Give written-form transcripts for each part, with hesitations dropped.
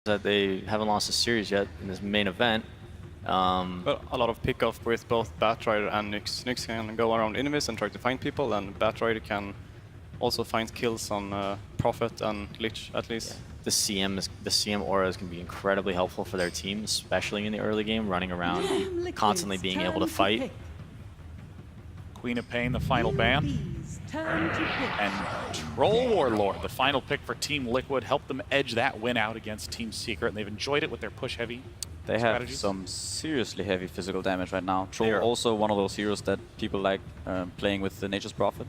that they haven't lost a series yet in this main event. But a lot of pickoff with both Batrider and Nyx. Nyx can go around enemies and try to find people, and Batrider can also find kills on Prophet and Lich at least. Yeah. The CM auras can be incredibly helpful for their team, especially in the early game, running around, constantly being able to fight. Queen of Pain, the final ban. And Troll Warlord, the final pick for Team Liquid, helped them edge that win out against Team Secret, and they've enjoyed it with their push-heavy They have strategies. some seriously heavy physical damage right now. Troll also one of those heroes that people like playing with the Nature's Prophet.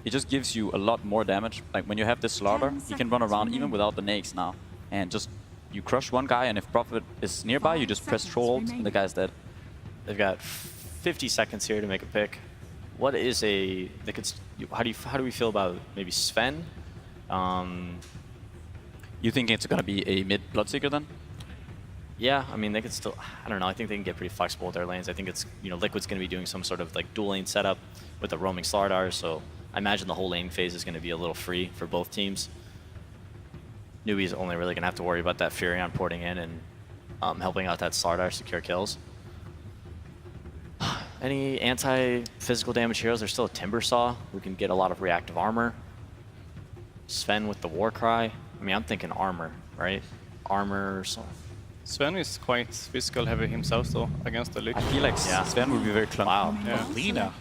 It just gives you a lot more damage. Like when you have this slaughter, you can run around even without the nakes now. And just, you crush one guy, and if Prophet is nearby, you just press Troll ult, and the guy's dead. They've got 50 seconds here to make a pick. What is a... How do we feel about maybe Sven? You think it's going to be a mid Bloodseeker then? Yeah, I mean, they could still... I don't know, I think they can get pretty flexible with their lanes. I think it's, Liquid's going to be doing some sort of like dual lane setup with the roaming Slardar, so I imagine the whole lane phase is going to be a little free for both teams. Newbee's only really going to have to worry about that Furion porting in and helping out that Slardar secure kills. Any anti-physical damage heroes? There's still a Timbersaw who can get a lot of reactive armor. Sven with the Warcry. I mean, I'm thinking armor, right? Armor or something. Sven is quite physical heavy himself though, against the Lich. I feel like Sven would be very clunky. Wow. Yeah. Lina.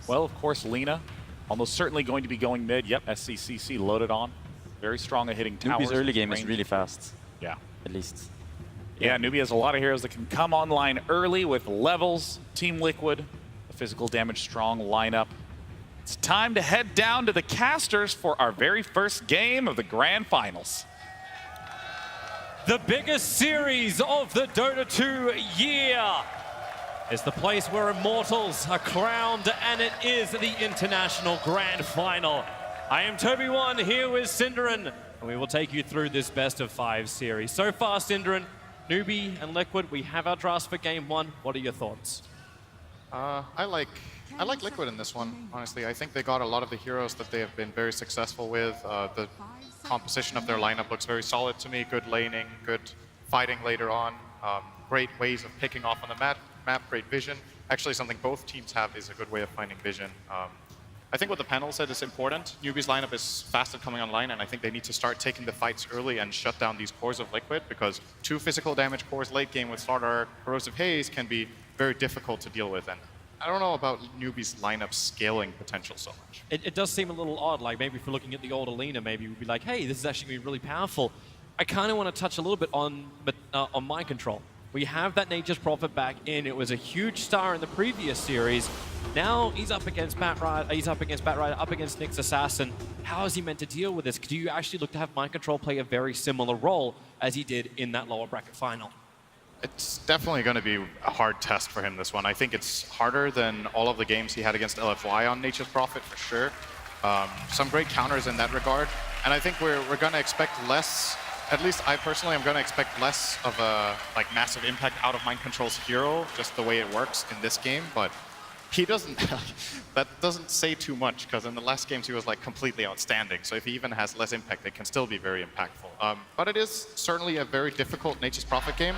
Well, of course, Lina. Almost certainly going to be going mid. Yep, SCCC loaded on. Very strong at hitting towers. Newbee's early game is range. really fast. Yeah. At least. Yeah, Newbee has a lot of heroes that can come online early with levels. Team Liquid, a physical damage strong lineup. It's time to head down to the casters for our very first game of the Grand Finals. The biggest series of the Dota 2 year is the place where immortals are crowned, and it is the International Grand Final. I am Toby1 here with Synderen, and we will take you through this best of 5 series. So far, Synderen, Newbee and Liquid, we have our draft for game 1. What are your thoughts? I like Liquid in this one, honestly. I think they got a lot of the heroes that they have been very successful with. The composition of their lineup looks very solid to me. Good laning, good fighting later on. Great ways of picking off on the map, great vision. Actually, something both teams have is a good way of finding vision. I think what the panel said is important. Newbee's lineup is fast at coming online, and I think they need to start taking the fights early and shut down these cores of Liquid, because 2 physical damage cores late game with Slardar, Corrosive Haze can be very difficult to deal with. And I don't know about Newbee's lineup scaling potential so much. It does seem a little odd, like maybe if we're looking at the old Alina, maybe we'd be like, hey, this is actually going to be really powerful. I kind of want to touch a little bit on mind control. We have that Nature's Prophet back in. It was a huge star in the previous series. Now he's up against Batrider, up against Nyx Assassin. How is he meant to deal with this? Do you actually look to have mind control play a very similar role as he did in that lower bracket final? It's definitely going to be a hard test for him, this one. I think it's harder than all of the games he had against LFY on Nature's Prophet, for sure. Some great counters in that regard. And I think we're going to expect less, at least I personally am going to expect less of a massive impact out of Mind Control's hero, just the way it works in this game. But he doesn't, that doesn't say too much, because in the last games he was completely outstanding. So if he even has less impact, it can still be very impactful. But it is certainly a very difficult Nature's Prophet game.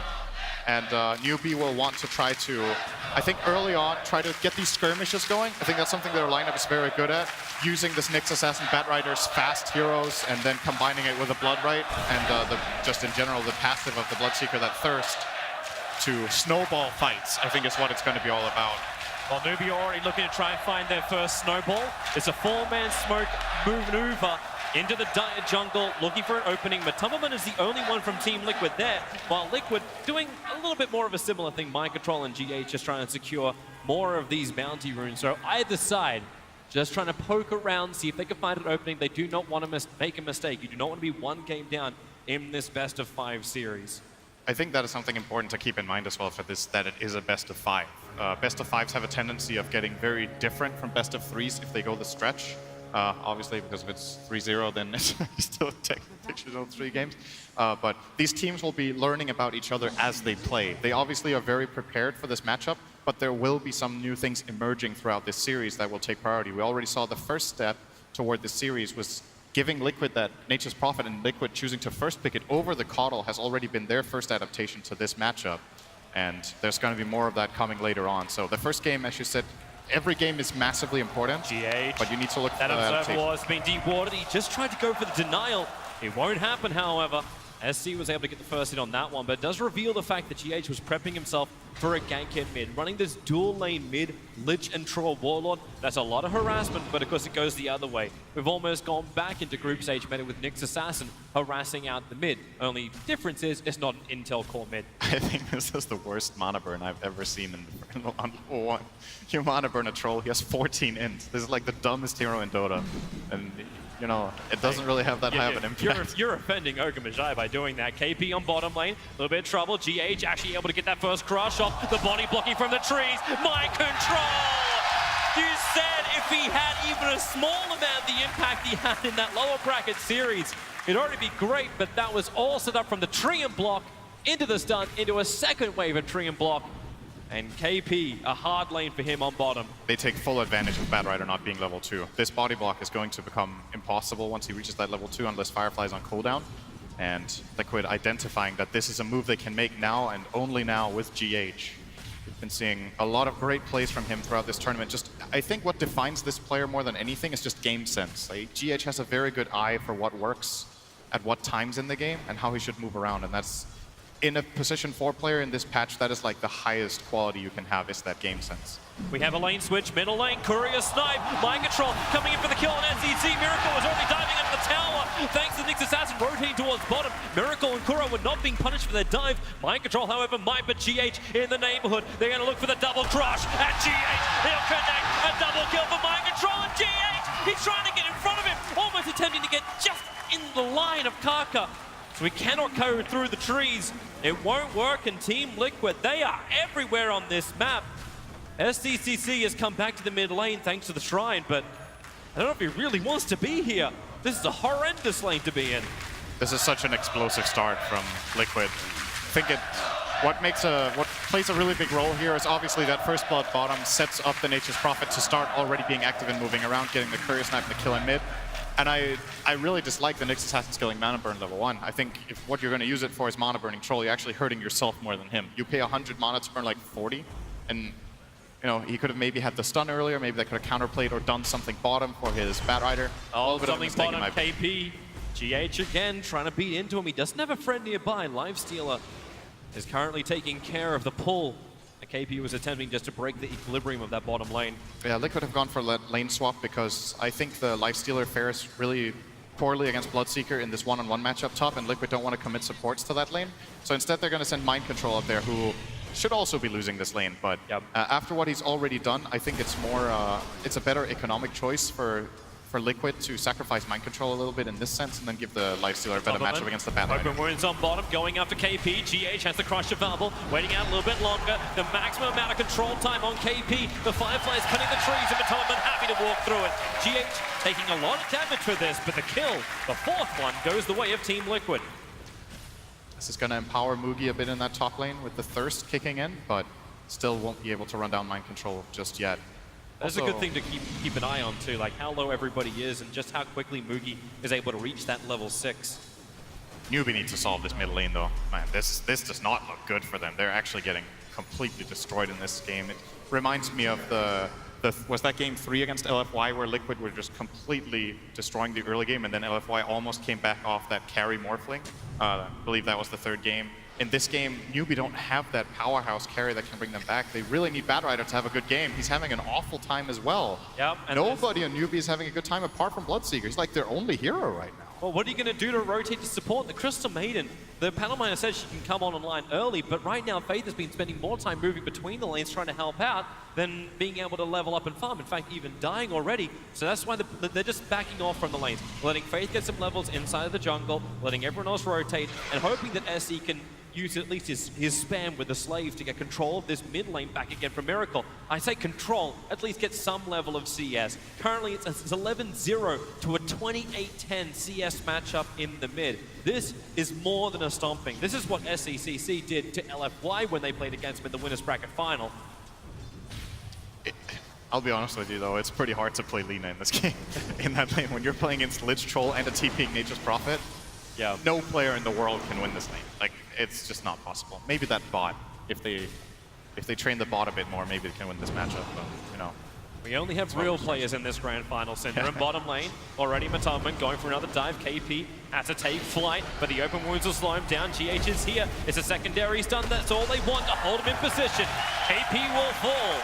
And Newbee will want to try to, I think early on, try to get these skirmishes going. I think that's something their lineup is very good at, using this Nyx Assassin Batrider's fast heroes and then combining it with a Bloodright and just in general the passive of the Bloodseeker, that thirst to snowball fights, I think is what it's going to be all about. Well, Newbee already looking to try and find their first snowball. It's a 4-man smoke maneuver into the jungle, looking for an opening. Matumberman is the only one from Team Liquid there, while Liquid doing a little bit more of a similar thing. Mind Control and GH just trying to secure more of these bounty runes. So either side, just trying to poke around, see if they can find an opening. They do not want to make a mistake. You do not want to be one game down in this best of 5 series. I think that is something important to keep in mind as well for this, that it is a best of 5. Best of 5s have a tendency of getting very different from best of 3s if they go the stretch. Obviously, because if it's 3-0, then it's still technically 3 games. But these teams will be learning about each other as they play. They obviously are very prepared for this matchup, but there will be some new things emerging throughout this series that will take priority. We already saw the first step toward this series was giving Liquid that Nature's Prophet, and Liquid choosing to first pick it over the Coddle has already been their first adaptation to this matchup. And there's going to be more of that coming later on. So the first game, as you said, every game is massively important, GH, but you need to look for that the observer adaptation. wall has been dewatered. He just tried to go for the denial. It won't happen, however. SC was able to get the first hit on that one, but it does reveal the fact that GH was prepping himself for a gank in mid, running this dual lane mid, Lich and Troll Warlord. That's a lot of harassment, but of course it goes the other way. We've almost gone back into group stage meta with Nyx Assassin harassing out the mid. Only difference is it's not an Intel core mid. I think this is the worst mana burn I've ever seen on one. You mana burn a troll, he has 14 int. This is like the dumbest hero in Dota. And you know, it doesn't really have that high of an impact. You're offending Ogre Magi by doing that. KP on bottom lane, a little bit of trouble. GH actually able to get that first crush off. The body blocking from the trees. Mind control! You said if he had even a small amount of the impact he had in that lower bracket series, it'd already be great, but that was all set up from the tree and block into the stun, into a second wave of tree and block. And KP, a hard lane for him on bottom. They take full advantage of Bad Rider not being level 2. This body block is going to become impossible once he reaches that level 2 unless Firefly's on cooldown. And Liquid identifying that this is a move they can make now and only now with GH. We've been seeing a lot of great plays from him throughout this tournament. Just, I think what defines this player more than anything is just game sense. Like, GH has a very good eye for what works at what times in the game and how he should move around, and that's in a position 4 player in this patch, that is like the highest quality you can have, is that game sense. We have a lane switch, middle lane, Courier snipe, Mind Control coming in for the kill on SEC. Miracle was already diving into the tower, thanks to Nyx Assassin rotating towards bottom. Miracle and Kuro were not being punished for their dive. Mind Control, however, might but GH in the neighborhood. They're going to look for the double crush, and GH, he'll connect, a double kill for Mind Control, and GH, he's trying to get in front of him, almost attempting to get just in the line of Kaka. So we cannot go through the trees. It won't work, and Team Liquid, they are everywhere on this map. SDCC has come back to the mid lane thanks to the Shrine, but I don't know if he really wants to be here. This is a horrendous lane to be in. This is such an explosive start from Liquid. I think what plays a really big role here is obviously that first blood bottom sets up the Nature's Prophet to start already being active and moving around, getting the Courier Snipe and the kill in mid. And I really dislike the Nyx Assassin skilling mana burn level 1. I think if what you're going to use it for is mana burning troll, you're actually hurting yourself more than him. You pay 100 mana to burn like 40, and you know, he could have maybe had the stun earlier, maybe that could have counterplayed or done something bottom for his Bad Rider. Oh, something bottom, KP. GH again, trying to beat into him. He doesn't have a friend nearby. Lifestealer is currently taking care of the pull. KP was attempting just to break the equilibrium of that bottom lane. Yeah, Liquid have gone for lane swap because I think the Lifestealer fares really poorly against Bloodseeker in this one-on-one matchup top, and Liquid don't want to commit supports to that lane. So instead they're going to send Mind Control up there, who should also be losing this lane. But after what he's already done, I think it's more, it's a better economic choice for Liquid to sacrifice Mind Control a little bit in this sense and then give the Lifestealer a better matchup against the Bad Rider. Open wounds on bottom, going after KP. GH has the crush available, waiting out a little bit longer. The maximum amount of control time on KP. The Firefly is cutting the trees, and Matoman happy to walk through it. GH taking a lot of damage for this, but the kill, the fourth one, goes the way of Team Liquid. This is going to empower Mugi a bit in that top lane with the Thirst kicking in, but still won't be able to run down Mind Control just yet. That's also a good thing to keep an eye on too, like how low everybody is and just how quickly Mugi is able to reach that level 6. Newbee needs to solve this mid lane though. Man, this does not look good for them. They're actually getting completely destroyed in this game. It reminds me of was that game 3 against LFY where Liquid were just completely destroying the early game, and then LFY almost came back off that carry morphling. I believe that was the 3rd game. In this game, Newbee don't have that powerhouse carry that can bring them back. They really need Bad Rider to have a good game. He's having an awful time as well. Yep. And nobody on Newbee is having a good time apart from Bloodseeker. He's like their only hero right now. Well, what are you going to do to rotate to support the Crystal Maiden? The panel miner says she can come online early, but right now Faith has been spending more time moving between the lanes trying to help out than being able to level up and farm. In fact, even dying already. So that's why they're just backing off from the lanes, letting Faith get some levels inside of the jungle, letting everyone else rotate, and hoping that SE can use at least his spam with the slave to get control of this mid lane back again for Miracle. I say control, at least get some level of CS. Currently it's 11-0 to a 28-10 CS matchup in the mid. This is more than a stomping. This is what SECC did to LFY when they played against him in the winners bracket final. I'll be honest with you though, it's pretty hard to play Lina in this game. In that lane, when you're playing against Lich Troll and a TPing Nature's Prophet, Yeah. no player in the world can win this lane. Like, it's just not possible. Maybe that bot, if they train the bot a bit more, maybe they can win this matchup, but, you know. We only have real players in this grand final. Cinder in bottom lane. Already Matubman going for another dive. KP has to take flight, but the open wounds will slow him down. GH is here. It's a secondary stun. That's all they want to hold him in position. KP will fall.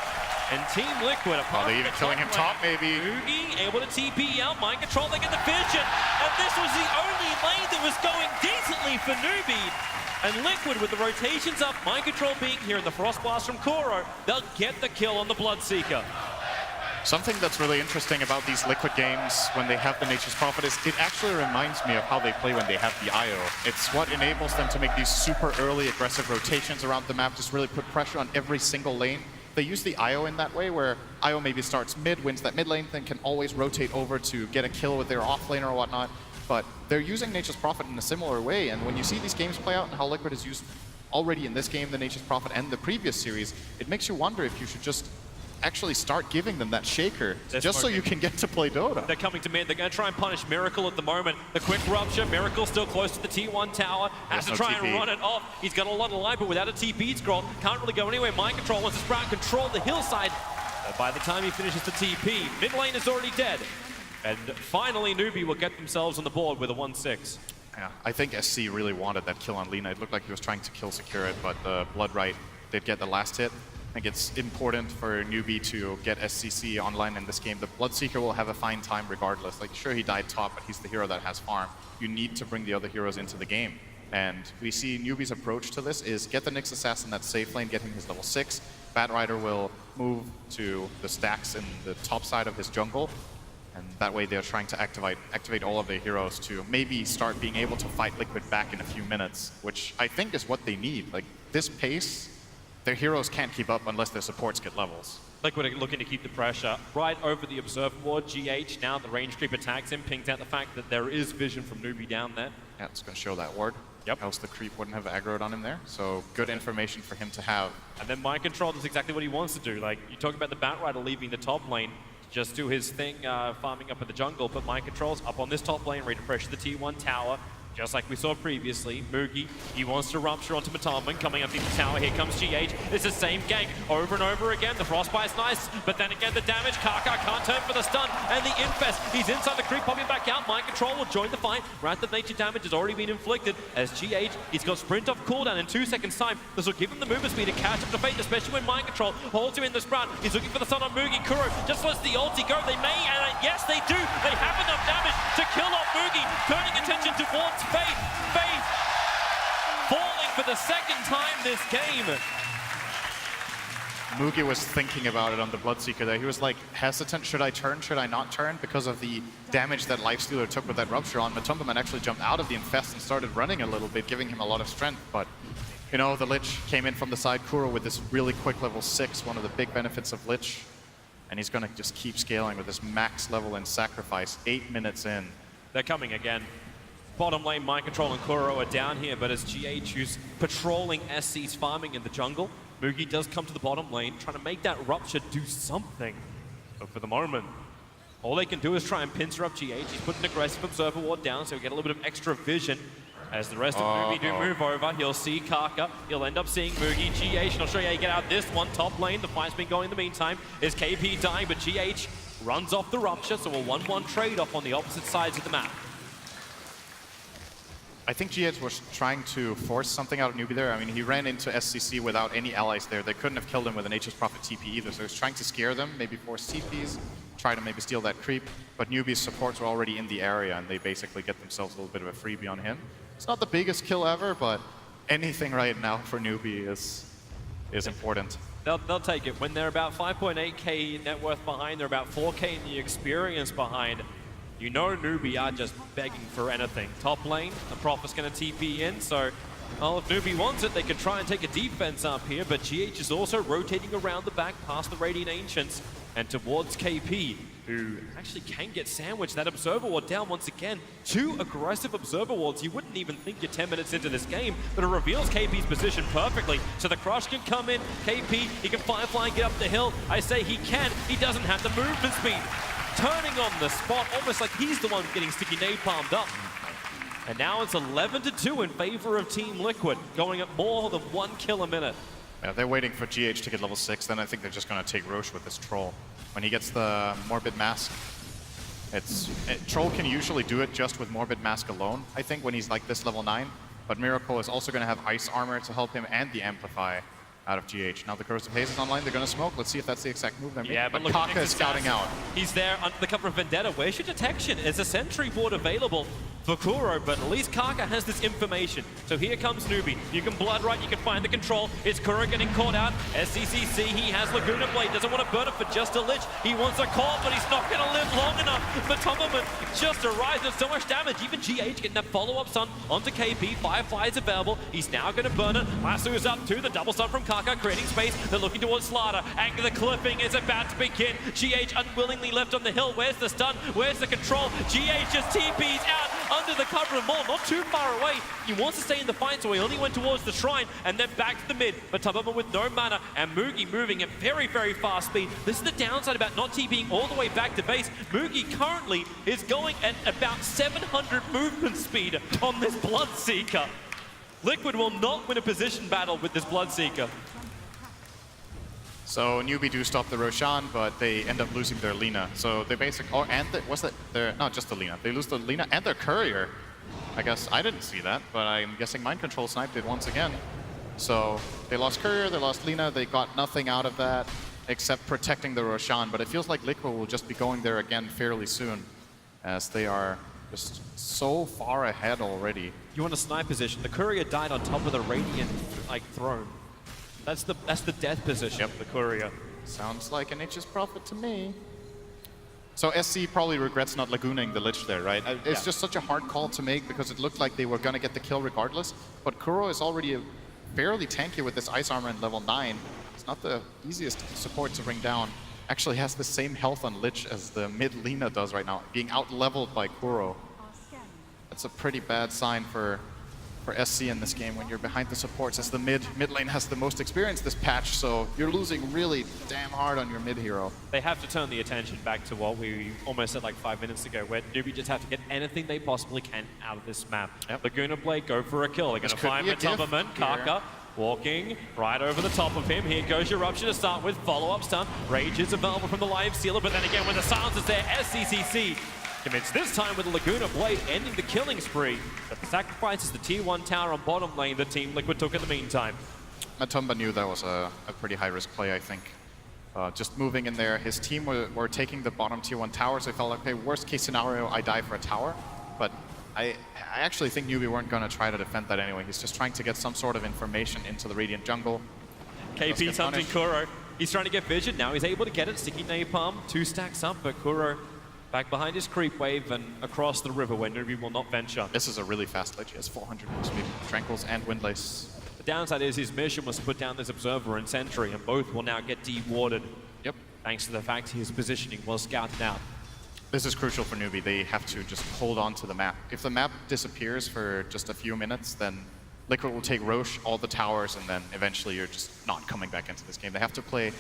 And Team Liquid, apart Are they even killing him top, maybe? Newbee able to TP out. Mind control, they get the vision. And this was the only lane that was going decently for Newbee. And Liquid with the rotations up, mind control being here in the Frost Blast from Kuro, they'll get the kill on the Bloodseeker. Something that's really interesting about these Liquid games when they have the Nature's Prophet is it actually reminds me of how they play when they have the IO. It's what enables them to make these super early aggressive rotations around the map, just really put pressure on every single lane. They use the IO in that way, where IO maybe starts mid, wins that mid lane, then can always rotate over to get a kill with their off laner or whatnot. But they're using Nature's Prophet in a similar way, and when you see these games play out and how Liquid has used already in this game the Nature's Prophet and the previous series, it makes you wonder if you should just actually start giving them that shaker, just so you can get to play Dota. They're coming to mid. They're going to try and punish Miracle at the moment. The quick rupture. Miracle still close to the T1 tower. Has to try and run it off. He's got a lot of life, but without a TP scroll, can't really go anywhere. Mind control wants to sprout control the hillside. But by the time he finishes the TP, mid lane is already dead. And finally, Newbee will get themselves on the board with a 1-6. Yeah, I think SC really wanted that kill on Lina. It looked like he was trying to kill secure it, but the Blood Right did get the last hit. I think it's important for Newbee to get SCC online in this game. The Bloodseeker will have a fine time regardless. Like, sure, he died top, but he's the hero that has farm. You need to bring the other heroes into the game. And we see Newbee's approach to this is get the Nyx Assassin that's safe lane, get him his level 6. Batrider will move to the stacks in the top side of his jungle. And that way they're trying to activate all of their heroes to maybe start being able to fight Liquid back in a few minutes, which I think is what they need. Like, this pace, their heroes can't keep up unless their supports get levels. Liquid are looking to keep the pressure right over the Observer ward. GH, now the range creep attacks him, pings out the fact that there is vision from Newbee down there. Yeah, it's going to show that ward. Yep. Else the creep wouldn't have aggroed on him there. So good information for him to have. And then mind control does exactly what he wants to do. Like, you talk about the Batrider leaving the top lane, just do his thing, farming up in the jungle, but mind control's up on this top lane, ready to pressure the T1 tower. Just like we saw previously, Moogie, he wants to rupture onto Matubman, coming up the tower, here comes GH. It's the same gank over and over again. The Frostbite's nice, but then again the damage, Kaka can't turn for the stun, and the Infest, he's inside the creep, popping back out. Mind control will join the fight. Wrath of Nature damage has already been inflicted as GH, he's got sprint off cooldown in 2 seconds time. This will give him the movement speed to catch up to Fate, especially when mind control holds him in the sprout. He's looking for the stun on Moogie. Kuro just lets the ulti go. They may, and yes they do. They have enough damage to kill off Moogie, turning attention towards Fate. Fate falling for the second time this game. Moogie was thinking about it on the Bloodseeker there. He was like hesitant, should I turn, should I not turn? Because of the damage that Lifestealer took with that rupture on. Matubman actually jumped out of the Infest and started running a little bit, giving him a lot of strength. But, you know, the Lich came in from the side. Kuro with this really quick level 6, one of the big benefits of Lich. And he's going to just keep scaling with this max level in Sacrifice, 8 minutes in. They're coming again. Bottom lane, Mind Control and Kuro are down here, but as GH, who's patrolling SC's farming in the jungle, Moogie does come to the bottom lane, trying to make that rupture do something. But for the moment, all they can do is try and pincer up GH. He's put an aggressive Observer ward down, so we get a little bit of extra vision. As the rest of Newbee do move over, he'll see Kaka, he'll end up seeing Moogie, GH, and I'll show you how you get out this one. Top lane, the fight's been going in the meantime. Is KP dying, but GH runs off the rupture, so a 1-1 trade-off on the opposite sides of the map. I think GH was trying to force something out of Newbee there. I mean, he ran into SCC without any allies there. They couldn't have killed him with an Nature's Prophet TP either, so he was trying to scare them, maybe force TPs, try to maybe steal that creep. But Newbee's supports were already in the area, and they basically get themselves a little bit of a freebie on him. It's not the biggest kill ever, but anything right now for Newbee is important. They'll take it. When they're about 5.8k net worth behind, they're about 4k in the experience behind. You know Newbee are just begging for anything. Top lane, the Prophet's going to TP in, so well, if Newbee wants it, they could try and take a defense up here, but GH is also rotating around the back past the Radiant Ancients and towards KP. who actually can get sandwiched. That Observer Ward down once again. 2 aggressive Observer Wards. You wouldn't even think you're 10 minutes into this game, but it reveals KP's position perfectly. So the Crush can come in. KP, he can Firefly and get up the hill. I say he can. He doesn't have the movement speed. Turning on the spot, almost like he's the one getting sticky napalmed up. And now it's 11-2 in favor of Team Liquid, going at more than 1 kill a minute. Yeah, they're waiting for GH to get level 6, then I think they're just going to take Roche with this Troll. When he gets the Morbid Mask, Troll can usually do it just with Morbid Mask alone, I think, when he's like this level 9. But Miracle is also going to have Ice Armor to help him and the Amplify out of GH. Now the Corrosive Haze is online, they're going to smoke. Let's see if that's the exact move they're making. Yeah, but look, Kaka is scouting out. He's there under the cover of Vendetta. Where's your detection? There's a sentry ward available for Kuro, but at least Kaka has this information. So here comes Newbee. You can Blood Right, you can find the control. It's Kuro getting caught out. SCCC, he has Laguna Blade. Doesn't want to burn it for just a lich. He wants a call, but he's not going to live long enough. But Tommerman just arrives with so much damage. Even GH getting that follow-up stun onto KP. Firefly is available. He's now going to burn it. Lasso's up too. The double stun from Kaka, creating space. They're looking towards Slaughter. And the clipping is about to begin. GH unwillingly left on the hill. Where's the stun? Where's the control? GH just TP's out under the cover of Maul, not too far away. He wants to stay in the fight, so he only went towards the shrine and then back to the mid. But Tabama with no mana and Mugi moving at very, very fast speed. This is the downside about not TPing all the way back to base. Mugi currently is going at about 700 movement speed on this Bloodseeker. Liquid will not win a position battle with this Bloodseeker. So Newbee do stop the Roshan, but they end up losing their Lina. So they basically, oh, and what's that? Not just the Lina. They lose the Lina and their Courier. I guess I didn't see that, but I'm guessing Mind Control sniped it once again. So they lost Courier, they lost Lina. They got nothing out of that except protecting the Roshan. But it feels like Liquid will just be going there again fairly soon, as they are just so far ahead already. You want a snipe position. The Courier died on top of the Radiant throne. That's the death position of the Courier. Sounds like a Nature's Prophet to me. So SC probably regrets not Lagooning the Lich there, right? It's just such a hard call to make because it looked like they were going to get the kill regardless. But Kuro is already fairly tanky with this Ice Armor in level 9. It's not the easiest support to bring down. Actually has the same health on Lich as the mid Lina does right now, being out-leveled by Kuro. That's a pretty bad sign for SC in this game when you're behind the supports, as the mid lane has the most experience this patch, so you're losing really damn hard on your mid hero. They have to turn the attention back to what we almost said like 5 minutes ago, where Newbee just have to get anything they possibly can out of this map. Yep. Laguna Blade go for a kill. They're going to find Matumberman. Kaka walking right over the top of him. Here goes Eruption to start with. Follow-up stun. Rage is available from the Live Sealer, but then again when the silence is there, SCCC commits this time with the Laguna Blade ending the killing spree. But the sacrifice is the tier 1 tower on bottom lane that Team Liquid took in the meantime. Matumba knew that was a pretty high-risk play, I think. Just moving in there, his team were taking the bottom tier 1 tower, so he felt like, okay, worst case scenario, I die for a tower. But I actually think Newbee weren't going to try to defend that anyway. He's just trying to get some sort of information into the Radiant jungle. KP's hunting Kuro. He's trying to get vision. Now he's able to get it. Sticky Napalm, 2 stacks up, but Kuro back behind his creep wave and across the river where Newbee will not venture. This is a really fast ledge. He has 400 move speed, Tranquils and Windlace. The downside is his mission was to put down this Observer and Sentry, and both will now get dewarded. Yep. Thanks to the fact his positioning was scouted out. This is crucial for Newbee. They have to just hold on to the map. If the map disappears for just a few minutes, then Liquid will take Roche, all the towers, and then eventually you're just not coming back into this game. They have to play,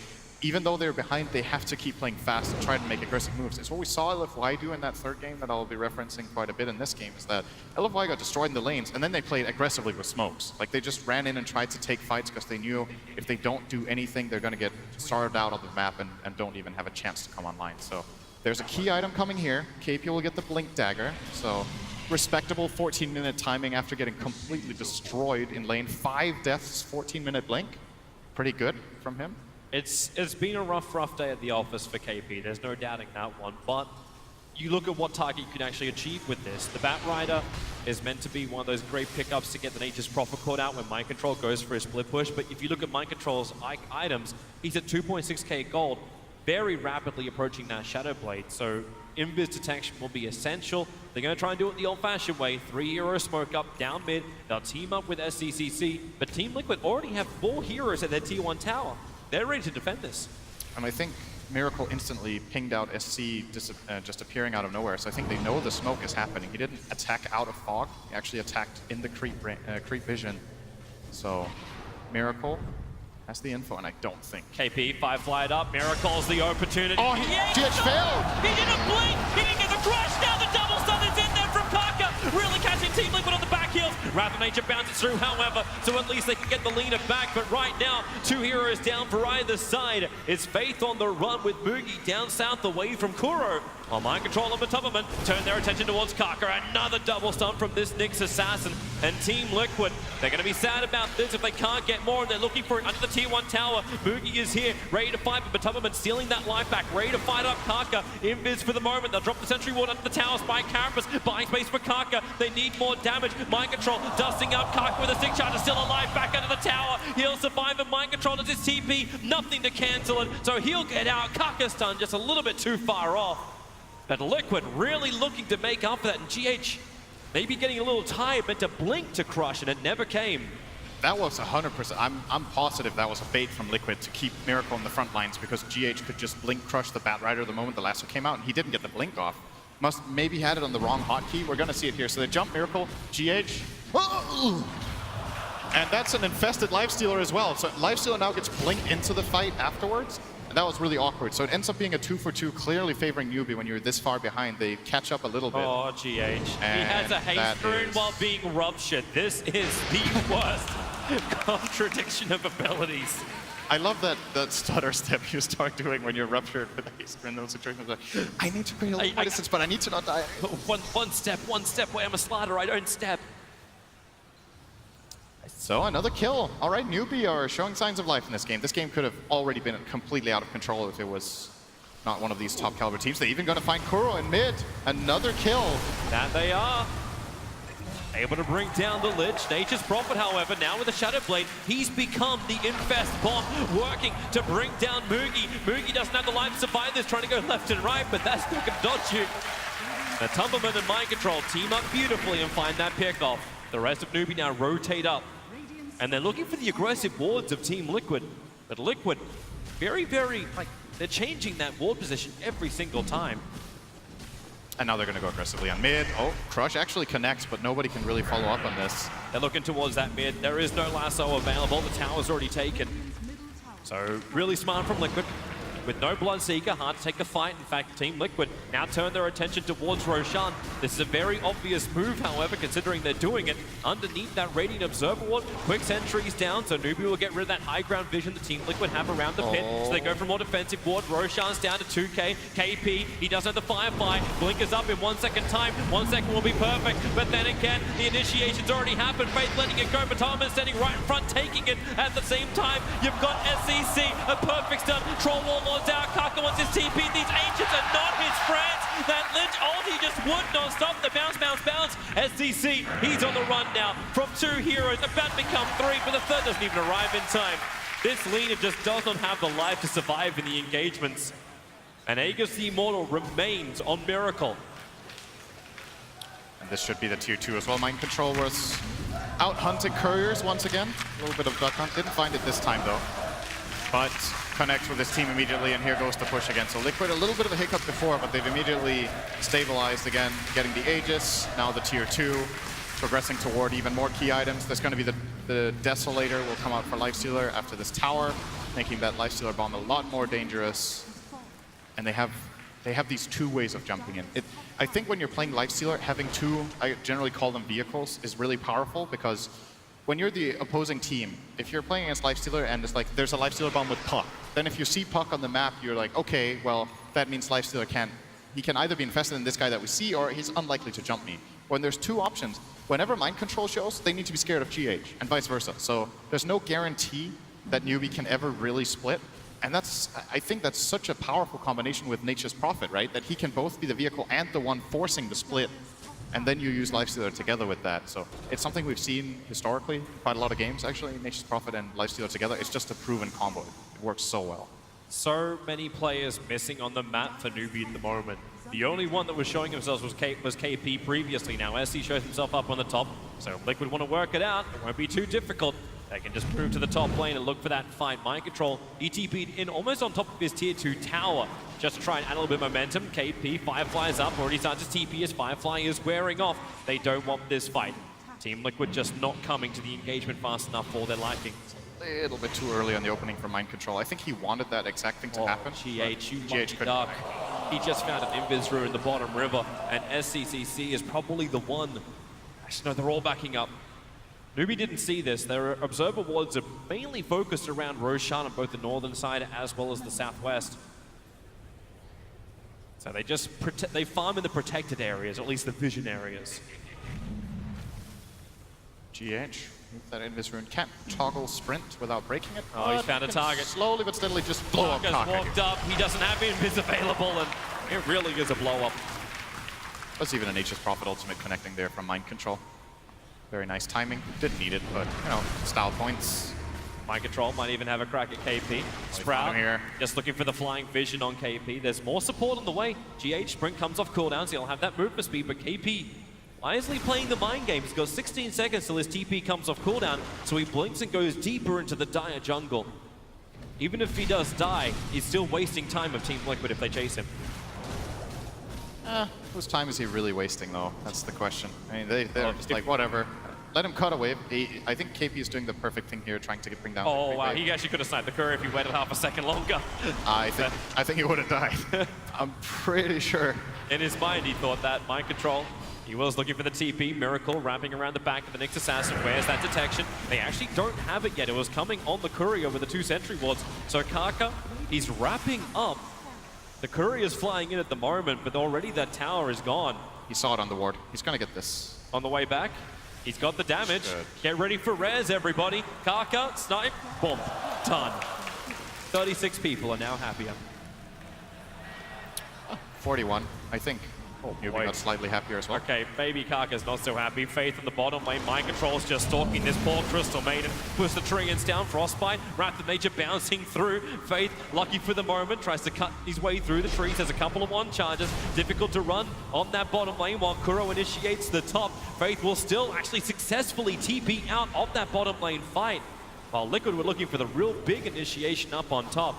even though they're behind, they have to keep playing fast and try to make aggressive moves. It's what we saw LFY do in that third game that I'll be referencing quite a bit in this game, is that LFY got destroyed in the lanes, and then they played aggressively with smokes. Like, they just ran in and tried to take fights because they knew if they don't do anything, they're going to get starved out of the map and don't even have a chance to come online. So there's a key item coming here. KP will get the Blink Dagger, so respectable 14-minute timing after getting completely destroyed in lane. 5 deaths, 14-minute blink. Pretty good from him. It's been a rough day at the office for KP. There's no doubting that one. But you look at what target you can actually achieve with this. The Bat Rider is meant to be one of those great pickups to get the Nature's Prophet caught out when Mind Control goes for his split push. But if you look at Mind Control's items, he's at 2.6k gold, very rapidly approaching that Shadow Blade. So invis detection will be essential. They're going to try and do it the old-fashioned way. 3 hero smoke up, down mid. They'll team up with SCCC. But Team Liquid already have 4 heroes at their tier 1 tower. They're ready to defend this. And I think Miracle instantly pinged out SC just appearing out of nowhere, so I think they know the smoke is happening. He didn't attack out of fog, he actually attacked in the creep vision. So Miracle has the info, and I don't think. KP, 5 flight up, Miracle's the opportunity. Oh, GH failed! He didn't blink, he didn't get the crush, now the double stun is in there from Kaka, really catching Team Liquid on the back heels. Wrath of Nature bounces through, however, so at least they can get the leader back, but right now, 2 heroes down for either side. It's Faith on the run with Mugi down south away from Kuro. While Mind Control and Matubberman turn their attention towards Kaka. Another double stun from this Nyx assassin. And Team Liquid, they're going to be sad about this if they can't get more, and they're looking for it under the tier 1 tower. Mugi is here, ready to fight, but Matubberman stealing that life back, ready to fight up Kaka. Invis for the moment, they'll drop the sentry ward under the tower, spy Carapace, buying space for Kaka. They need more damage. Mind Control dusting up Kaka with a stick charge, still alive back under the tower. He'll survive, and Mind Control does his TP, nothing to cancel it, so he'll get out. Kaka stun just a little bit too far off. But Liquid really looking to make up for that, and GH maybe getting a little tired, meant to blink to crush, and it never came. That was 100%. I'm positive that was a bait from Liquid to keep Miracle in the front lines, because GH could just blink crush the Batrider the moment the lasso came out, and he didn't get the blink off. Must maybe had it on the wrong hotkey. We're gonna see it here. So they jump Miracle, GH. Oh! And that's an infested Lifestealer as well. So Lifestealer now gets blinked into the fight afterwards. And that was really awkward. So it ends up being a 2-for-2, clearly favoring Newbee when you're this far behind. They catch up a little bit. Oh, GH. He has a haste rune while being ruptured. This is the worst contradiction of abilities. I love that stutter step you start doing when you're ruptured with haste in those situations. Like, I need to create a little distance, but I need to not die. One step where I'm a slider, I don't step. So another kill. All right, Newbee are showing signs of life in this game. This game could have already been completely out of control if it was not one of these top caliber teams. They're even going to find Kuro in mid. Another kill. That they are. Able to bring down the Lich. Nature's Prophet, however, now with the Shadow Blade, he's become the Infest bomb, working to bring down Mugi. Mugi doesn't have the life to survive this, trying to go left and right, but that's not going to dodge you. The Tumberman and Mind Control team up beautifully and find that pick-off. The rest of Newbee now rotate up. And they're looking for the aggressive wards of Team Liquid. But Liquid, very, like, they're changing that ward position every single time. And now they're going to go aggressively on mid. Oh, Crush actually connects, but nobody can really follow up on this. They're looking towards that mid. There is no lasso available. The tower's already taken. So really smart from Liquid. With no Bloodseeker, hard to take the fight. In fact, Team Liquid now turn their attention towards Roshan. This is a very obvious move, however, considering they're doing it underneath that Radiant Observer ward. Quick sentries down, so Newbee will get rid of that high ground vision the Team Liquid have around the pit. So they go for more defensive ward. Roshan's down to 2k. KP, he doesn't have the Firefly. Blink is up in 1 second time. 1 second will be perfect. But then again, the initiation's already happened. Faith letting it go, but Thomas standing right in front, taking it at the same time. You've got SEC, a perfect stun. Troll Warlord's out. Kaka wants his TP. These Ancients are not his friends. That Lich ulti just would not stop the bounce. SDC, he's on the run now from 2 heroes, about to become 3, but the third doesn't even arrive in time. This Lina just does not have the life to survive in the engagements. And Aegis the Immortal remains on Miracle. And this should be the tier 2 as well. Mind Control was out hunting couriers once again. A little bit of duck hunt. Didn't find it this time though. But connects with his team immediately, and here goes the push again. So Liquid, a little bit of a hiccup before, but they've immediately stabilized again, getting the Aegis, now the tier 2, progressing toward even more key items. There's going to be the Desolator will come out for Lifestealer after this tower, making that Lifestealer bomb a lot more dangerous. And they have these 2 ways of jumping in. I think when you're playing Lifestealer, having 2, I generally call them vehicles, is really powerful, because when you're the opposing team, if you're playing against Lifestealer and it's like there's a Lifestealer bomb with Puck, then if you see Puck on the map, you're like, okay, well, that means Lifestealer can either be infested in this guy that we see, or he's unlikely to jump me. When there's 2 options, whenever Mind Control shows, they need to be scared of GH, and vice versa. So there's no guarantee that Newbee can ever really split. And I think that's such a powerful combination with Nature's Prophet, right? That he can both be the vehicle and the one forcing the split. And then you use Lifestealer together with that. So it's something we've seen historically, quite a lot of games actually, Nature's Prophet and Lifestealer together. It's just a proven combo. It works so well. So many players missing on the map for Newbee at the moment. The only one that was showing themselves was KP previously. Now SC shows himself up on the top, so Liquid want to work it out. It won't be too difficult. They can just move to the top lane and look for that fight. Mind Control, he TP'd in almost on top of his tier 2 tower, just to try and add a little bit of momentum. KP, Firefly's up, already starts his TP as Firefly is wearing off. They don't want this fight. Team Liquid just not coming to the engagement fast enough for their liking. A little bit too early on the opening for Mind Control. I think he wanted that exact thing to happen. GH, you GH lucky duck. He just found an Invis Rune in the bottom river, and SCCC is probably the one. Actually, no, they're all backing up. Newbee didn't see this. Their observer wards are mainly focused around Roshan on both the northern side as well as the southwest. So they just they farm in the protected areas, or at least the vision areas. GH, with that Invis Rune, can't toggle sprint without breaking it. Oh, he's found a target. Slowly but steadily just blow up Karka's Kaka. walked up, he doesn't have Invis available, and it really is a blow up. That's even a Nature's Prophet ultimate connecting there from Mind Control. Very nice timing. Didn't need it, but, you know, style points. Mind Control might even have a crack at KP. Sprout here. just looking for the flying vision on KP. There's more support on the way. GH Sprint comes off cooldown, so he'll have that movement speed, but KP wisely playing the mind game. He's got 16 seconds till his TP comes off cooldown, so he blinks and goes deeper into the dire jungle. Even if he does die, he's still wasting time of Team Liquid if they chase him. Whose time is he really wasting, though? That's the question. I mean, they're just like, whatever. Let him cut away. I think KP is doing the perfect thing here, trying to bring down. Oh, wow. He actually could have sniped the courier if he waited half a second longer. I think he would have died. I'm pretty sure. In his mind, he thought that. Mind Control. He was looking for the TP. Miracle wrapping around the back of the Nyx Assassin. Where's that detection? They actually don't have it yet. It was coming on the courier with the 2 sentry wards. So Kaka, he's wrapping up. The courier's flying in at the moment, but already that tower is gone. He saw it on the ward. He's gonna get this. On the way back, he's got the damage. Good. Get ready for res, everybody. Kaka, snipe, boom, done. 36 people are now happier. 41, I think. Oh, Newbee boy. got slightly happier as well. Okay, baby Kaka's not so happy. Faith in the bottom lane. Mind Control's just stalking this poor Crystal Maiden. Puts the Treants down. Frostbite. Raptor Major bouncing through. Faith, lucky for the moment, tries to cut his way through the trees. There's a couple of one charges. Difficult to run on that bottom lane while Kuro initiates the top. Faith will still actually successfully TP out of that bottom lane fight. While Liquid were looking for the real big initiation up on top.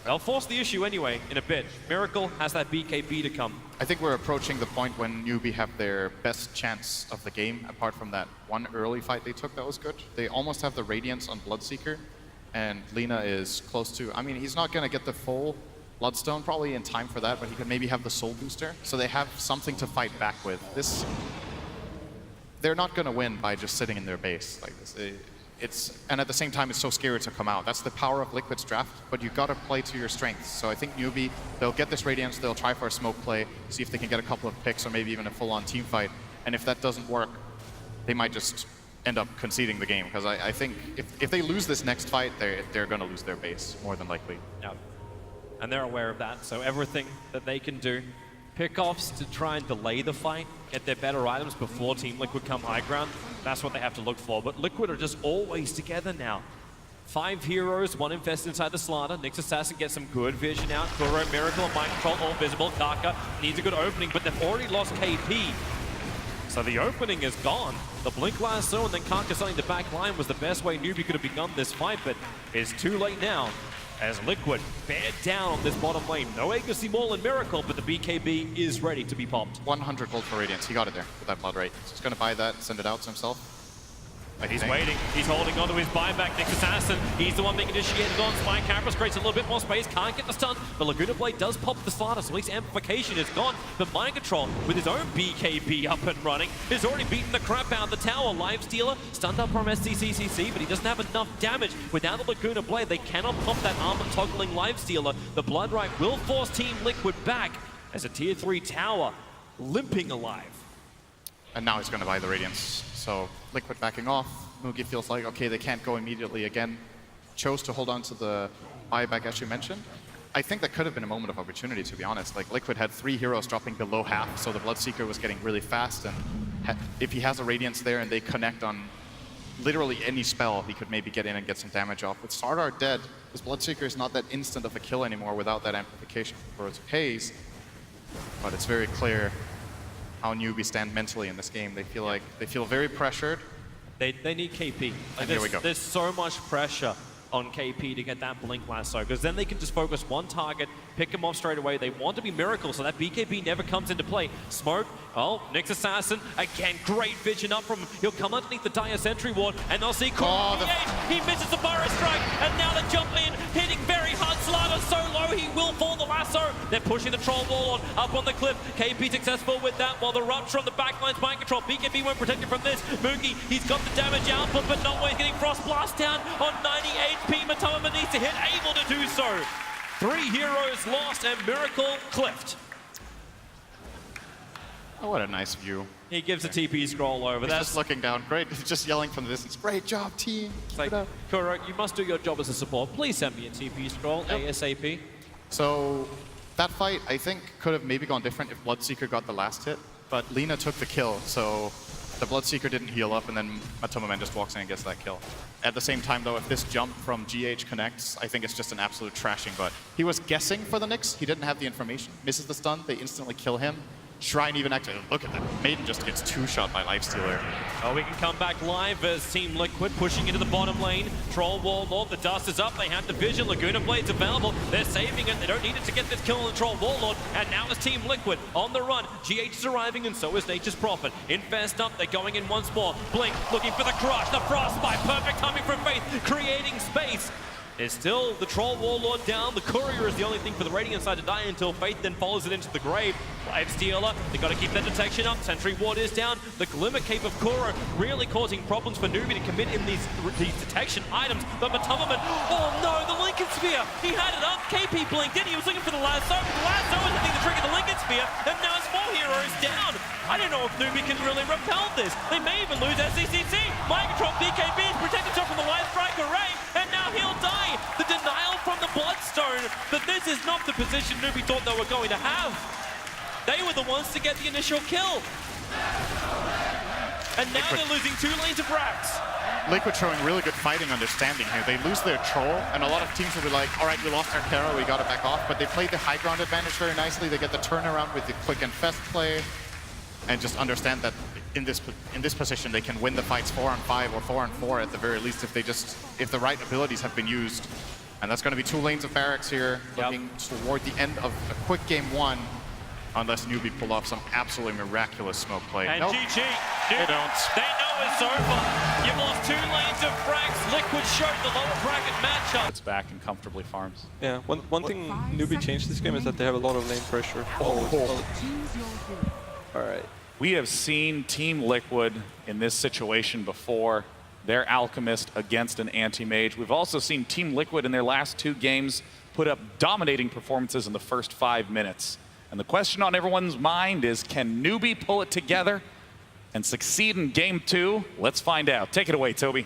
They'll force the issue anyway in a bit. Miracle has that BKB to come. I think we're approaching the point when Newbee have their best chance of the game, apart from that one early fight they took that was good. They almost have the Radiance on Bloodseeker, and Lina is close to... I mean, he's not going to get the full Bloodstone probably in time for that, but he could maybe have the Soul Booster. So they have something to fight back with. They're not going to win by just sitting in their base like this. And at the same time, it's so scary to come out. That's the power of Liquid's draft, but you've got to play to your strengths. So I think Newbee, they'll get this Radiance, they'll try for a smoke play, see if they can get a couple of picks or maybe even a full-on team fight. And if that doesn't work, they might just end up conceding the game. Because I think if they lose this next fight, they're going to lose their base, more than likely. Yeah. And they're aware of that, so everything that they can do, pick-offs to try and delay the fight, get their better items before Team Liquid come high ground, that's what they have to look for. But Liquid are just always together now. 5 heroes, 1 infested inside the Slaughter. Nyx Assassin gets some good vision out. Kuro, Miracle, and Mind Control all visible. Kaka needs a good opening, but they've already lost KP. So the opening is gone. The Blink Lasso and then Kaka starting the back line was the best way Newbee could have begun this fight, but it's too late now. As Liquid bear down on this bottom lane. No Agassi Maul and Miracle, but the BKB is ready to be popped. 100 gold for Radiance. He got it there with that Blood Rate. So he's going to buy that, send it out to himself. He's waiting. He's holding onto his buyback. Nyx Assassin. He's the one being initiated on. Spine Carapace creates a little bit more space. Can't get the stun. But Laguna Blade does pop the Slaughter, so at least amplification is gone. But Mind Control, with his own BKB up and running, has already beaten the crap out of the tower. Lifestealer stunned up from SCCC, but he doesn't have enough damage. Without the Laguna Blade, they cannot pump that armor toggling Lifestealer. The Blood Right will force Team Liquid back as a tier 3 tower limping alive. And now he's going to buy the Radiance. So Liquid backing off. Mugi feels like, okay, they can't go immediately again. Chose to hold on to the buyback, as you mentioned. I think that could have been a moment of opportunity, to be honest. Like, Liquid had 3 heroes dropping below half, so the Bloodseeker was getting really fast, and if he has a Radiance there and they connect on literally any spell, he could maybe get in and get some damage off. With Sardar dead, his Bloodseeker is not that instant of a kill anymore without that amplification for its haze, but it's very clear how Newbee stand mentally in this game. They feel very pressured. They need KP. Like, Here we go. There's so much pressure on KP to get that Blink lasso, because then they can just focus one target, pick him off straight away. They want to be Miracle, so that BKB never comes into play. Smoke, oh, Nyx Assassin, again, great vision up from him. He'll come underneath the Dire Sentry Ward, and they'll see he misses the Burrow Strike, and now they jump in, hitting very hard. Slaughter so low, he will fall the lasso. They're pushing the Troll Warlord up on the cliff. KP successful with that, while the Rupture on the backline's mind control. BKB won't protect him from this. Mookie, he's got the damage output, but not when getting Frost Blast down on 98 HP. Matoma needs to hit, able to do so. 3 heroes lost and Miracle clipped. Oh, what a nice view. He gives the TP scroll over. He's That's just looking down. Great. He's just yelling from the distance. Great job, team. like, Kuro, you must do your job as a support. Please send me a TP scroll ASAP. So that fight, I think, could have maybe gone different if Bloodseeker got the last hit, but Lina took the kill, so the Bloodseeker didn't heal up, and then Matoma just walks in and gets that kill. At the same time, though, if this jump from GH connects, I think it's just an absolute trashing, but he was guessing for the Nyx. He didn't have the information. Misses the stun. They instantly kill him. Shrine even activated. Look at that. Maiden just gets 2-shot by Lifestealer. Oh, we can come back live as Team Liquid pushing into the bottom lane. Troll Warlord, the dust is up. They have the vision. Laguna Blade's available. They're saving it. They don't need it to get this kill on the Troll Warlord. And now it's Team Liquid on the run. GH is arriving, and so is Nature's Prophet. Infest up. They're going in once more. Blink looking for the crush. The Frostbite. Perfect timing from Faith. Creating space. Is still the Troll Warlord down. The Courier is the only thing for the Radiant side to die until Faith then follows it into the grave. Lifestealer, they got to keep that detection up. Sentry Ward is down. The Glimmer Cape of Kuro really causing problems for Newbee to commit in these detection items. But Matamaman, oh no, the Lincoln Sphere. He had it up. KP blinked in. He was looking for the lasso. But the lasso is the thing to trigger the Lincoln Sphere. And now it's 4 heroes down. I don't know if Newbee can really repel this. They may even lose SCCC. Mind Control BKB is protect himself from the Light Strike Array. And now he'll die. The denial from the Bloodstone. But this is not the position Newbee thought they were going to have. They were the ones to get the initial kill. And now they're losing 2 lanes of Rax. Liquid showing really good fighting understanding here. They lose their Troll, and a lot of teams will be like, all right, we lost our Kara, we got to back off. But they played the high ground advantage very nicely. They get the turnaround with the quick Infest play, and just understand that in this position they can win the fights 4-on-5 or 4-on-4 at the very least if the right abilities have been used. And that's going to be 2 lanes of barracks here, looking toward the end of a quick game 1. Unless Newbee pull off some absolutely miraculous smoke play. And nope. GG. They don't. They know it's over. You've lost 2 lanes of frags. Liquid showed the lower bracket matchup. It's back and comfortably farms. Yeah, one thing Newbee changed this game is that they have a lot of lane pressure. Alright. We have seen Team Liquid in this situation before. Their Alchemist against an anti-mage. We've also seen Team Liquid in their last 2 games put up dominating performances in the first 5 minutes. And the question on everyone's mind is, can Newbee pull it together and succeed in game 2? Let's find out. Take it away, Toby.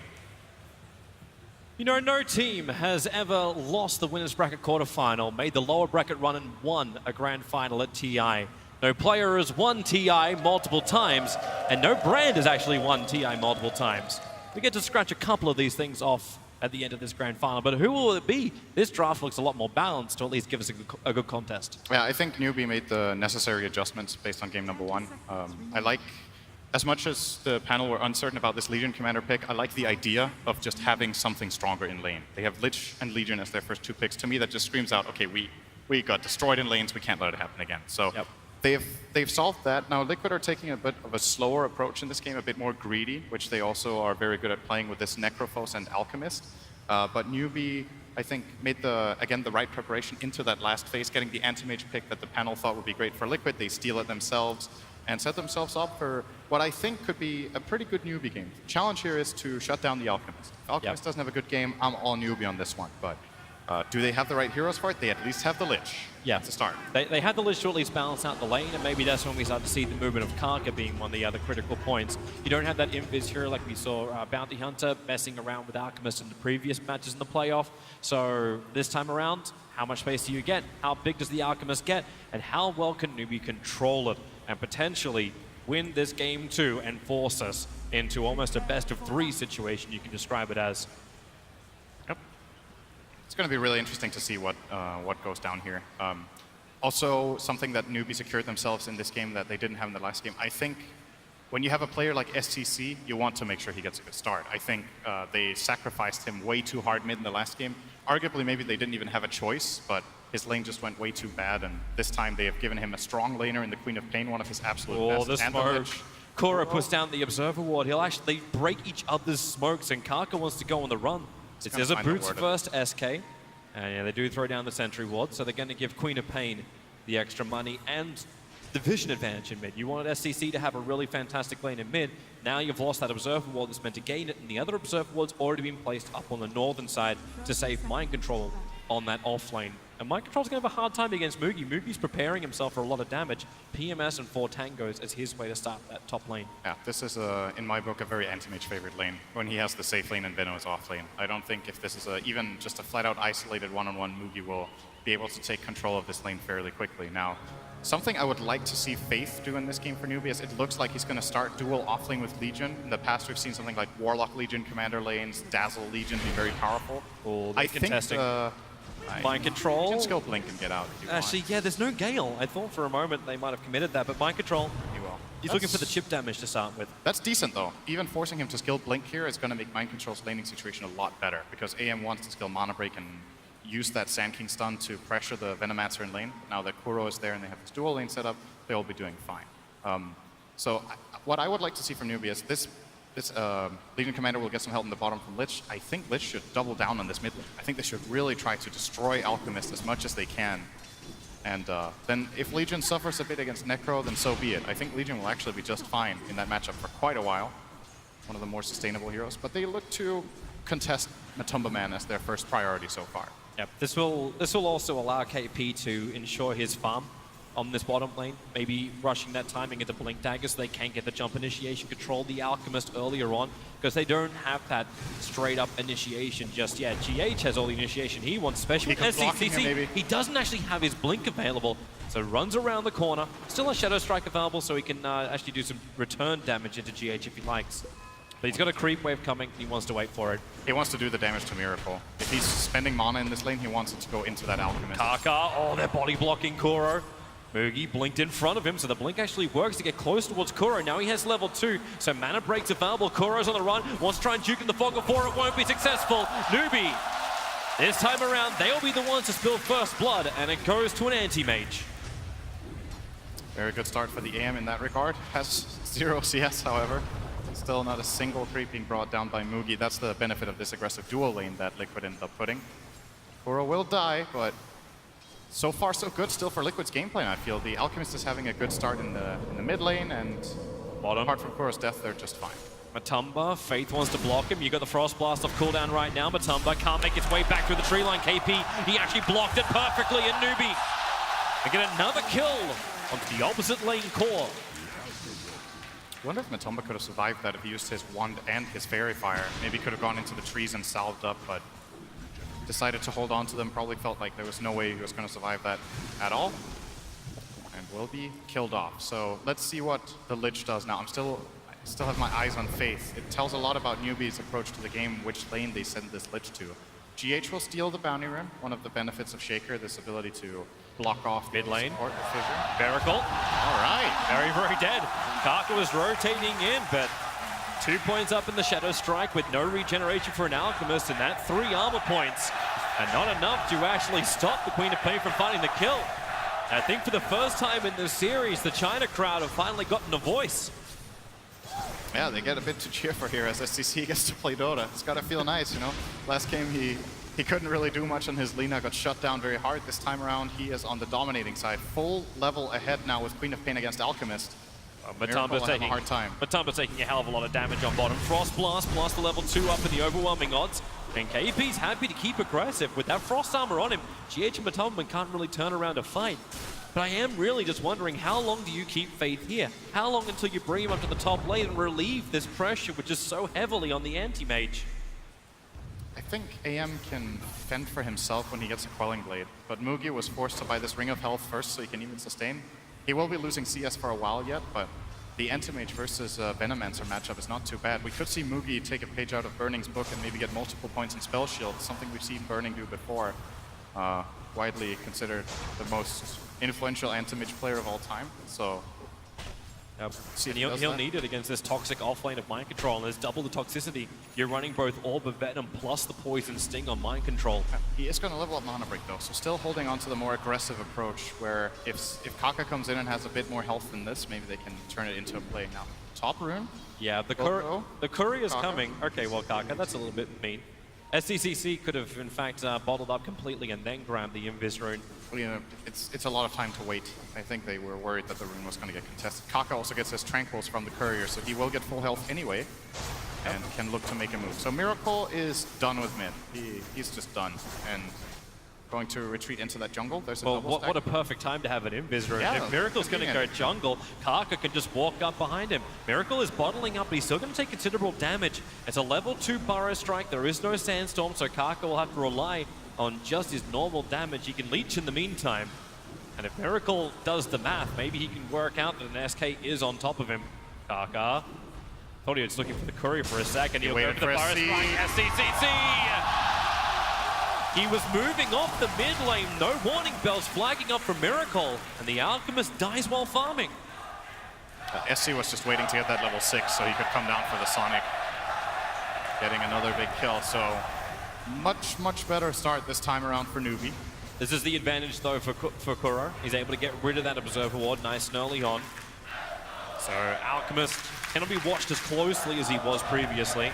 You know, no team has ever lost the winners bracket quarterfinal, made the lower bracket run and won a grand final at TI. No player has won TI multiple times, and no brand has actually won TI multiple times. We get to scratch a couple of these things off at the end of this grand final, but who will it be? This draft looks a lot more balanced to at least give us a good contest. Yeah, I think Newbee made the necessary adjustments based on game number 1. I like, as much as the panel were uncertain about this Legion Commander pick, I like the idea of just having something stronger in lane. They have Lich and Legion as their first 2 picks. To me, that just screams out, okay, we got destroyed in lanes, we can't let it happen again. So they've solved that. Now Liquid are taking a bit of a slower approach in this game, a bit more greedy, which they also are very good at playing with this Necrophos and Alchemist. But Newbee, I think, made the right preparation into that last phase, getting the anti-mage pick that the panel thought would be great for Liquid. They steal it themselves and set themselves up for what I think could be a pretty good Newbee game. The challenge here is to shut down the Alchemist. If Alchemist doesn't have a good game, I'm all Newbee on this one. But do they have the right heroes for it? They at least have the Lich. Yeah. To start. They had the Lich to at least balance out the lane, and maybe that's when we start to see the movement of Karka being one of the other critical points. You don't have that Invis hero like we saw Bounty Hunter messing around with Alchemist in the previous matches in the playoff. So this time around, how much space do you get? How big does the Alchemist get? And how well can Newbee control it and potentially win this game 2 and force us into almost a best-of-3 situation you can describe it as? It's going to be really interesting to see what goes down here. Also, something that Newbee secured themselves in this game that they didn't have in the last game. I think when you have a player like STC, you want to make sure he gets a good start. I think they sacrificed him way too hard mid in the last game. Arguably, maybe they didn't even have a choice, but his lane just went way too bad, and this time they have given him a strong laner in the Queen of Pain, one of his absolute best. The and smoke. ledge. Kuro puts down the Observer Ward. He'll actually break each other's smokes, and Kaka wants to go on the run. It is a boots first SK, and yeah, they do throw down the Sentry Ward, so they're going to give Queen of Pain the extra money and the vision advantage in mid. You wanted SCC to have a really fantastic lane in mid. Now you've lost that Observer Ward that's meant to gain it, and the other Observer Ward's already been placed up on the northern side to save Mind Control on that off lane. And Mind Control's going to have a hard time against Mugi. Mugi's preparing himself for a lot of damage. PMS and 4 tangos as his way to start that top lane. Yeah, this is, in my book, a very anti-mage favorite lane, when he has the safe lane and Venom's off lane. I don't think if this is even just a flat-out isolated one-on-one, Mugi will be able to take control of this lane fairly quickly. Now, something I would like to see Faith do in this game for Newbee is it looks like he's going to start dual offlane with Legion. In the past, we've seen something like Warlock Legion commander lanes, Dazzle Legion be very powerful. Oh, I think Mind Control. You can skill Blink and get out if you Actually, want. yeah, there's no Gale. I thought for a moment they might have committed that, but Mind Control, He will. he's looking for the chip damage to start with. That's decent, though. Even forcing him to skill Blink here is going to make Mind Control's laning situation a lot better, because AM wants to skill Mana Break and use that Sand King stun to pressure the Venomancer in lane. Now that Kuro is there and they have this dual lane set up, they'll be doing fine. What I would like to see from Newbee is this Legion Commander will get some help in the bottom from Lich. I think Lich should double down on this mid lane. I think they should really try to destroy Alchemist as much as they can. And then if Legion suffers a bit against Necro, then so be it. I think Legion will actually be just fine in that matchup for quite a while. One of the more sustainable heroes. But they look to contest Matumba Man as their first priority so far. Yep. This will also allow KP to ensure his farm on this bottom lane, maybe rushing that timing into Blink Dagger so they can get the jump initiation, control the Alchemist earlier on, because they don't have that straight up initiation just yet. GH has all the initiation he wants, especially with SCCC. He doesn't actually have his Blink available, so runs around the corner. Still a Shadow Strike available, so he can actually do some return damage into GH if he likes. But he's got a creep wave coming, and he wants to wait for it. He wants to do the damage to Miracle. If he's spending mana in this lane, he wants it to go into that Alchemist. Kaka, oh, they're body blocking Kuro. Mugi blinked in front of him, so the blink actually works to get close towards Kuro. Now he has level 2, so mana breaks available. Kuro's on the run, wants to try and juke in the fog before it won't be successful. Newbee, this time around, they'll be the ones to spill first blood, and it goes to an anti-mage. Very good start for the AM in that regard. Has 0 CS, however. Still not a single creep being brought down by Mugi. That's the benefit of this aggressive dual lane that Liquid ended up putting. Kuro will die, but so far so good still for Liquid's game plan, I feel. The Alchemist is having a good start in the mid lane, and apart from Kuro's death, they're just fine. Matumba, Faith wants to block him. You got the Frost Blast off cooldown right now. Matumba can't make its way back through the tree line. KP, he actually blocked it perfectly, and Newbee, they get another kill on the opposite lane core. I wonder if Matumba could have survived that if he used his wand and his fairy fire. Maybe could have gone into the trees and salved up, but decided to hold on to them. Probably felt like there was no way he was going to survive that at all, and will be killed off. So let's see what the Lich does now. I still have my eyes on Faith. It tells a lot about Newbee's approach to the game, which lane they send this Lich to. GH will steal the bounty rim. One of the benefits of Shaker, this ability to block off mid lane. Support or fissure. Miracle. All right. Very, very dead. Kaka was rotating in, but 2 points up in the Shadow Strike with no regeneration for an Alchemist, and that 3 armor points, and not enough to actually stop the Queen of Pain from finding the kill. I think for the first time in this series, the China crowd have finally gotten a voice. Yeah, they get a bit to cheer for here as SCC gets to play Dota. It's gotta feel nice, you know. Last game he couldn't really do much on his Lina, got shut down very hard. This time around he is on the dominating side. Full level ahead now with Queen of Pain against Alchemist. Matumba's taking a hard time. Matumba's taking a hell of a lot of damage on bottom. Frost Blast plus the level 2 up in the overwhelming odds. And KP's happy to keep aggressive. With that Frost Armor on him, GH and Matumba can't really turn around a fight. But I am really just wondering, how long do you keep Faith here? How long until you bring him up to the top lane and relieve this pressure, which is so heavily on the anti-mage? I think AM can fend for himself when he gets a Quelling Blade, but Mugi was forced to buy this Ring of Health first so he can even sustain. He will be losing CS for a while yet, but the Anti-Mage versus Venomancer matchup is not too bad. We could see Mugi take a page out of Burning's book and maybe get multiple points in Spell Shield, something we've seen Burning do before. Widely considered the most influential Anti-Mage player of all time. So Yep. See if And he he'll, does he'll that. need it against this toxic offlane of Mind Control, and there's double the toxicity. You're running both Orb of Venom plus the Poison Sting on Mind Control. He is going to level up Mana Break though, so still holding on to the more aggressive approach where if Kaka comes in and has a bit more health than this, maybe they can turn it into a play now. Top rune? Yeah, the Go. courier's Kaka. coming. Okay, well, Kaka, that's a little bit mean. SCCC could have, in fact, bottled up completely and then grabbed the Invis rune. Well, you know, it's a lot of time to wait. I think they were worried that the rune was going to get contested. Kaka also gets his Tranquils from the courier, so he will get full health anyway and can look to make a move. So Miracle is done with mid. He's just done and going to retreat into that jungle. There's a Well, double what a stack. perfect time to have an Invis rune. Yeah, If Miracle's going to go convenient. jungle, Kaka can just walk up behind him. Miracle is bottling up, but he's still going to take considerable damage. It's a level 2 Burrow Strike. There is no Sandstorm, so Kaka will have to rely on just his normal damage. He can leech in the meantime. And if Miracle does the math, maybe he can work out that an SK is on top of him. Kaka thought he was looking for the courier for a second. He'll go waited for the for Burrow SC. Strike. SCCC! He was moving off the mid lane, no warning bells flagging up for Miracle, and the Alchemist dies while farming. SC was just waiting to get that level 6 so he could come down for the Sonic. Getting another big kill, so much better start this time around for Newbee. This is the advantage though for Kuro. He's able to get rid of that Observer Ward nice and early on. So Alchemist cannot be watched as closely as he was previously.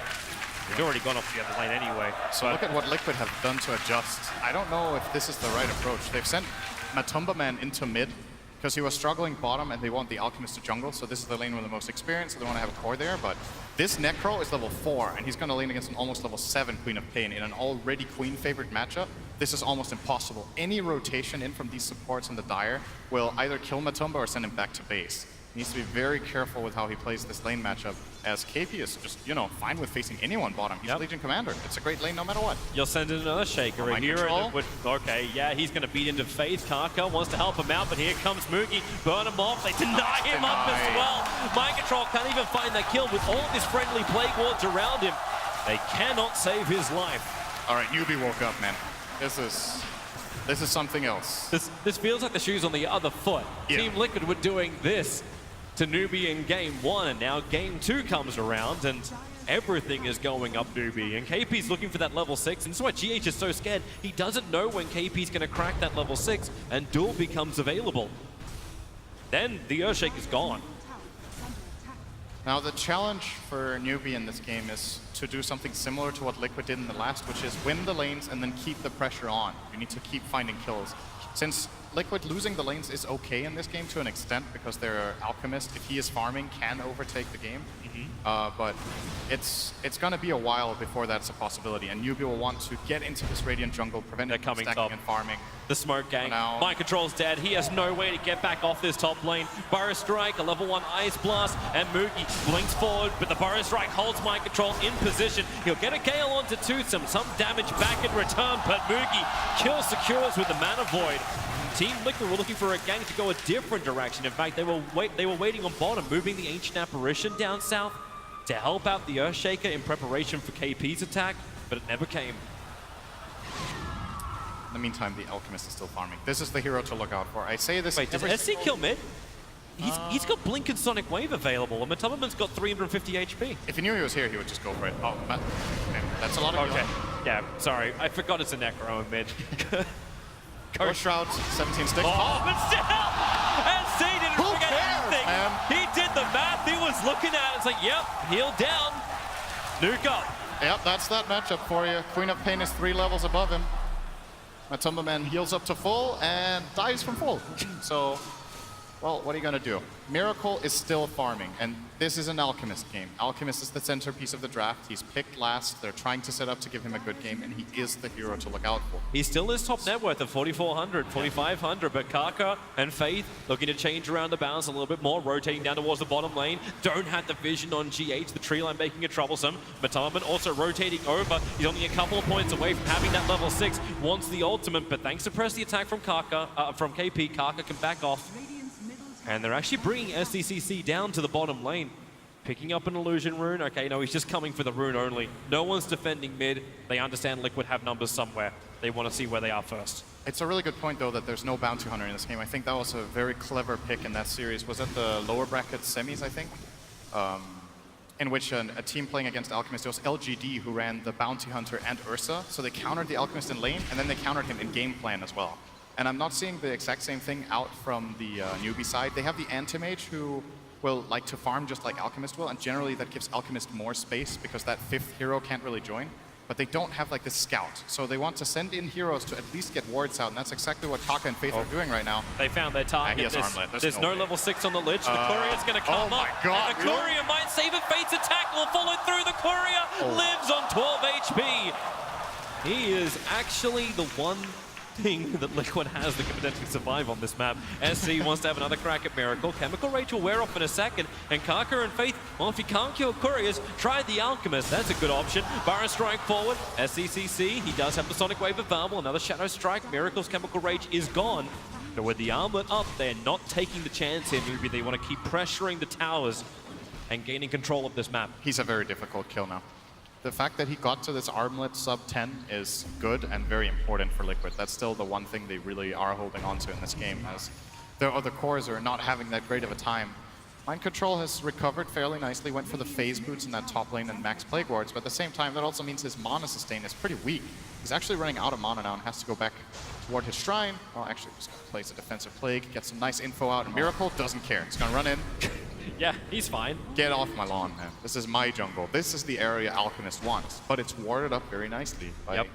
He's already gone off the other lane anyway. So look at what Liquid have done to adjust. I don't know if this is the right approach. They've sent Matumba Man into mid because he was struggling bottom and they want the Alchemist to jungle, so this is the lane with the most experience, so they want to have a core there, but this Necro is level 4 and he's going to lane against an almost level 7 Queen of Pain in an already Queen favored matchup. This is almost impossible. Any rotation in from these supports in the Dire will either kill Matumba or send him back to base. He needs to be very careful with how he plays this lane matchup, as KP is just, you know, fine with facing anyone bottom. He's Legion Commander. It's a great lane no matter what. You'll send in another Shaker, a Mind hero control. that would... Okay, yeah, he's going to beat into Faith. Kaka wants to help him out, but here comes Moogie. Burn him off. They deny him up as Denied. well. Mind Control can't even find that kill with all of his friendly Plague Wards around him. They cannot save his life. All right, Newbee woke up, man. This is something else. This feels like the shoes on the other foot. Yeah. Team Liquid were doing this to Newbee in game 1, and now game 2 comes around, and everything is going up Newbee. And KP's looking for that level 6, and that's why GH is so scared. He doesn't know when KP's going to crack that level 6, and Duel becomes available. Then the Earthshake is gone. Now the challenge for Newbee in this game is to do something similar to what Liquid did in the last, which is win the lanes and then keep the pressure on. You need to keep finding kills. Since Liquid losing the lanes is okay in this game to an extent because their Alchemist, if he is farming, can overtake the game. But it's going to be a while before that's a possibility, and Newbee will want to get into this Radiant jungle, prevent They're it from coming stacking top. and farming. The Smoke Gang. Now- Mind Control's dead. He has no way to get back off this top lane. Burrow Strike, a level 1 Ice Blast, and Moogie blinks forward, but the Burrow Strike holds Mind Control in position. He'll get a Gale onto Toothsome, some damage back in return, but Moogie kill secures with the Mana Void. Team Liquid were looking for a gang to go a different direction. In fact, they were waiting on bottom, moving the Ancient Apparition down south to help out the Earthshaker in preparation for KP's attack, but it never came. In the meantime, the Alchemist is still farming. This is the hero to look out for. I say this Wait, does every SC kill mid? He's got Blink and Sonic Wave available, and Matumaman's got 350 HP. If he knew he was here, he would just go for it. Oh, but, okay, that's a lot of Okay, yeah, sorry. I forgot it's a Necro in mid. Ghost Shroud, 17 sticks. Oh, but still! SC didn't Who forget cares, anything. man? He did the math. He was looking at it. It's like, yep, heal down. Nuke up. Yep, that's that matchup for you. Queen of Pain is 3 levels above him. Matumba Man heals up to full and dies from full. So, well, what are you going to do? Miracle is still farming, and this is an Alchemist game. Alchemist is the centerpiece of the draft. He's picked last. They're trying to set up to give him a good game, and he is the hero to look out for. He still is top net worth of 4,400, 4,500, but Kaka and Faith looking to change around the balance a little bit more, rotating down towards the bottom lane. Don't have the vision on GH, the tree line making it troublesome. Mataman also rotating over. He's only a couple of points away from having that level 6, wants the ultimate, but thanks to press the attack from KP, Kaka can back off. And they're actually bringing SCCC down to the bottom lane. Picking up an illusion rune. Okay, no, he's just coming for the rune only. No one's defending mid. They understand Liquid have numbers somewhere. They want to see where they are first. It's a really good point, though, that there's no bounty hunter in this game. I think that was a very clever pick in that series. Was that the lower bracket semis, I think? In which a team playing against Alchemist, it was LGD who ran the bounty hunter and Ursa. So they countered the Alchemist in lane, and then they countered him in game plan as well. And I'm not seeing the exact same thing out from the Newbee side. They have the anti-mage who will like to farm just like Alchemist will, and generally that gives Alchemist more space because that 5th hero can't really join. But they don't have like this scout. So they want to send in heroes to at least get wards out, and that's exactly what Kaka and Faith are doing right now. They found their target. He has armlet. There's no level 6 on the lich. The courier's going to come oh my up. God, And the courier might save it. Fate's attack will follow through. The courier lives on 12 HP. He is actually the one thing that Liquid has that can potentially survive on this map. SC wants to have another crack at Miracle. Chemical Rage will wear off in a second, and Kaka and Faith, well, if you can't kill Couriers, try the Alchemist. That's a good option. Barra Strike forward. SCCC, he does have the Sonic Wave available. Another Shadow Strike. Miracle's Chemical Rage is gone. But with the armlet up, they're not taking the chance here, Newbee. They want to keep pressuring the towers and gaining control of this map. He's a very difficult kill now. The fact that he got to this armlet sub 10 is good and very important for Liquid. That's still the one thing they really are holding on to in this game, as their other cores are not having that great of a time. Mind Control has recovered fairly nicely, went for the phase boots in that top lane and max plague wards, but at the same time that also means his mana sustain is pretty weak. He's actually running out of mana now and has to go back toward his shrine. Well, actually just gonna place a defensive plague, get some nice info out, and Miracle doesn't care. He's gonna run in. Yeah, he's fine. Get off my lawn, man. This is my jungle. This is the area Alchemist wants, but it's warded up very nicely by Newbee.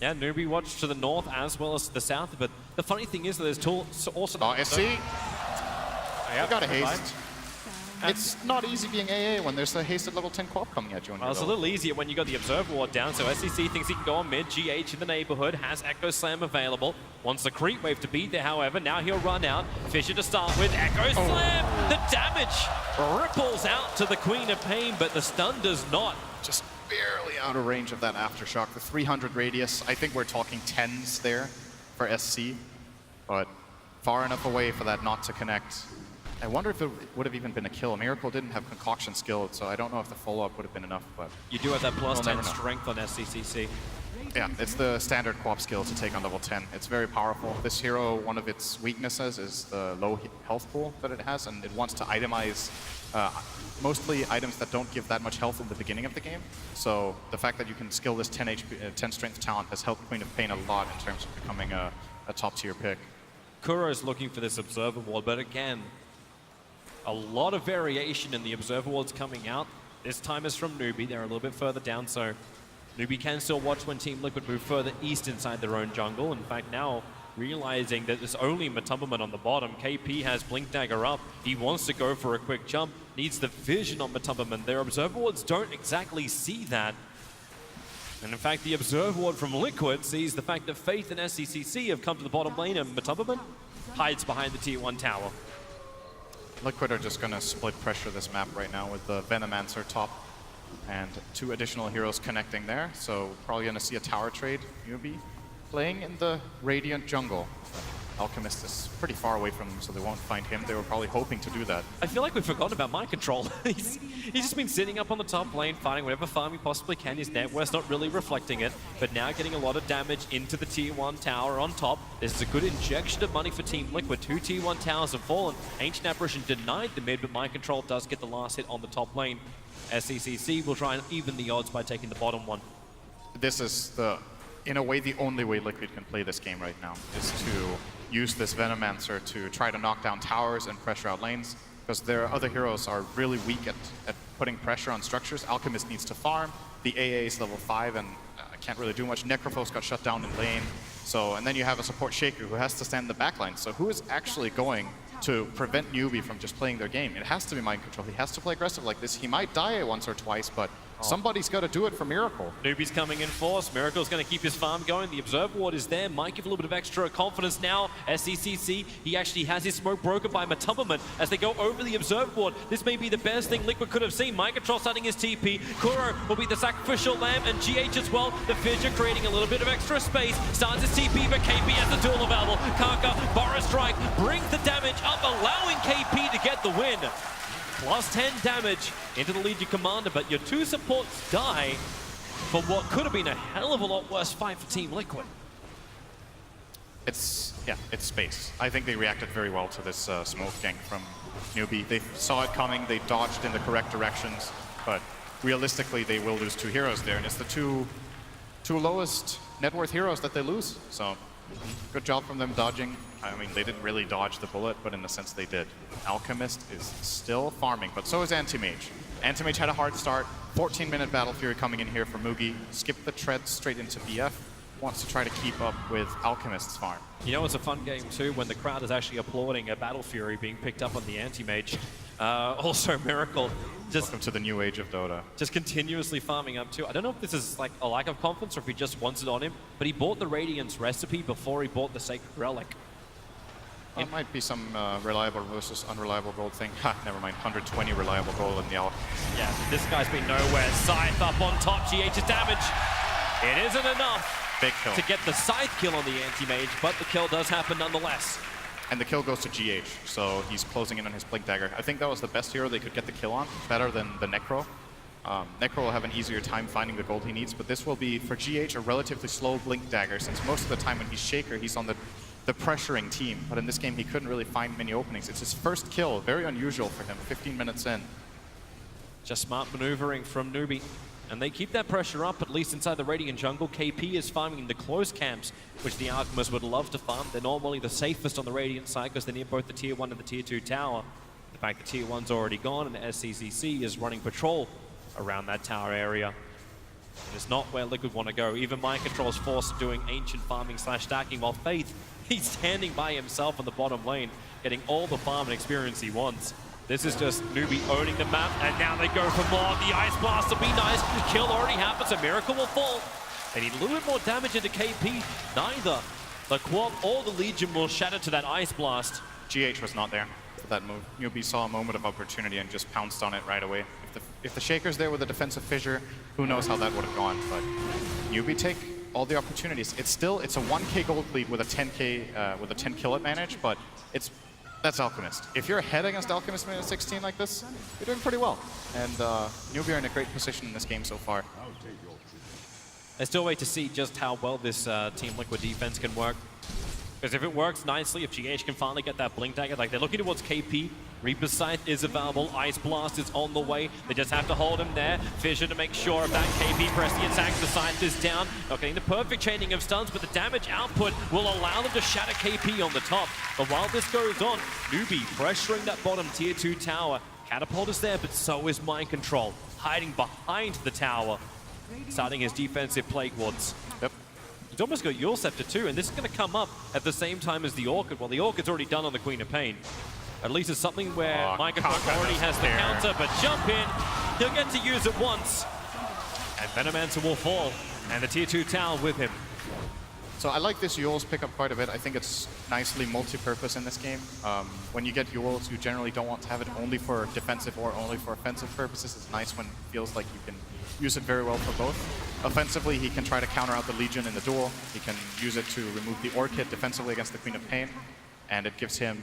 Yeah, Newbee watched to the north as well as the south, but the funny thing is that there's also... Oh, SC! You got a haste. It's not easy being AA when there's a hasted level 10 co-op coming at you. Well, it's a little easier when you got the Observer Ward down, so SCC thinks he can go on mid. GH in the neighborhood has Echo Slam available. Wants the creep wave to beat there, however. Now he'll run out. Fissure to start with. Echo Slam! The damage ripples out to the Queen of Pain, but the stun does not. Just barely out of range of that Aftershock. The 300 radius, I think we're talking 10s there for SC, but far enough away for that not to connect. I wonder if it would have even been a kill. Miracle didn't have concoction skill, so I don't know if the follow-up would have been enough, but... You do have that plus we'll 10 strength on SCCC. Yeah, it's the standard co-op skill to take on level 10. It's very powerful. This hero, one of its weaknesses is the low health pool that it has, and it wants to itemize mostly items that don't give that much health in the beginning of the game. So the fact that you can skill this 10 strength talent has helped Queen of Pain a lot in terms of becoming a top-tier pick. Kuro's looking for this Observer Ward, but again, a lot of variation in the Observer Wards coming out. This time is from Newbee. They're a little bit further down, so Newbee can still watch when Team Liquid move further east inside their own jungle. In fact, now realizing that there's only Matumbaman on the bottom, KP has Blink Dagger up. He wants to go for a quick jump, needs the vision on Matumbaman. Their Observer Wards don't exactly see that. And in fact, the Observer Ward from Liquid sees the fact that Faith and SCCC have come to the bottom lane, and Matumbaman hides behind the Tier 1 tower. Liquid are just going to split pressure this map right now with the Venomancer top and 2 additional heroes connecting there. So probably going to see a tower trade. Newbee playing in the Radiant jungle. Alchemist is pretty far away from them, so they won't find him. They were probably hoping to do that. I feel like we've forgotten about Mind Control. he's just been sitting up on the top lane, fighting whatever farm he possibly can. His net worth's not really reflecting it, but now getting a lot of damage into the Tier 1 tower on top. This is a good injection of money for Team Liquid. 2 Tier 1 towers have fallen. Ancient Apparition denied the mid, but Mind Control does get the last hit on the top lane. SCCC will try and even the odds by taking the bottom one. This is in a way, the only way Liquid can play this game right now is to use this Venomancer to try to knock down towers and pressure out lanes, because their other heroes are really weak at putting pressure on structures. Alchemist needs to farm, the AA is level 5 and can't really do much. Necrophos got shut down in lane, so, and then you have a support Shaker who has to stand in the backline. So who is actually going to prevent Newbee from just playing their game? It has to be Mind Control. He has to play aggressive like this. He might die once or twice, but somebody's got to do it for Miracle. Newbee's coming in force. Miracle's going to keep his farm going. The Observer Ward is there. Might give a little bit of extra confidence now. SCCC, he actually has his smoke broken by Matumbaman as they go over the Observer Ward. This may be the best thing Liquid could have seen. Mind Control starting his TP. Kuro will be the sacrificial lamb, and GH as well. The Fissure creating a little bit of extra space. Starts his TP, but KP has the duel available. Kaka, Barra Strike brings the damage up, allowing KP to get the win. Plus 10 damage into the Legion Commander, but your 2 supports die for what could have been a hell of a lot worse fight for Team Liquid. It's space. I think they reacted very well to this smoke gank from Newbee. They saw it coming, they dodged in the correct directions, but realistically they will lose 2 heroes there, and it's the two lowest net worth heroes that they lose. So good job from them dodging. I mean, they didn't really dodge the bullet, but in a sense they did. Alchemist is still farming, but so is Anti-Mage. Anti-Mage had a hard start. 14-minute Battle Fury coming in here for Mugi. Skipped the tread straight into BF. Wants to try to keep up with Alchemist's farm. You know, it's a fun game too when the crowd is actually applauding a Battle Fury being picked up on the Anti-Mage. Also, Miracle just Welcome to the new age of Dota. just continuously farming up too. I don't know if this is like a lack of confidence or if he just wants it on him, but he bought the Radiance recipe before he bought the Sacred Relic. It might be some reliable versus unreliable gold thing. Ha, never mind. 120 reliable gold in the Alchemist. Yeah, this guy's been nowhere. Scythe up on top, GH's damage. It isn't enough Big kill. to get the Scythe kill on the Anti-Mage, but the kill does happen nonetheless. And the kill goes to GH, so he's closing in on his Blink Dagger. I think that was the best hero they could get the kill on, better than the Necro. Necro will have an easier time finding the gold he needs, but this will be, for GH, a relatively slow Blink Dagger, since most of the time when he's Shaker, he's on the pressuring team. But in this game, he couldn't really find many openings. It's his first kill, very unusual for him, 15 minutes in. Just smart maneuvering from Newbee. And they keep that pressure up, at least inside the Radiant jungle. KP is farming the close camps, which the Alchemists would love to farm. They're normally the safest on the Radiant side because they're near both the Tier 1 and the Tier 2 tower. The fact that Tier 1's already gone and the SCCC is running patrol around that tower area. It's not where Liquid want to go. Even Mind Control is forced to doing ancient farming / stacking, while Faith, he's standing by himself on the bottom lane, getting all the farm and experience he wants. This is just Newbee owning the map, and now they go for more. The Ice Blast will be nice. The kill already happens, a Miracle will fall. They need a little bit more damage into KP. Neither the Quad or the Legion will shatter to that Ice Blast. GH was not there for that move. Newbee saw a moment of opportunity and just pounced on it right away. If the Shaker's there with a defensive fissure, who knows how that would have gone, but Newbee take all the opportunities. It's a 1k gold lead with a 10k, with a 10 kill advantage, but that's Alchemist. If you're ahead against Alchemist minus 16 like this, you're doing pretty well. And Newbee are in a great position in this game so far. I still wait to see just how well this Team Liquid defense can work. Because if it works nicely, if GH can finally get that Blink Dagger, like they're looking towards KP, Reaper's Scythe is available, Ice Blast is on the way, they just have to hold him there, Fissure to make sure of that KP press the attack, the Scythe is down, not getting the perfect chaining of stuns, but the damage output will allow them to shatter KP on the top. But while this goes on, Newbee pressuring that bottom Tier 2 tower, Catapult is there, but so is Mind Control, hiding behind the tower, starting his defensive Plague Wards. Yep. He's almost got Yule Scepter too, and this is going to come up at the same time as the Orchid. Well, the Orchid's already done on the Queen of Pain. At least it's something where Mind Control already has the counter, but jump in, he'll get to use it once. And Venomancer will fall, and the Tier 2 tower with him. So I like this Yule's pickup quite a bit. I think it's nicely multi-purpose in this game. When you get Yule's, you generally don't want to have it only for defensive or only for offensive purposes. It's nice when it feels like you can use it very well for both. Offensively, he can try to counter out the Legion in the duel. He can use it to remove the Orchid defensively against the Queen of Pain. And it gives him,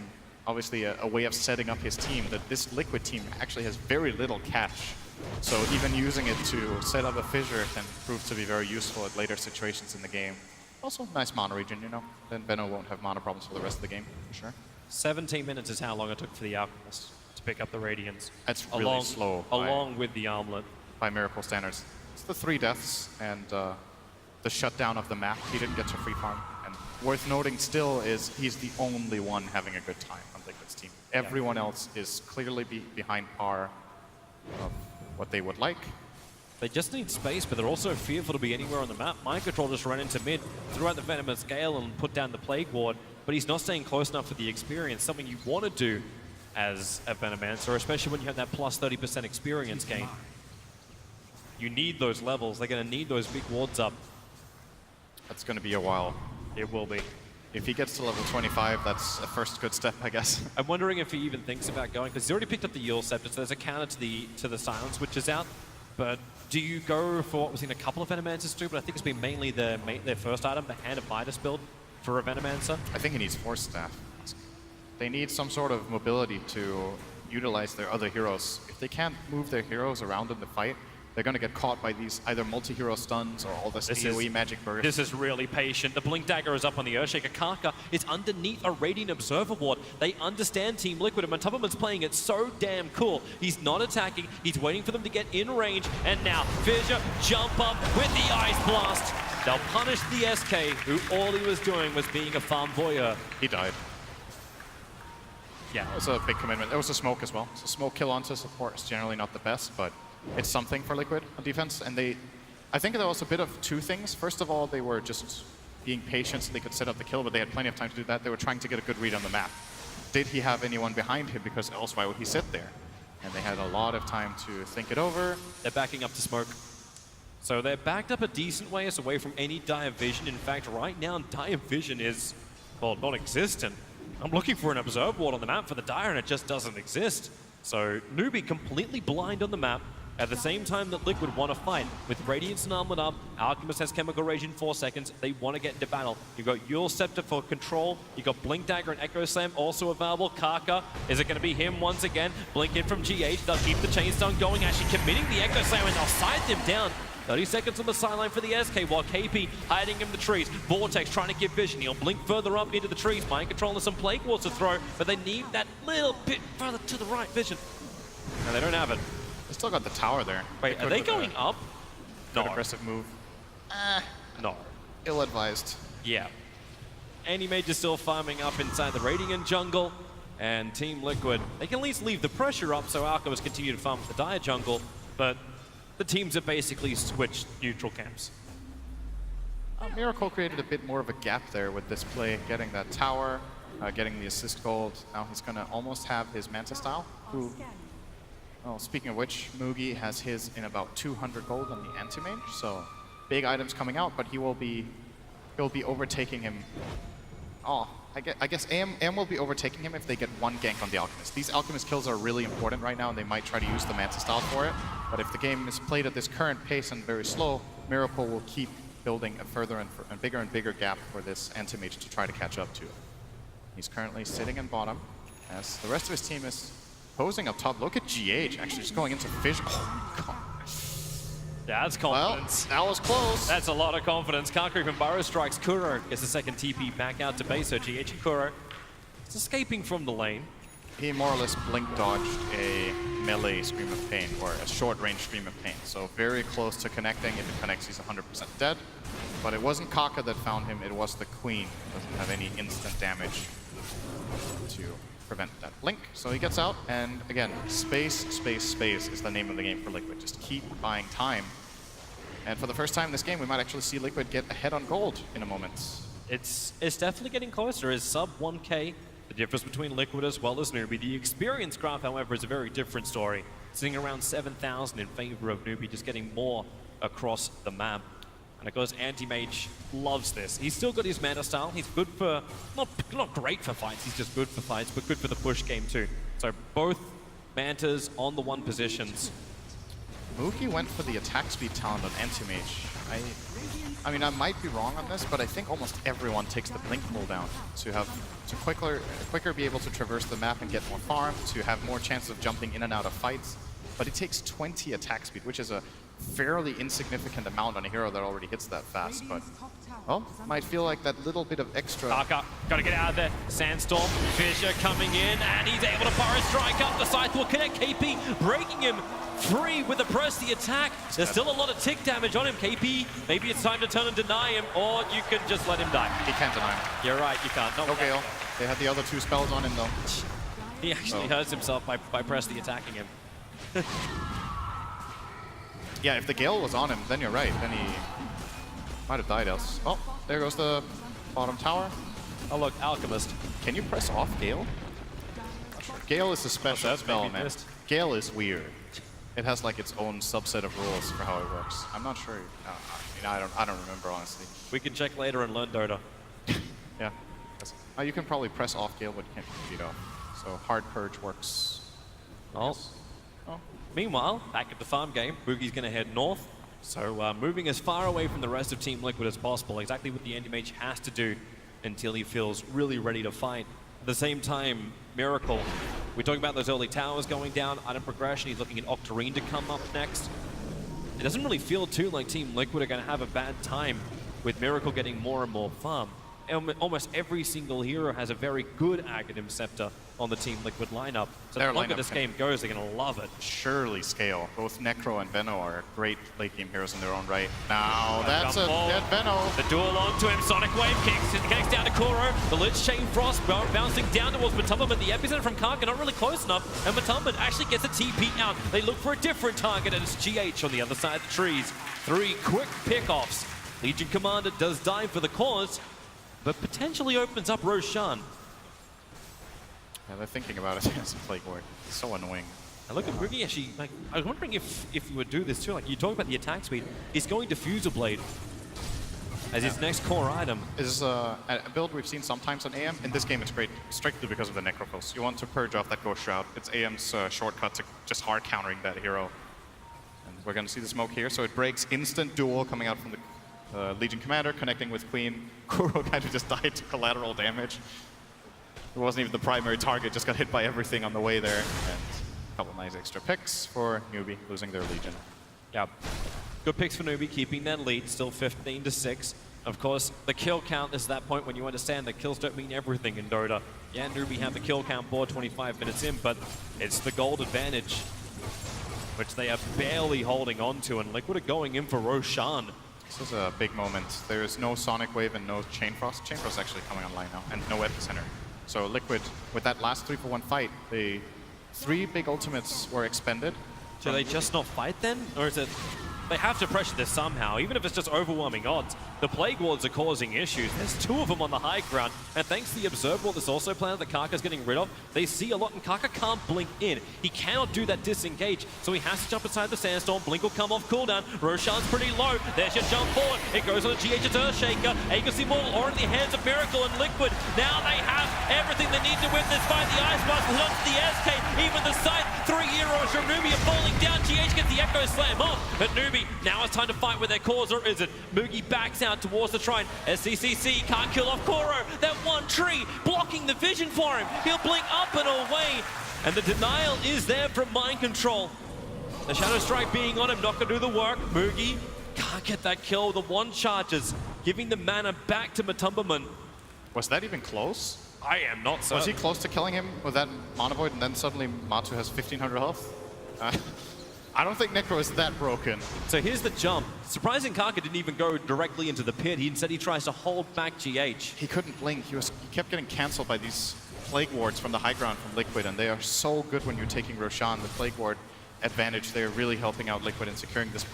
obviously, a way of setting up his team. That this Liquid team actually has very little cash. So even using it to set up a fissure can prove to be very useful at later situations in the game. Also, nice mana regen, you know. Then Benno won't have mana problems for the rest of the game, for sure. 17 minutes is how long it took for the Alchemist to pick up the Radiance. That's really slow. Along with the Armlet. By Miracle standards. It's the 3 deaths and the shutdown of the map. He didn't get to free farm. And worth noting still is he's the only one having a good time on Liquid's team. Everyone else is clearly behind par of what they would like. They just need space, but they're also fearful to be anywhere on the map. Mind Control just ran into mid, threw out the Venomous Gale and put down the Plague Ward, but he's not staying close enough for the experience, something you want to do as a Venomancer, especially when you have that plus 30% experience gain. You need those levels. They're going to need those big wards up. That's going to be a while. It will be. If he gets to level 25, that's a first good step, I guess. I'm wondering if he even thinks about going, because he's already picked up the Yule Scepter, so there's a counter to the Silence, which is out. But do you go for what we've seen a couple of Venomancers do, but I think it's been mainly their first item, the Hand of Midas build for a Venomancer? I think he needs Force Staff. They need some sort of mobility to utilize their other heroes. If they can't move their heroes around in the fight, they're going to get caught by these either multi-hero stuns or all this AoE magic burst. This is really patient. The Blink Dagger is up on the Earthshaker. Kaka is underneath a Radiant Observer Ward. They understand Team Liquid, and Matubberman's playing it so damn cool. He's not attacking. He's waiting for them to get in range, and now Fissure jump up with the Ice Blast. They'll punish the SK, who all he was doing was being a farm voyeur. He died. Yeah. That was a big commitment. There was a smoke as well. So smoke kill onto support is generally not the best, but it's something for Liquid on defense. And I think there was a bit of two things. First of all, they were just being patient so they could set up the kill, but they had plenty of time to do that. They were trying to get a good read on the map. Did he have anyone behind him? Because else why would he sit there? And they had a lot of time to think it over. They're backing up to smoke. So they're backed up a decent ways away from any dire vision. In fact, right now, dire vision is, well, non-existent. I'm looking for an observe ward on the map for the Dire, and it just doesn't exist. So Newbee completely blind on the map at the same time that Liquid want to fight. With Radiance and Armored up, Alchemist has Chemical Rage in 4 seconds. They want to get into battle. You've got Yule Scepter for control. You've got Blink Dagger and Echo Slam also available. Kaka, is it going to be him once again? Blink in from GH. They'll keep the chain stun going, actually committing the Echo Slam, and they'll side them down. 30 seconds on the sideline for the SK, while KP hiding in the trees. Vortex trying to give vision. He'll blink further up into the trees. Mind Control and some Plague Walls to throw, but they need that little bit further to the right vision. And they don't have it. They still got the tower there. Wait, are they going up? Good No. aggressive move. No. Ill-advised. Yeah. Anti-Mage is still farming up inside the Radiant jungle, and Team Liquid, they can at least leave the pressure up so Alchemists continue to farm the Dire jungle, but the teams have basically switched neutral camps. Miracle created a bit more of a gap there with this play, getting that tower, getting the assist gold. Now he's going to almost have his Manta style, who, well, speaking of which, Mugi has his in about 200 gold on the anti-mage, so big items coming out, but he'll be overtaking him. Oh, I guess AM will be overtaking him if they get one gank on the Alchemist. These Alchemist kills are really important right now, and they might try to use the Manta style for it. But if the game is played at this current pace and very slow, Miracle will keep building a further and bigger gap for this anti-mage to try to catch up to. He's currently sitting in bottom, as the rest of his team is posing up top. Look at GH actually just going into fish. Oh, God. That's confidence. Well, that was close. That's a lot of confidence. Can't creep and Burrow strikes. Kuro gets the second TP back out to base, so GH and Kuro is escaping from the lane. He more or less blink dodged a melee Scream of Pain, or a short-range Scream of Pain. So very close to connecting. If it connects, he's 100% dead. But it wasn't Kaka that found him, it was the Queen. Doesn't have any instant damage to prevent that blink. So he gets out, and again, space is the name of the game for Liquid. Just keep buying time. And for the first time in this game, we might actually see Liquid get ahead on gold in a moment. It's definitely getting closer. It's sub 1K. The difference between Liquid as well as Newbee. The experience graph, however, is a very different story. Sitting around 7,000 in favor of Newbee, just getting more across the map. And of course, Anti-Mage loves this. He's still got his mana style. He's good for, not great for fights, he's just good for fights, but good for the push game too. So both Mantas on the 1 positions. Mookie went for the attack speed talent on Anti-Mage. I mean, I might be wrong on this, but I think almost everyone takes the blink cooldown to quicker be able to traverse the map and get more farm, to have more chances of jumping in and out of fights. But it takes 20 attack speed, which is a fairly insignificant amount on a hero that already hits that fast. But, well, might feel like that little bit of extra. Kaka, gotta get out of there. Sandstorm, Fissure coming in, and he's able to Burrow strike up. The Scythe will connect. KP breaking him free with the press, the attack. There's still a lot of tick damage on him. KP, maybe it's time to turn and deny him, or you can just let him die. He can't deny him. You're right, you can't. No Gale. They had the other 2 spells on him, though. He actually hurts himself by Presley attacking him. Yeah, if the Gale was on him, then you're right. Then he might have died else. Oh, there goes the bottom tower. Oh look, Alchemist. Can you press off Gale? Not sure. Gale is a special spell, man. Gale is weird. It has like its own subset of rules for how it works. I'm not sure. I don't remember, honestly. We can check later and learn Dota. Yeah. You can probably press off Gale, but you can't beat off. So hard purge works. Oh. Yes. Oh. Meanwhile, back at the farm game, Boogie's going to head north. So moving as far away from the rest of Team Liquid as possible, exactly what the Anti-Mage has to do until he feels really ready to fight. At the same time, Miracle, we're talking about those early towers going down, item progression. He's looking at Octarine to come up next. it doesn't really feel too like Team Liquid are going to have a bad time with Miracle getting more and more farm. Almost every single hero has a very good Aghanim Scepter on the Team Liquid lineup. So the longer this game goes, they're going to love it. Surely scale. Both Necro and Veno are great late game heroes in their own right. Now that's a dead Veno. The duel onto him. Sonic Wave connects down to Kuro. The Lich Chain Frost bouncing down towards Matumba, but the epicenter from Karka not really close enough. And Matumba actually gets a TP out. They look for a different target, and it's GH on the other side of the trees. 3 quick pickoffs. Legion Commander does die for the cause, but potentially opens up Roshan. Yeah, they're thinking about it as a Plague Ward. It's so annoying. And look at Boogie actually, like, I was wondering if you would do this too. Like, you talk about the attack speed. He's going Diffuser Blade as his next core item. Is a build we've seen sometimes on AM. In this game, it's great strictly because of the Necrophils. You want to purge off that Ghost Shroud. It's AM's shortcut to just hard countering that hero. And we're going to see the smoke here. So it breaks instant duel coming out from the Legion Commander, connecting with Queen. Kuro kind of just died to collateral damage. It wasn't even the primary target, just got hit by everything on the way there. And a couple nice extra picks for Newbee, losing their Legion. Yeah, good picks for Newbee, keeping that lead, still 15-6. Of course, the kill count is that point when you understand that kills don't mean everything in Dota. Yeah, Newbee have the kill count board 25 minutes in, but it's the gold advantage, which they are barely holding on to, and Liquid are going in for Roshan. This is a big moment. There is no Sonic Wave and no Chain Frost. Chain Frost actually coming online now, and no Epicenter. So Liquid, with that last 3-for-1 fight, the 3 big ultimates were expended. Do they just not fight then? Or is it... They have to pressure this somehow, even if it's just overwhelming odds. The Plague Wards are causing issues. There's 2 of them on the high ground, and thanks to the Observer Ward that's also planned that Karka's getting rid of, they see a lot, and Karka can't blink in. He cannot do that disengage, so he has to jump inside the Sandstorm. Blink will come off cooldown. Roshan's pretty low. There's your jump forward. It goes on the GH's Earthshaker. Aegis Immortal are in the hands of Miracle and Liquid. Now they have everything they need to win this fight. The Ice Blast will onto the SK, even the side. 3 heroes from Newbee are falling down. GH gets the Echo Slam off, but Newbee, now it's time to fight with their cause, or is it? Moogie backs out towards the Shrine. SCCC can't kill off Kuro. That one tree blocking the vision for him. He'll blink up and away. And the denial is there from Mind Control. The Shadow Strike being on him, not gonna do the work. Moogie can't get that kill. The 1 charges, giving the mana back to Matumbaman. Was that even close? I am not certain. Was he close to killing him with that Mana Void, and then suddenly Matu has 1500 health? I don't think Necro is that broken. So here's the jump. Surprising Karka didn't even go directly into the pit. Instead, he tries to hold back GH. He couldn't blink. He kept getting cancelled by these Plague Wards from the high ground from Liquid, and they are so good when you're taking Roshan. The Plague Ward advantage, they're really helping out Liquid in securing this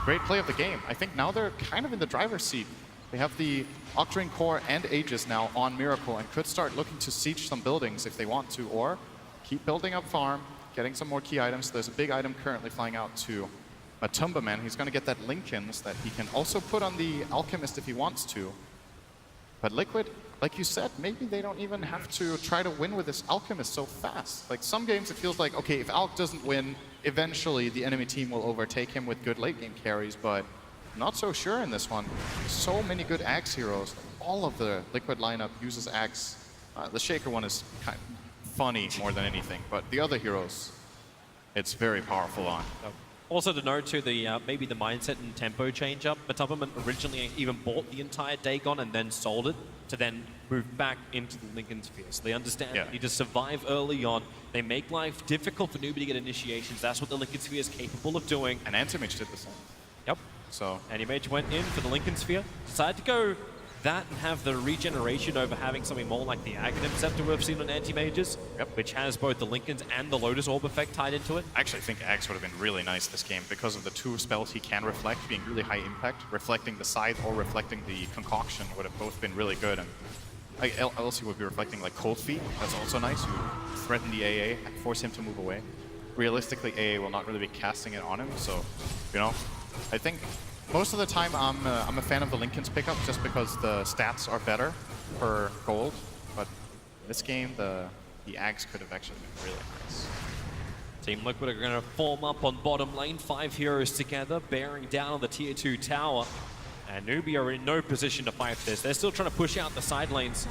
great play of the game. I think now they're kind of in the driver's seat. They have the Octarine Core and Aegis now on Miracle and could start looking to siege some buildings if they want to, or keep building up farm, getting some more key items. There's a big item currently flying out to Matumbaman. He's going to get that Linken's that he can also put on the Alchemist if he wants to. But Liquid, like you said, maybe they don't even have to try to win with this Alchemist so fast. Like some games it feels like, okay, if Alch doesn't win, eventually the enemy team will overtake him with good late game carries, but not so sure in this one. So many good Axe heroes. All of the Liquid lineup uses Axe. The Shaker one is kind of funny more than anything, but the other heroes, it's very powerful on. Also to note too, the maybe the mindset and tempo change up. Matumbaman originally even bought the entire Dagon and then sold it to then move back into the Linken Sphere. So they understand they need to survive early on. They make life difficult for Newbee to get initiations. That's what the Linken Sphere is capable of doing. And Anti-Mage did the same. Yep. So Anti-Mage went in for the Linken Sphere. Decided to go that and have the regeneration over having something more like the Aghanim Scepter we've seen on Anti-Mages, which has both the Linkens and the Lotus Orb effect tied into it. I actually think Axe would have been really nice this game because of the 2 spells he can reflect being really high impact. Reflecting the Scythe or reflecting the Concoction would have both been really good. And else he would be reflecting like Cold Feet. That's also nice. You threaten the AA, force him to move away. Realistically, AA will not really be casting it on him, so, you know, I think most of the time I'm a fan of the Linken's pickup just because the stats are better per gold, but in this game the Axe could have actually been really nice. Team Liquid are going to form up on bottom lane, 5 heroes together, bearing down on the tier 2 tower. And Newbee are in no position to fight this. They're still trying to push out the side lanes.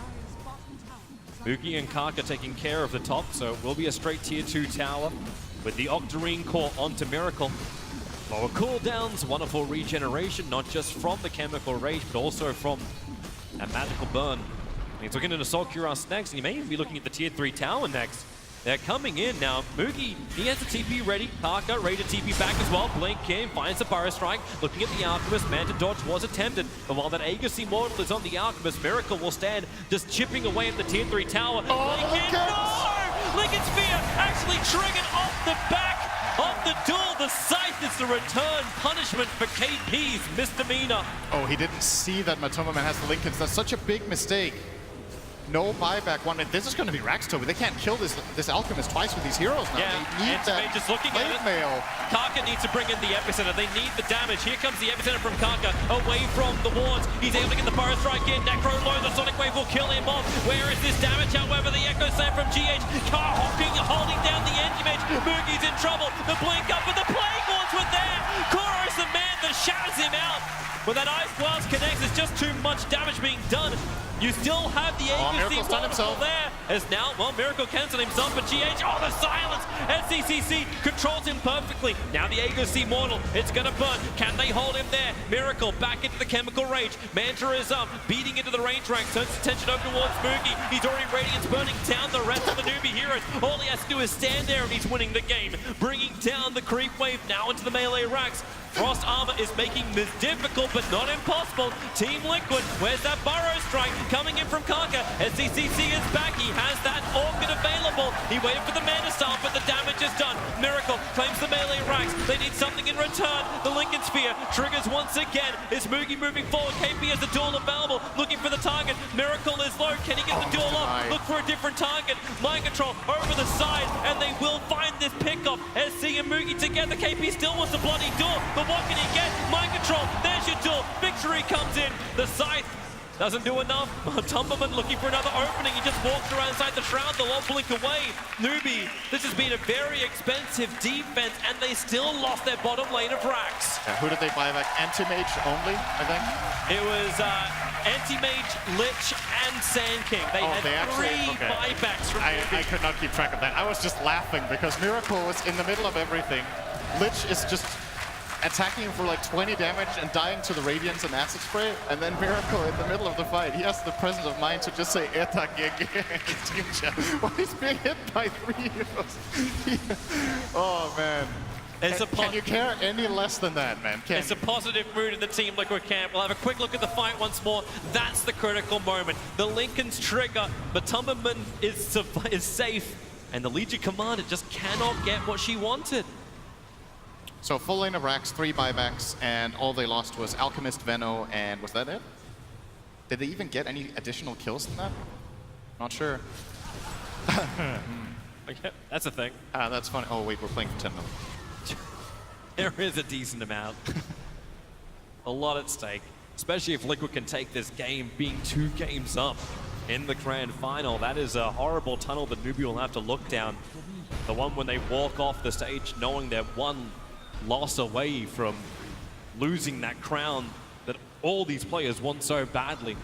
Moogie and Karka taking care of the top, so it will be a straight tier 2 tower with the Octarine Core onto Miracle. Lower cooldowns, wonderful regeneration, not just from the chemical rage, but also from that magical burn. He's looking at Assault Cuirass next, and he may even be looking at the tier 3 tower next. They're coming in now. Mugi, he has the TP ready. Karka ready to TP back as well. Blink in, finds the Burrow Strike. Looking at the Alchemist, Manta Dodge was attempted. But while that Aegis Immortal is on the Alchemist, Miracle will stand just chipping away at the tier 3 tower. Blink in, no! Lincoln Sphere actually triggered off the back of the duel. The Scythe is the return punishment for KP's misdemeanor. Oh, he didn't see that Matoma Man has the Lincolns. That's such a big mistake. No buyback one. This is going to be Raxtober. They can't kill this Alchemist twice with these heroes now. Yeah, they need that just looking at it. mail. Karka needs to bring in the epicenter. They need the damage. Here comes the epicenter from Karka, away from the wards. He's able to get the Burrow Strike in. Necro low, the Sonic Wave will kill him off. Where is this damage? However, the Echo Slam from GH. Car holding down the Engine Mage. Mugi's in trouble. The blink up, but the Plague Horns were there. Kuro is the man that shatters him out. When that Ice Blast connects, it's just too much damage being done. You still have the Aegis Immortal there. As now, well, Miracle cancelled himself, but GH, oh, the silence! SCCC controls him perfectly. Now the Aegis Immortal, it's gonna burn. Can they hold him there? Miracle back into the Chemical Rage. Manta is up, beating into the range rank, turns attention over towards Mugi. He's already Radiance burning down the rest of the Newbee heroes. All he has to do is stand there and he's winning the game. Bringing down the creep wave now into the melee racks. Frost Armor is making this difficult, but not impossible. Team Liquid, where's that Burrow Strike? Coming in from Karka. SCCC is back. He has that Orchid available. He waited for the Mana Star, but the damage is done. Miracle claims the melee racks. They need something in return. The Lincoln Sphere triggers once again. Is Mugi moving forward? KP has the duel available. Looking for the target. Miracle is low. Can he get the duel off? Look for a different target. Mind Control over the side, and they will find this pickoff. SC and Mugi together. KP still wants a bloody duel. But what can he get? Mind Control. There's your duel. Victory comes in. The Scythe doesn't do enough. Tumberman looking for another opening. He just walks around inside the shroud. They'll all blink away. Newbee, this has been a very expensive defense, and they still lost their bottom lane of Rax. Yeah, who did they buy back? Anti-Mage only, I think? It was Anti-Mage, Lich, and Sand King. They had three buybacks from I could not keep track of that. I was just laughing because Miracle was in the middle of everything. Lich is just attacking him for like 20 damage and dying to the Radiance and Acid Spray, and then Miracle in the middle of the fight, he has the presence of mind to just say Eta GG in his team chat while he's being hit by 3 heroes. Oh man. Can you care any less than that, man? It's a positive mood in the Team Liquid camp. We'll have a quick look at the fight once more. That's the critical moment. The Lincoln's trigger, but Tumberman is safe, and the Legion Commander just cannot get what she wanted. So full lane of Rax, 3 buybacks, and all they lost was Alchemist, Veno, and was that it? Did they even get any additional kills than that? Not sure. Okay, that's a thing. That's funny. Oh wait, we're playing for 10 minutes. There is a decent amount. A lot at stake, especially if Liquid can take this game being 2 games up in the grand final. That is a horrible tunnel that Newbee will have to look down. The one when they walk off the stage knowing they're one loss away from losing that crown that all these players want so badly.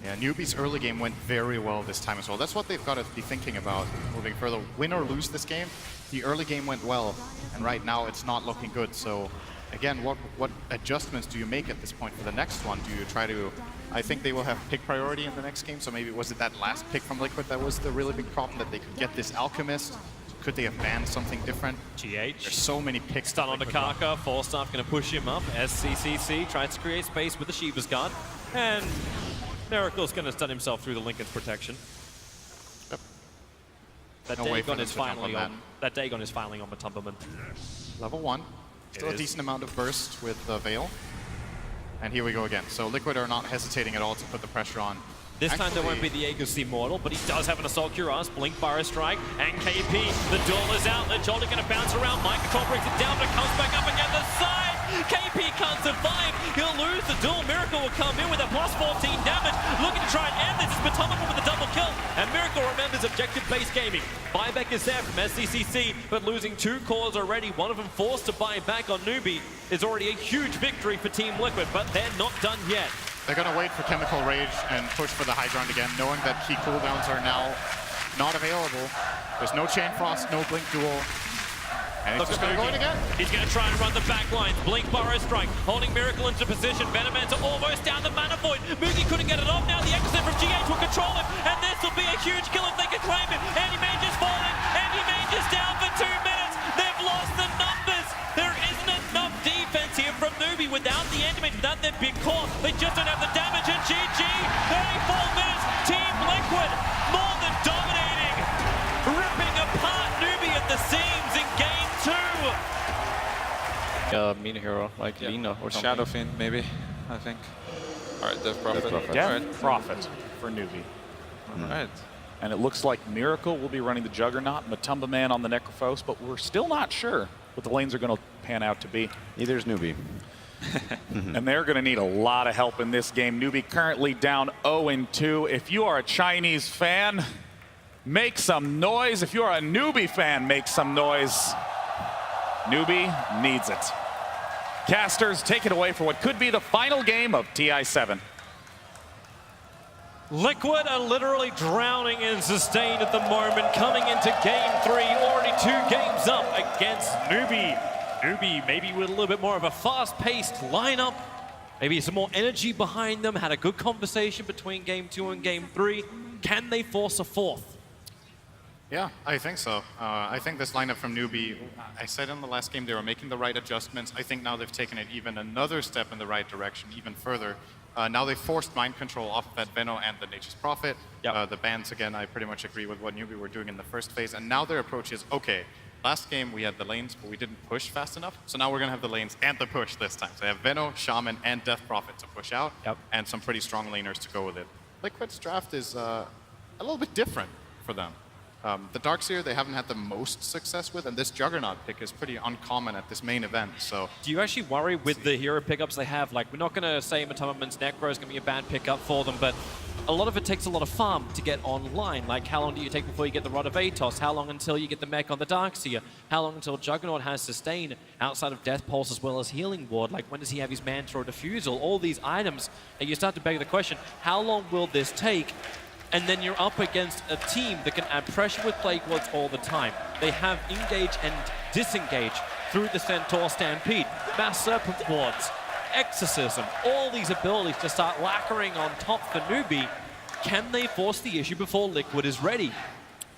Yeah, Newbee's early game went very well this time as well. That's what they've got to be thinking about moving further. Win or lose this game, the early game went well, and right now it's not looking good. So again, what adjustments do you make at this point for the next one? Do you try to... I think they will have pick priority in the next game, so maybe was it that last pick from Liquid that was the really big problem, that they could get this Alchemist? Could they have banned something different? GH. There's so many picks. Stun on the Karka. Falstaff going to push him up. SCCC tries to create space with the Shiva's Guard. And Miracle's going to stun himself through the Lincoln's protection. Yep. That No way for them to jump on that. That Dagon is finally on Matumberman. Level 1. Still a decent amount of burst with the Veil. And here we go again. So Liquid are not hesitating at all to put the pressure on. This time there won't be the Aegis Immortal, but he does have an Assault Cuirass, Blink, Burrow Strike, and KP. The duel is out. Lich only going to bounce around. Mind Control brings it down, but it comes back up again. The side! KP can't survive. He'll lose the duel. Miracle will come in with a plus 14 damage. Looking to try and end this. It's Matumberman with a double kill. And Miracle remembers objective-based gaming. Buyback is there from SCCC, but losing 2 cores already, one of them forced to buy back on Newbee, is already a huge victory for Team Liquid, but they're not done yet. They're going to wait for Chemical Rage and push for the high ground again, knowing that key cooldowns are now not available. There's no Chain Frost, no Blink Duel. And he's Look just at going to go in Moogie. again. He's going to try and run the back lines. Blink Burrow Strike, holding Miracle into position. Venomancer almost down the Mana Void. Moogie couldn't get it off. Now the Exocet from GH will control him. And this will be a huge kill if they can claim it. Andy Mange is falling. Andy Mange is down for 2 minutes. They've lost the numbers. There isn't enough defense here from Newbee without the Andy Mange, without their big core. They just don't have the damage. And GG, 34 minutes. Team Liquid more than dominating. Ripping apart Newbee at the seams in game 2. Mean hero like Lina or something. Shadowfin, maybe, I think. Alright, Death Prophet. Death Prophet for Newbee. Alright. And it looks like Miracle will be running the Juggernaut, Matumba Man on the Necrophos, but we're still not sure what the lanes are going to pan out to be. Neither is Newbee. And they're going to need a lot of help in this game. Newbee currently down 0-2. If you are a Chinese fan, make some noise. If you are a Newbee fan, make some noise. Newbee needs it. Casters take it away for what could be the final game of TI7. Liquid are literally drowning in Sustain at the moment, coming into game 3, already 2 games up against Newbee. Newbee maybe with a little bit more of a fast-paced lineup, maybe some more energy behind them, had a good conversation between game 2 and game 3. Can they force a fourth? Yeah, I think so. I think this lineup from Newbee, I said in the last game they were making the right adjustments. I think now they've taken it even another step in the right direction, even further. Now they forced mind control off of that Veno and the Nature's Prophet. Yep. The bans, again, I pretty much agree with what Newbee were doing in the first phase. And now their approach is, okay, last game we had the lanes, but we didn't push fast enough. So now we're going to have the lanes and the push this time. So they have Veno, Shaman, and Death Prophet to push out, and some pretty strong laners to go with it. Liquid's draft is a little bit different for them. The Darkseer they haven't had the most success with, and this Juggernaut pick is pretty uncommon at this main event, so... Do you actually worry with the hero pickups they have? Like, we're not going to say Matumbaman's Necro is going to be a bad pickup for them, but a lot of it takes a lot of farm to get online. Like, how long do you take before you get the Rod of Atos? How long until you get the mech on the Darkseer? How long until Juggernaut has Sustain outside of Death Pulse as well as Healing Ward? Like, when does he have his Mantra or Diffusal? All these items, and you start to beg the question, how long will this take? And then you're up against a team that can add pressure with Plague Wards all the time. They have engage and disengage through the Centaur Stampede, Mass Serpent Wards, Exorcism, all these abilities to start lacquering on top for Newbee. Can they force the issue before Liquid is ready?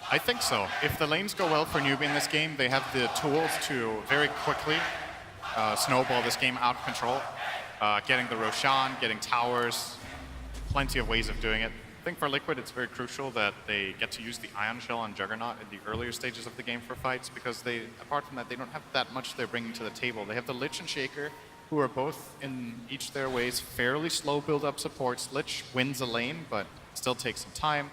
I think so. If the lanes go well for Newbee in this game, they have the tools to very quickly snowball this game out of control. Getting the Roshan, getting towers, plenty of ways of doing it. I think for Liquid, it's very crucial that they get to use the Ion Shell on Juggernaut in the earlier stages of the game for fights, because they, apart from that, they don't have that much they're bringing to the table. They have the Lich and Shaker, who are both, in each their ways, fairly slow build-up supports. Lich wins a lane, but still takes some time.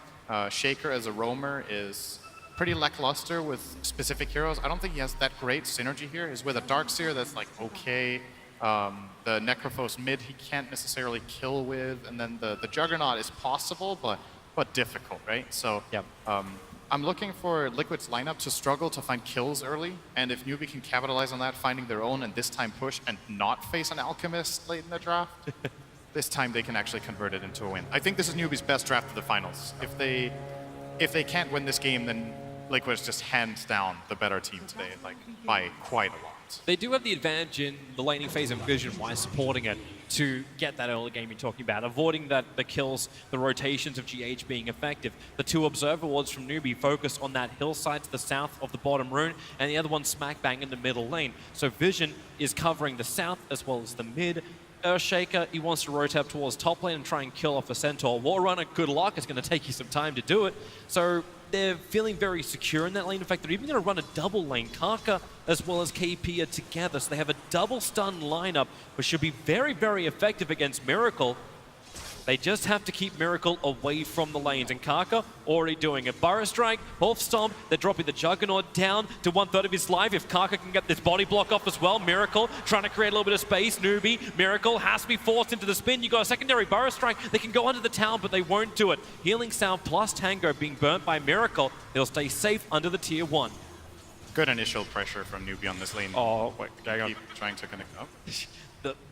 Shaker as a roamer is pretty lackluster with specific heroes. I don't think he has that great synergy here. He's with a Darkseer that's like okay. The Necrophos mid he can't necessarily kill with, and then the Juggernaut is possible, but difficult, right? So I'm looking for Liquid's lineup to struggle to find kills early, and if Newbee can capitalize on that, finding their own and this time push and not face an Alchemist late in the draft, this time they can actually convert it into a win. I think this is Newbee's best draft of the finals. If they can't win this game, then Liquid is just hands down the better team today, like by quite a lot. They do have the advantage in the laning phase and Vision while supporting it to get that early game you're talking about, avoiding the kills, the rotations of GH being effective. The 2 Observer Wards from Newbee focus on that hillside to the south of the bottom rune, and the other one smack bang in the middle lane. So Vision is covering the south as well as the mid. Earthshaker, he wants to rotate up towards top lane and try and kill off a Centaur. Warrunner, good luck, it's going to take you some time to do it. So they're feeling very secure in that lane. In fact, they're even going to run a double lane. Karka as well as KP are together, so they have a double stun lineup, which should be very, very effective against Miracle. They just have to keep Miracle away from the lanes, and Karka already doing it. Burrow Strike, Wolf Stomp, they're dropping the Juggernaut down to 1/3 of his life. If Karka can get this body block off as well, Miracle trying to create a little bit of space. Newbee, Miracle has to be forced into the spin. You got a secondary Burrow Strike. They can go under the tower, but they won't do it. Healing Sound plus Tango being burnt by Miracle. They'll stay safe under the tier 1. Good initial pressure from Newbee on this lane. Oh, wait, Keep trying to connect up.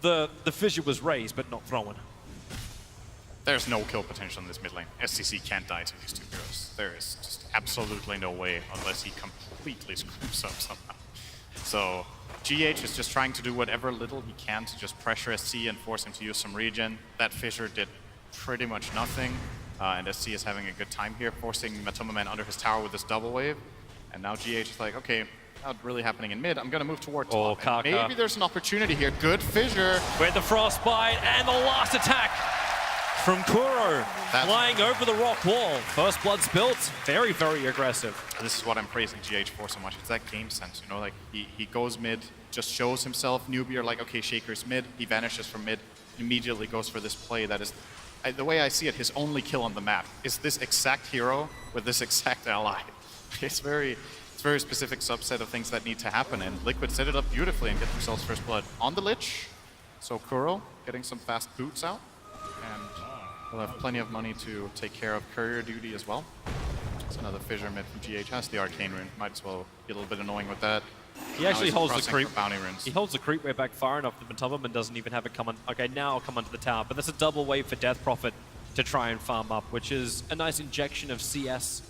The fissure was raised, but not thrown. There's no kill potential in this mid lane. SCC can't die to these 2 heroes. There is just absolutely no way unless he completely screws up somehow. So GH is just trying to do whatever little he can to just pressure SC and force him to use some regen. That fissure did pretty much nothing, and SC is having a good time here, forcing Matoma under his tower with this double wave. And now GH is like, okay, not really happening in mid. I'm gonna move toward top. Kaka. Maybe there's an opportunity here. Good fissure. With the frostbite and the last attack from Kuro, flying over the rock wall. First blood spilt, very, very aggressive. This is what I'm praising GH for so much. It's that game sense, you know, like he goes mid, just shows himself. Newbee are like, okay, Shaker's mid. He vanishes from mid, immediately goes for this play that is, the way I see it, his only kill on the map is this exact hero with this exact ally. It's very specific subset of things that need to happen, and Liquid set it up beautifully and get themselves first blood on the Lich. So Kuro getting some fast boots out, and we'll have plenty of money to take care of courier duty as well. It's another fissure mid from GH, has the Arcane Rune, might as well be a little bit annoying with that. He actually holds the creep. Bounty runes. He holds the creep wave back far enough that Matoma doesn't even have it come on. Okay, now I'll come onto the tower, but that's a double wave for Death Prophet to try and farm up, which is a nice injection of CS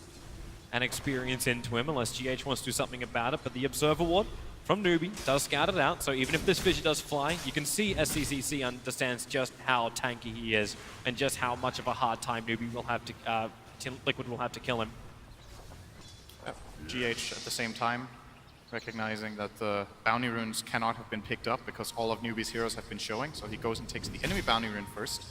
and experience into him, unless GH wants to do something about it. But the Observer Ward from Newbee does scout it out, so even if this fissure does fly, you can see SCCC understands just how tanky he is and just how much of a hard time Newbee will have to, Liquid will have to kill him. GH at the same time, recognizing that the bounty runes cannot have been picked up because all of Newbee's heroes have been showing, so he goes and takes the enemy bounty rune first.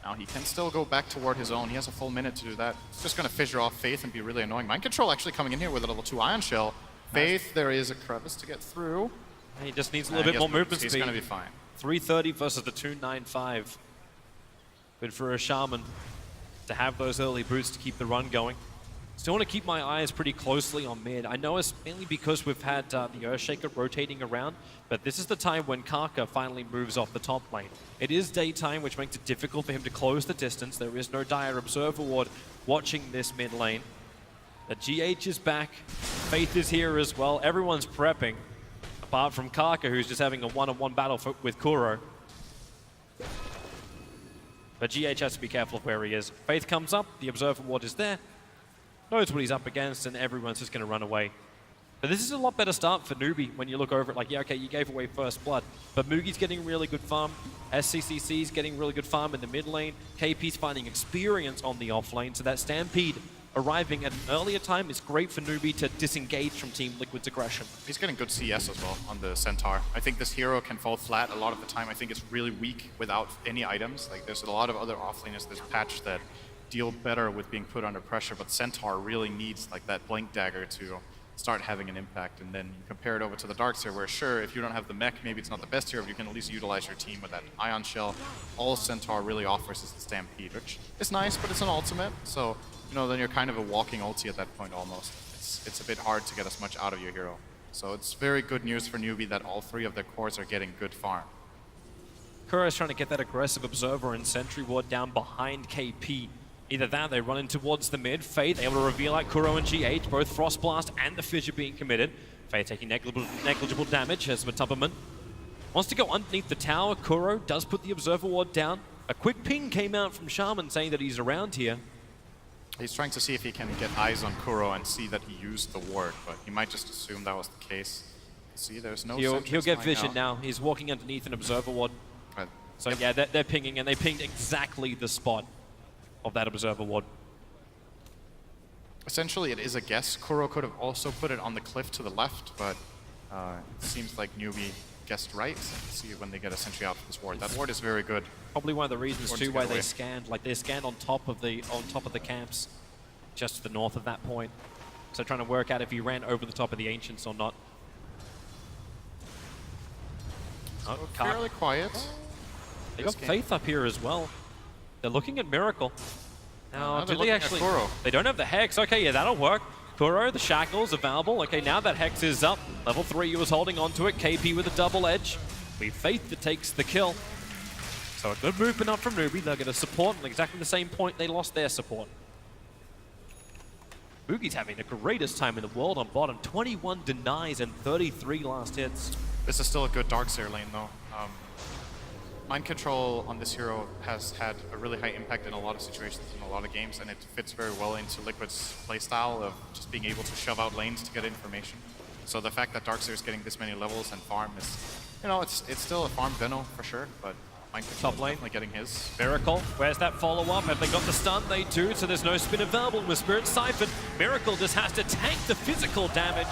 Now he can still go back toward his own. He has a full minute to do that. It's just going to fissure off Faith and be really annoying. Mind Control actually coming in here with a level 2 Ion Shell. Faith, there is a crevice to get through. And he just needs a little bit more movement speed. speed. He's going to be fine. 330 versus the 295. Good for a Shaman to have those early boots to keep the run going. Still want to keep my eyes pretty closely on mid. I know it's mainly because we've had the Earthshaker rotating around, but this is the time when Kaka finally moves off the top lane. It is daytime, which makes it difficult for him to close the distance. There is no dire Observer Ward watching this mid lane. The GH is back. Faith is here as well. Everyone's prepping, apart from Kaka, who's just having a one-on-one battle with Kuro. But GH has to be careful of where he is. Faith comes up, the Observer Ward is there, knows what he's up against, and everyone's just going to run away. But this is a lot better start for Newbee when you look over it like, yeah, okay, you gave away first blood, but Mugi's getting really good farm, SCCC's getting really good farm in the mid lane, KP's finding experience on the off lane, so that Stampede arriving at an earlier time is great for Newbee to disengage from Team Liquid's aggression. He's getting good CS as well on the Centaur. I think this hero can fall flat a lot of the time. I think it's really weak without any items. Like, there's a lot of other offlaners this patch that deal better with being put under pressure, but Centaur really needs like that Blink Dagger to start having an impact. And then you compare it over to the Darkseer, where sure, if you don't have the mech, maybe it's not the best hero, but you can at least utilize your team with that Ion Shell. All Centaur really offers is the Stampede, which is nice, but it's an ultimate, so you know, then you're kind of a walking ulti at that point almost. It's a bit hard to get as much out of your hero. So it's very good news for Newbee that all three of their cores are getting good farm. Kuro's trying to get that aggressive Observer and Sentry Ward down behind KP. Either that, they run in towards the mid. Faith able to reveal out Kuro and GH, both Frost Blast and the Fissure being committed. Faith taking negligible damage as Matupperman wants to go underneath the tower. Kuro does put the Observer Ward down. A quick ping came out from Shaman saying that he's around here. He's trying to see if he can get eyes on Kuro and see that he used the ward, but he might just assume that was the case. See, there's no He'll get vision now. He's walking underneath an Observer Ward. So yeah, they're pinging, and they pinged exactly the spot of that Observer Ward. Essentially, it is a guess. Kuro could have also put it on the cliff to the left, but it seems like Newbee guessed right. Let's see when they get a sentry out for this ward. That ward is very good. Probably one of the reasons too why they scanned. Like they scanned on top of the camps, just to the north of that point. So trying to work out if he ran over the top of the Ancients or not. So fairly quiet. They got Faith up here as well. They're looking at Miracle. Now, do they actually? They don't have the Hex. Okay, yeah, that'll work. Kuro, the Shackles available. Okay, now that Hex is up. Level 3, he was holding onto it. KP with a double edge. We Faith that takes the kill. So a good movement up from Newbee. They'll get a support at exactly the same point they lost their support. Mugi's having the greatest time in the world on bottom. 21 denies and 33 last hits. This is still a good Darkseer lane, though. Mind Control on this hero has had a really high impact in a lot of situations in a lot of games, and it fits very well into Liquid's playstyle of just being able to shove out lanes to get information. So the fact that Darkseer is getting this many levels and farm is, you know, it's still a farm Veno for sure, but Mind Control Top lane. definitely getting his. Miracle, where's that follow-up? Have they got the stun? They do, so there's no spin available with Spirit Siphon. Miracle just has to tank the physical damage,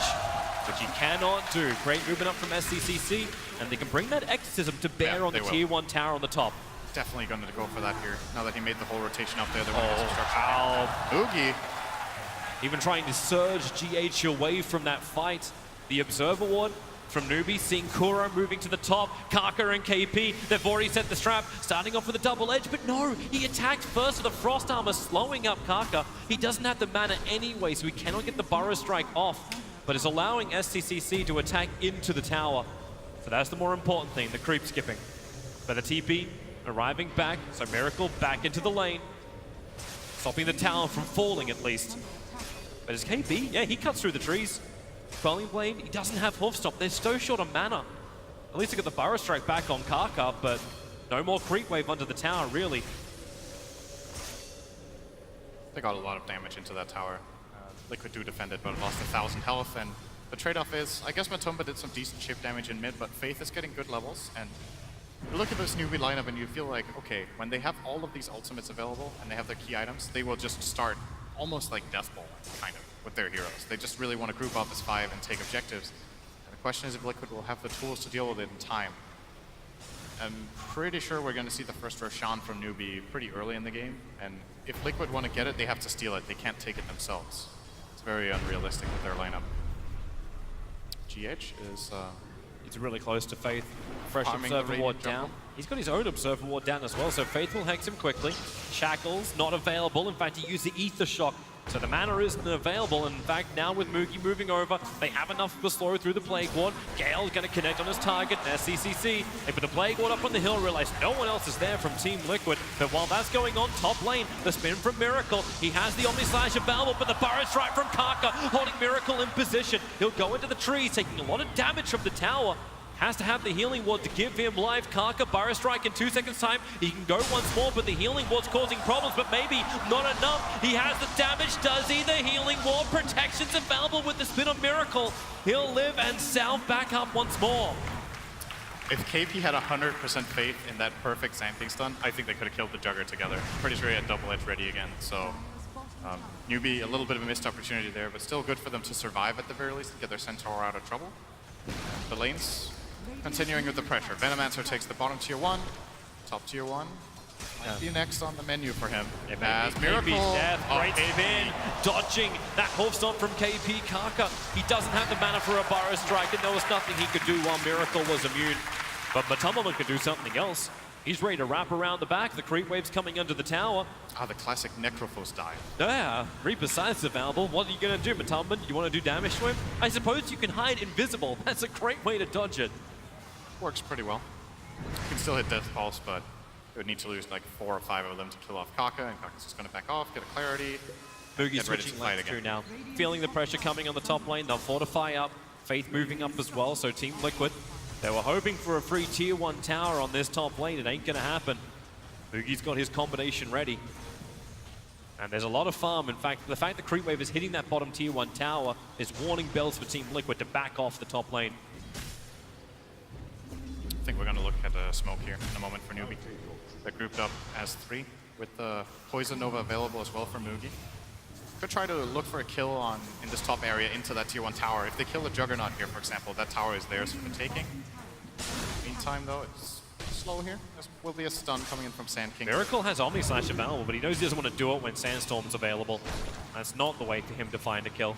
which he cannot do. Great movement up from SCCC, and they can bring that Exorcism to bear Yeah, on the they Tier 1 tower on the top. Definitely going to go for that here. Now that he made the whole rotation up there, they're Ow. Oogie. Even trying to surge GH away from that fight. The Observer Ward from Newbee, seeing Kuro moving to the top. Kaka and KP, they've already set the trap, starting off with a double edge, but no, he attacked first with the Frost Armor, slowing up Kaka. He doesn't have the mana anyway, so he cannot get the Burrow Strike off, but is allowing SCCC to attack into the tower. So that's the more important thing, the creep skipping. But the TP arriving back, so Miracle back into the lane, stopping the tower from falling at least. But is KP? Yeah, he cuts through the trees. Quelling Blade, he doesn't have Hoof Stop. They're so short on mana. At least they got the Burrow Strike back on Kaka, but no more creep wave under the tower, really. They got a lot of damage into that tower. Liquid do defend it, but lost 1,000 health, and the trade-off is, I guess Matumba did some decent chip damage in mid, but Faith is getting good levels, and you look at this Newbee lineup and you feel like, okay, when they have all of these ultimates available and they have their key items, they will just start almost like Death Bowl, kind of, with their heroes. They just really want to group up as 5 and take objectives. And the question is if Liquid will have the tools to deal with it in time. I'm pretty sure we're going to see the first Roshan from Newbee pretty early in the game, and if Liquid want to get it, they have to steal it. They can't take it themselves. It's very unrealistic with their lineup. GH is It's really close to Faith. Fresh farming the Observer Radiant Ward down. jungle. He's got his own Observer Ward down as well, so Faith will hex him quickly. Shackles not available. In fact, he used the Ether Shock, so the mana isn't available. In fact, now with Moogie moving over, they have enough to slow through the Plague Ward. Gale's going to connect on his target, SCCC. They put the Plague Ward up on the hill, realize no one else is there from Team Liquid. But while that's going on, top lane, the spin from Miracle. He has the Omni Slash available, but the Burrow Strike from Kaka, holding Miracle in position. He'll go into the trees, taking a lot of damage from the tower. Has to have the Healing Ward to give him life. Kaka, Burrow Strike in 2 seconds time. He can go once more, but the Healing Ward's causing problems, but maybe not enough. He has the damage, does he? The Healing Ward protection's available with the spin of Miracle. He'll live and salve back up once more. If KP had 100% faith in that perfect Sandking stun, I think they could have killed the Jugger together. Pretty sure he had double edge ready again, so Newbee, a little bit of a missed opportunity there, but still good for them to survive at the very least and get their Centaur out of trouble. The lanes continuing with the pressure. Venomancer takes the bottom tier 1, top tier 1. Might be next on the menu for him. As Miracle, death, great spin, dodging that Hoof Stomp from KP Kaka. He doesn't have the mana for a Burrow Strike, and there was nothing he could do while Miracle was immune. But Matumba could do something else. He's ready to wrap around the back. The creep wave's coming under the tower. Ah, the classic Necrophos dive. Yeah, Reaper Scythe's available. What are you going to do, Matumba? You want to do damage to him? I suppose you can hide invisible. That's a great way to dodge it. Works pretty well. You can still hit Death Pulse, but it would need to lose like 4 or 5 of them to kill off Kaka, and Kaka's just going to back off, get a clarity. Boogie Get ready to switching fight lanes again. through now. Feeling the pressure coming on the top lane. They'll fortify up. Faith moving up as well, so Team Liquid, they were hoping for a free tier 1 tower on this top lane. It ain't going to happen. Boogie's got his combination ready. And there's a lot of farm. In fact, the fact that Creep Wave is hitting that bottom tier 1 tower is warning bells for Team Liquid to back off the top lane. I think we're going to look at a smoke here in a moment for Newbee. They're grouped up as 3 with the Poison Nova available as well for Moogie. Could try to look for a kill in this top area into that tier 1 tower. If they kill the Juggernaut here, for example, that tower is theirs for the taking. Meantime, though, it's slow here. There will be a stun coming in from Sand King. Miracle has Omni Slash available, but he knows he doesn't want to do it when Sandstorm's available. That's not the way for him to find a kill.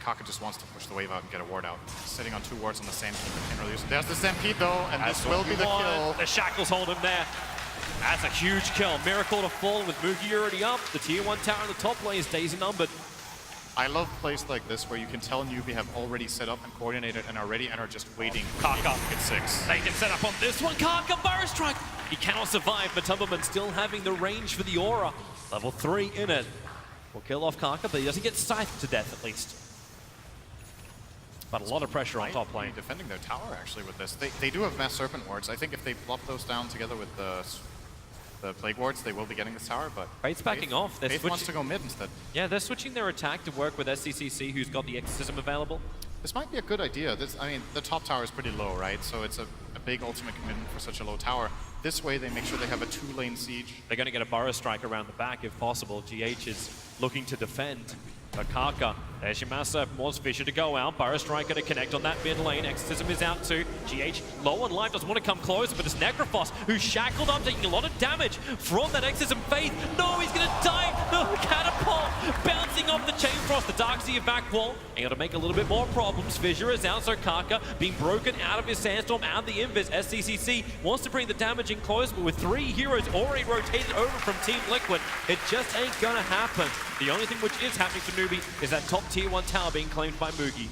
Kaka just wants to push the wave out and get a ward out. Sitting on 2 wards on the Sand King, but can't really use it. There's the Stampede, though, and That's this will be the kill. The Shackles hold him there. That's a huge kill. Miracle to fall with Moogie already up. The tier 1 tower in the top lane is daisy numbered. I love plays like this where you can tell Newbee have already set up and coordinated and are ready and are just waiting. Kaka Get 6. They can set up on this one. Kaka Burrow Strike. He cannot survive, but Tumberman still having the range for the aura. Level 3 in it. Will kill off Kaka, but he doesn't get scythed to death at least. But a lot of pressure on top lane. Defending their tower actually with this. They do have Mass Serpent wards. I think if they plop those down together with the the Plague Wards, they will be getting this tower, but Faith's backing off. They're Faith wants to go mid instead. Yeah, they're switching their attack to work with SCCC, who's got the Exorcism available. This might be a good idea. I mean, the top tower is pretty low, right? So it's a big ultimate commitment for such a low tower. This way, they make sure they have a 2-lane siege. They're going to get a Burrow Strike around the back if possible. GH is looking to defend. But Kaka, there's your Master Morse Fisher to go out. Burrow Striker to connect on that mid lane. Exorcism is out too. GH low on life, doesn't want to come closer, but it's Necrophos who's shackled up, taking a lot of damage from that Exorcism. Faith, no, he's going to die. No, Catapult bouncing off the Chain Frost. The Darkseer back wall, able to make a little bit more problems. Fissure is out, so Kaka being broken out of his Sandstorm and the Invis. SCCC wants to bring the damage in close, but with 3 heroes already rotated over from Team Liquid, it just ain't going to happen. The only thing which is happening for Newbee is that top tier 1 tower being claimed by Mugi.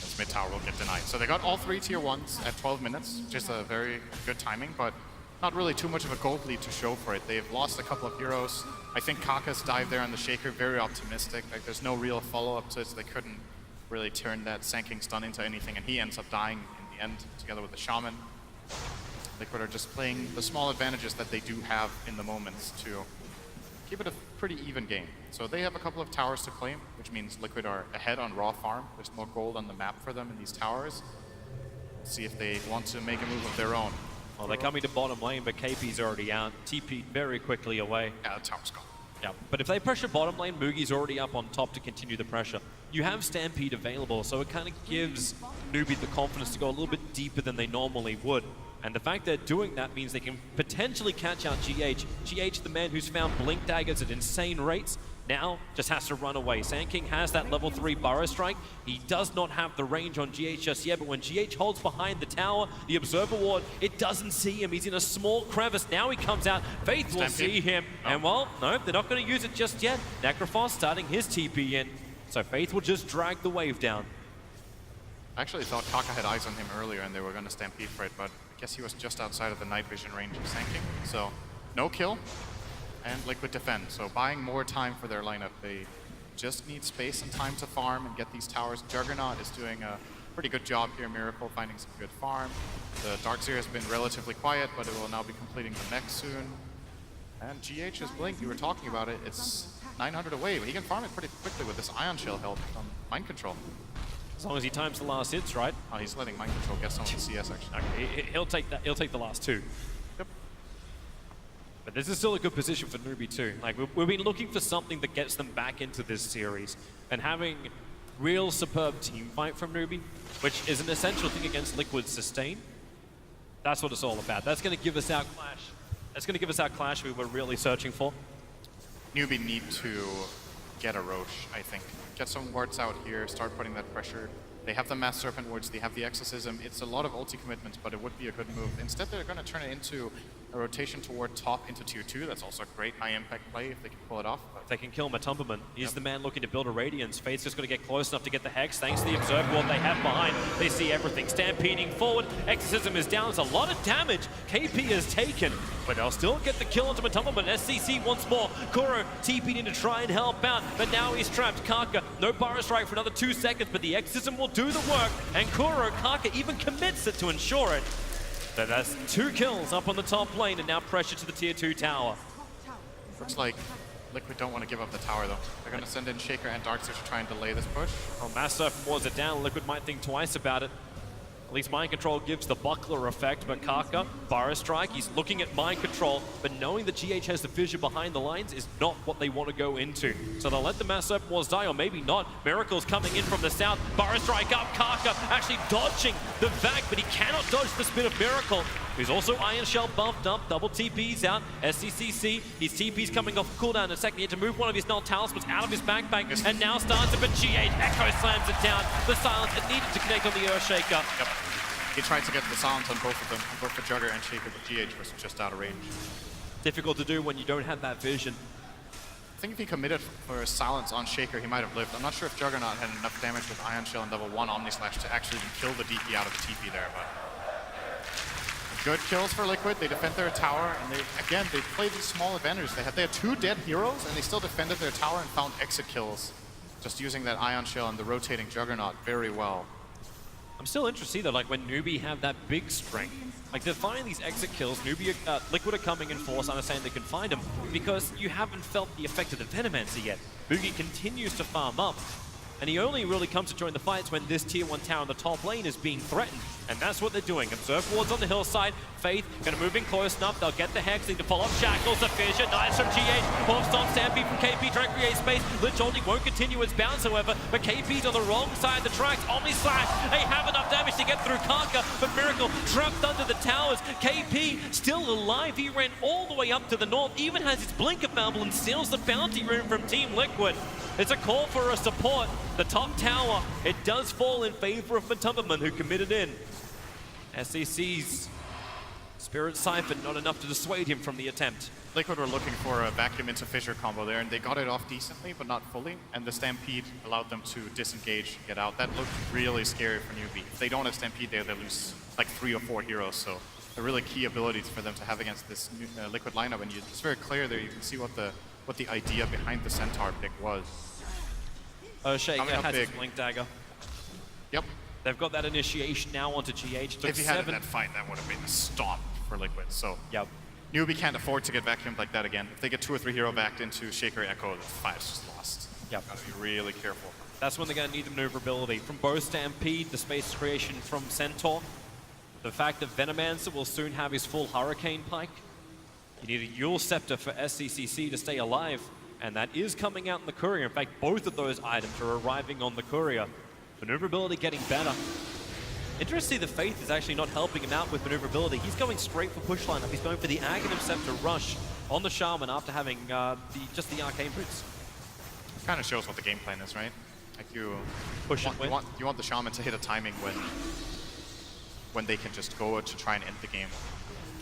This mid tower will get denied. So they got all 3 tier 1s at 12 minutes, which is a very good timing, but not really too much of a gold lead to show for it. They've lost a couple of heroes. I think Kaka's dive there on the Shaker, very optimistic. Like, there's no real follow-up to it, so they couldn't really turn that Sanking Stun into anything, and he ends up dying in the end together with the Shaman. Liquid are just playing the small advantages that they do have in the moments to keep it a pretty even game. So they have a couple of towers to claim, which means Liquid are ahead on raw farm. There's more gold on the map for them in these towers. Let's see if they want to make a move of their own. Well, they're coming to bottom lane, but KP's already out. TP very quickly away. Yeah, the tower's gone. Yeah, but if they pressure bottom lane, Mugi's already up on top to continue the pressure. You have Stampede available, so it kind of gives Newbee the confidence to go a little bit deeper than they normally would. And the fact they're doing that means they can potentially catch out GH. GH, the man who's found Blink Daggers at insane rates, now just has to run away. Sand King has that level 3 Burrow Strike. He does not have the range on GH just yet, but when GH holds behind the tower, the Observer Ward, it doesn't see him. He's in a small crevice. Now he comes out. Faith will see him. And well, no, they're not going to use it just yet. Necrophos starting his TP in. So Faith will just drag the wave down. I actually thought Kaka had eyes on him earlier and they were going to stampede for it, but I guess he was just outside of the night vision range of Sand King. So no kill and Liquid defend. So buying more time for their lineup. They just need space and time to farm and get these towers. Juggernaut is doing a pretty good job here. Miracle finding some good farm. The Darkseer has been relatively quiet, but it will now be completing the mech soon. And GH's Blink, you were talking about it, it's 900 away, but he can farm it pretty quickly with this Ion Shell help from Mind Control. As long as he times the last hits, right? Oh, he's letting Mind Control get some of the CS actually. Okay, he'll take that. He'll take the last 2. Yep. But this is still a good position for Newbee too. Like we've been looking for something that gets them back into this series, and having real superb team fight from Newbee, which is an essential thing against Liquid's sustain. That's what it's all about. That's going to give us our clash. That's going to give us our clash we were really searching for. Newbee need to get a Roche, I think. Get some wards out here, start putting that pressure. They have the Mass Serpent wards, they have the Exorcism. It's a lot of ulti commitments, but it would be a good move. Instead, they're going to turn it into a rotation toward top into tier 2. That's also a great high impact play if they can pull it off. But They can kill Matumberman. He's the man looking to build a Radiance. Fate's just got to get close enough to get the Hex. Thanks to the Observer Ward they have behind, they see everything. Stampeding forward, Exorcism is down. There's a lot of damage KP has taken, but they'll still get the kill onto Matumberman. SCC once more. Kuro TP'd in to try and help out, but now he's trapped. Kaka, no Burrow Strike for another 2 seconds, but the Exorcism will do the work, and Kuro, Kaka even commits it to ensure it. So that's 2 kills up on the top lane, and now pressure to the tier 2 tower. looks like Liquid don't want to give up the tower, though. They're going to send in Shaker and Darkseer to try and delay this push. Well, Master wars it down. Liquid might think twice about it. At least Mind Control gives the buckler effect, but Kaka, Burrow Strike, he's looking at Mind Control, but knowing that GH has the fissure behind the lines is not what they want to go into. So they'll let the Master Wars die, or maybe not. Miracle's coming in from the south. Burrow Strike up, Kaka actually dodging the vac, but he cannot dodge the spin of Miracle. Who's also Iron Shell buffed up, double TP's out, SCCC, his TP's coming off cooldown in a second. He had to move one of his null talismans out of his backpack, and now starts it, but GH Echo slams it down. The silence, it needed to connect on the Earthshaker. Yep. He tried to get the silence on both of them, both the Jugger and Shaker, but GH was just out of range. Difficult to do when you don't have that vision. I think if he committed for a silence on Shaker, he might have lived. I'm not sure if Juggernaut had enough damage with Iron Shell and level 1 Omnislash to actually even kill the DP out of the TP there, but good kills for Liquid. They defend their tower, and they play these small advantages. They had 2 dead heroes, and they still defended their tower and found exit kills, just using that Ion Shell and the rotating Juggernaut very well. I'm still interested though, like when Newbee have that big strength, Like, they're finding these exit kills. Newbee, Liquid are coming in force, understanding they can find them, because you haven't felt the effect of the Venomancer yet. Boogie continues to farm up, and he only really comes to join the fights when this tier 1 tower in the top lane is being threatened. And that's what they're doing. Observe wards on the hillside. Faith gonna move in close enough. They'll get the Hex, need to follow up Shackles. The Fissure, nice from GH. Morphs on Stampede from KP, trying to create space. Lich Holding won't continue its bounce, however, but KP's on the wrong side of the tracks. Omni Slash, they have enough damage to get through Karka, but Miracle trapped under the towers. KP still alive. He ran all the way up to the north, even has his Blink Available and steals the bounty rune from Team Liquid. It's a call for a support. The top tower, it does fall in favor of Matumberman, who committed in. SCC's Spirit Siphon, not enough to dissuade him from the attempt. Liquid were looking for a vacuum into Fissure combo there, and they got it off decently, but not fully. And the Stampede allowed them to disengage, get out. That looked really scary for Newbee. If they don't have Stampede there, they lose like 3 or 4 heroes. So a really key ability for them to have against this Liquid lineup. And it's very clear there. You can see what the idea behind the Centaur pick was. Shaker has his Blink Dagger. Yep. They've got that initiation now onto GH. If he had that fight, that would have been a stomp for Liquid. So yep. Newbee can't afford to get vacuumed like that again. If they get 2 or 3 hero backed into Shaker Echo, the fight's just lost. Yep. Gotta be really careful. That's when they're going to need the maneuverability. From both Stampede, the space creation from Centaur, the fact that Venomancer will soon have his full Hurricane Pike. You need a Yule Scepter for SCCC to stay alive, and that is coming out in the courier. In fact, both of those items are arriving on the courier. Maneuverability getting better. Interestingly, the Faith is actually not helping him out with maneuverability. He's going straight for push lineup. He's going for the Aghanim Scepter rush on the Shaman after having just the Arcane Boots. Kind of shows what the game plan is, right? Like you want the Shaman to hit a timing when they can just go to try and end the game.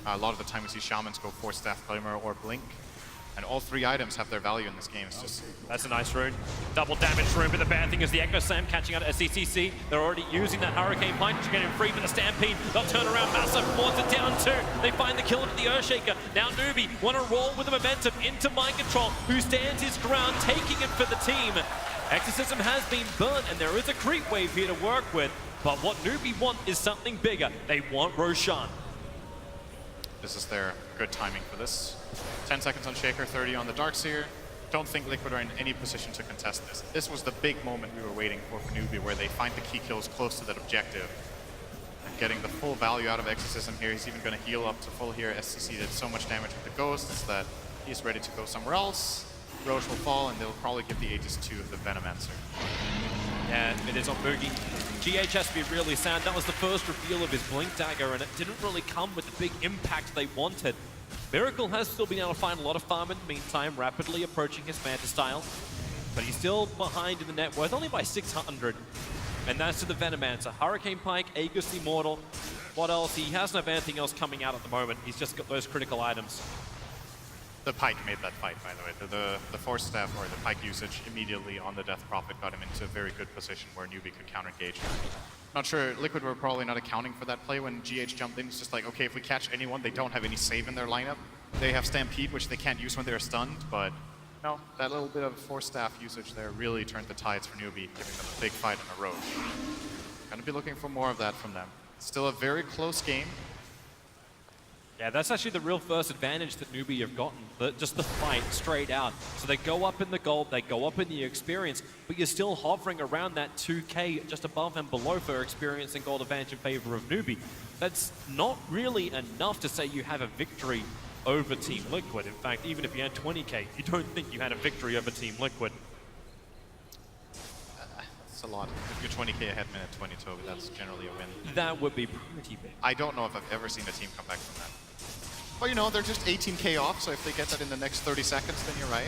A lot of the time we see Shamans go for Staff Claimer or Blink. And all 3 items have their value in this game. It's just... That's a nice rune. Double damage rune, but the bad thing is the Echo Slam catching out at SCCC. They're already using that Hurricane Punch to get him free from the Stampede. They'll turn around, Massive wants it down too. They find the kill into the Earthshaker. Now Newbee want to roll with the momentum into Mind Control, who stands his ground, taking it for the team. Exorcism has been burnt, and there is a creep wave here to work with. But what Newbee want is something bigger. They want Roshan. This is their good timing for this. 10 seconds on Shaker, 30 on the Darkseer. Don't think Liquid are in any position to contest this. This was the big moment we were waiting for Newbee, where they find the key kills close to that objective. And getting the full value out of Exorcism here. He's even going to heal up to full here. SCC did so much damage with the Ghosts that he's ready to go somewhere else. Roche will fall, and they'll probably give the Aegis to the Venomancer. And it is on Boogie. GH has to be really sound. That was the first reveal of his Blink Dagger, and it didn't really come with the big impact they wanted. Miracle has still been able to find a lot of farm in the meantime, rapidly approaching his Manta style. But he's still behind in the net worth, only by 600. And that's to the Venomancer. Hurricane Pike, Aegis Immortal. What else? He hasn't have anything else coming out at the moment. He's just got those critical items. The Pike made that fight, by the way. The Force Staff, or the Pike usage, immediately on the Death Prophet got him into a very good position where Newbee could counter-engage. Not sure, Liquid were probably not accounting for that play when GH jumped in. It's just like, okay, if we catch anyone, they don't have any save in their lineup. They have Stampede, which they can't use when they're stunned, but no, that little bit of Force Staff usage there really turned the tides for Newbee, giving them a big fight in a row. Gonna be looking for more of that from them. Still a very close game. Yeah, that's actually the real first advantage that Newbee have gotten, just the fight straight out. So they go up in the gold, they go up in the experience, but you're still hovering around that 2k just above and below for experience and gold advantage in favor of Newbee. That's not really enough to say you have a victory over Team Liquid. In fact, even if you had 20k, you don't think you had a victory over Team Liquid. That's a lot. If you're 20k ahead minute 20, Toby, that's generally a win. That would be pretty big. I don't know if I've ever seen a team come back from that. Well, you know, they're just 18k off, so if they get that in the next 30 seconds, then you're right.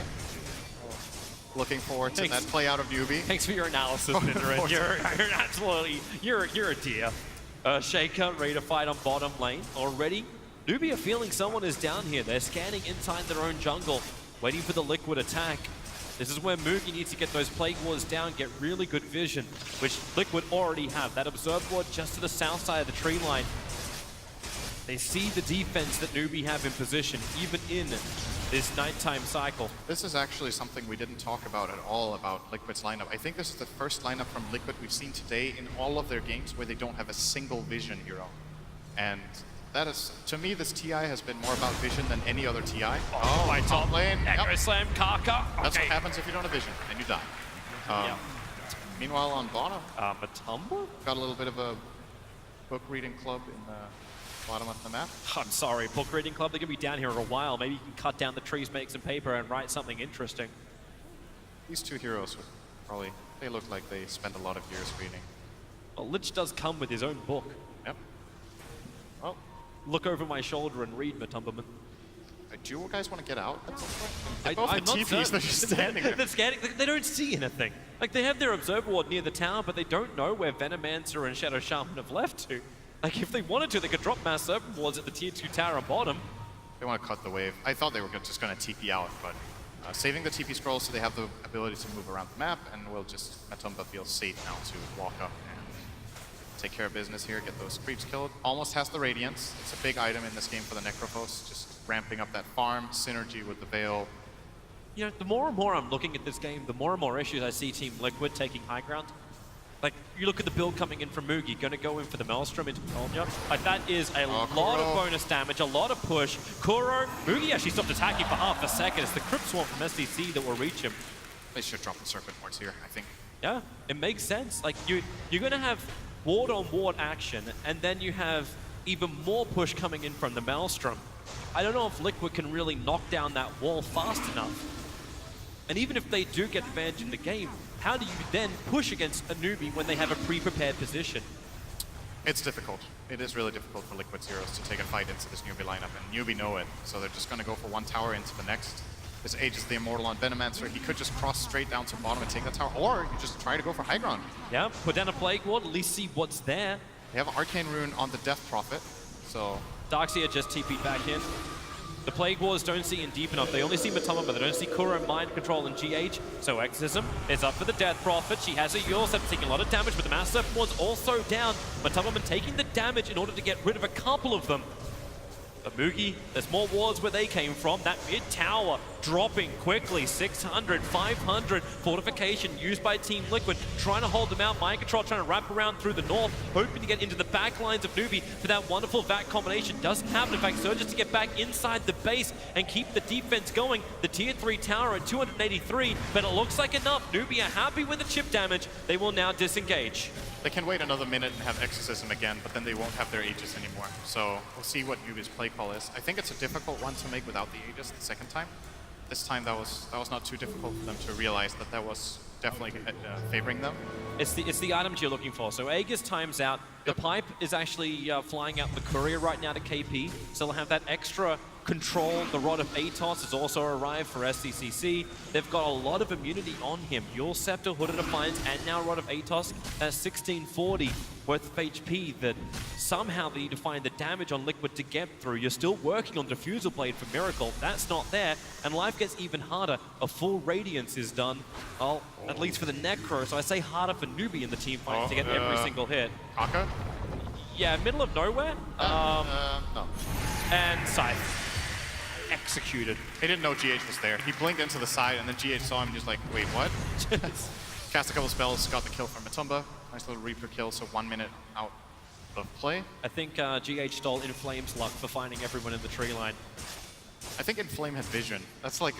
Looking forward to that play out of Newbee. Thanks for your analysis, Ninra. You're absolutely, you're a dear. Shaker ready to fight on bottom lane already. Newbee are feeling someone is down here. They're scanning inside their own jungle, waiting for the Liquid attack. This is where Mugi needs to get those Plague Wars down, get really good vision, which Liquid already have. That Observe Ward just to the south side of the tree line. They see the defense that Newbee have in position, even in this nighttime cycle. This is actually something we didn't talk about at all about Liquid's lineup. I think this is the first lineup from Liquid we've seen today in all of their games where they don't have a single vision hero. And That is, to me, this TI has been more about vision than any other TI. Oh, my top lane. Echo Slam, Kaka. That's what Okay. happens if you don't have vision, and you die. Yeah. Meanwhile, on bottom, Matumba? got a little bit of a book reading club in the bottom of the map. I'm sorry, book reading club, they're going to be down here in a while. Maybe you can cut down the trees, make some paper, and write something interesting. These two heroes, probably, they look like they spent a lot of years reading. Well, Lich does come with his own book. Yep. Well, Look over my shoulder and read, Matumberman. do you guys want to get out at some point? I'm They're both in not TPs, certain. they're just standing there. They're scanning. They don't see anything. Like, they have their observer ward near the tower, but they don't know where Venomancer and Shadow Shaman have left to. Like, if they wanted to, they could drop mass serpent wards at the tier 2 tower on bottom. They want to cut the wave. I thought they were just going to TP out, but saving the TP scrolls so they have the ability to move around the map, and we'll just, Matumba feels safe now to walk up and take care of business here, get those creeps killed. Almost has the Radiance. It's a big item in this game for the Necrophos, just ramping up that farm, synergy with the Veil. You know, the more and more I'm looking at this game, the more and more issues I see Team Liquid taking high ground. Like, you look at the build coming in from Mugi, going to go in for the Maelstrom into Kolnya. Like, that is a lot Kuro. of bonus damage, a lot of push. Kuro, Mugi actually stopped attacking for half a second. It's the Crypt Swarm from SDC that will reach him. They should drop the Serpent Wards here, I think. Yeah, it makes sense. Like, you're going to have ward on ward action, and then you have even more push coming in from the Maelstrom. I don't know if Liquid can really knock down that wall fast enough. And even if they do get advantage in the game, how do you then push against a Newbee when they have a pre-prepared position? It's difficult. It is really difficult for Liquid Zeros to take a fight into this Newbee lineup, and Newbee know it. So they're just going to go for one tower into the next. This Age is the Immortal on Venomancer. He could just cross straight down to bottom and take that tower, or you just try to go for high ground. Yeah, put down a Plague Ward, at least see what's there. They have Arcane Rune on the Death Prophet, so... Darkseer just TP'd back in. The Plague Wars don't see in deep enough. They only see Matama, but they don't see Kuro, Mind Control, and GH. So Exorcism is up for the Death Prophet. She has a Eul Scepter taking a lot of damage, but the Mass Serpent was also down. Matama taking the damage in order to get rid of a couple of them. But Mugi, there's more wards where they came from. That mid tower dropping quickly, 600, 500. Fortification used by Team Liquid, trying to hold them out. Mind Control trying to wrap around through the north, hoping to get into the back lines of Newbee for that wonderful VAC combination. Doesn't happen. In fact, Surges to get back inside the base and keep the defense going. The tier 3 tower at 283, but it looks like enough. Newbee are happy with the chip damage. They will now disengage. They can wait another minute and have Exorcism again, but then they won't have their Aegis anymore. So we'll see what Newbee's play call is. I think it's a difficult one to make without the Aegis the second time. This time that was not too difficult for them to realize that that was definitely favoring them. It's the items you're looking for. So Aegis times out. The pipe is actually flying out the courier right now to KP, so they'll have that extra control. The Rod of Atos has also arrived for SCCC. They've got a lot of immunity on him. Eul Scepter, Hood of Defiance, and now Rod of Atos. That's 1640 worth of HP that somehow they need to find the damage on Liquid to get through. You're still working on Diffusal Blade for Miracle. That's not there, and life gets even harder. A full Radiance is done, well, at least for the Necro, so I say harder for Newbee in the team fight to get every single hit. Kaka? Yeah, middle of nowhere. No. And Scythe. Executed. He didn't know GH was there. He blinked into the side, and then GH saw him just like, wait, what? Cast a couple spells, got the kill from Matumba. Nice little Reaper kill, so 1 minute out of play. I think GH stole Inflame's luck for finding everyone in the tree line. I think Inflame had vision. That's like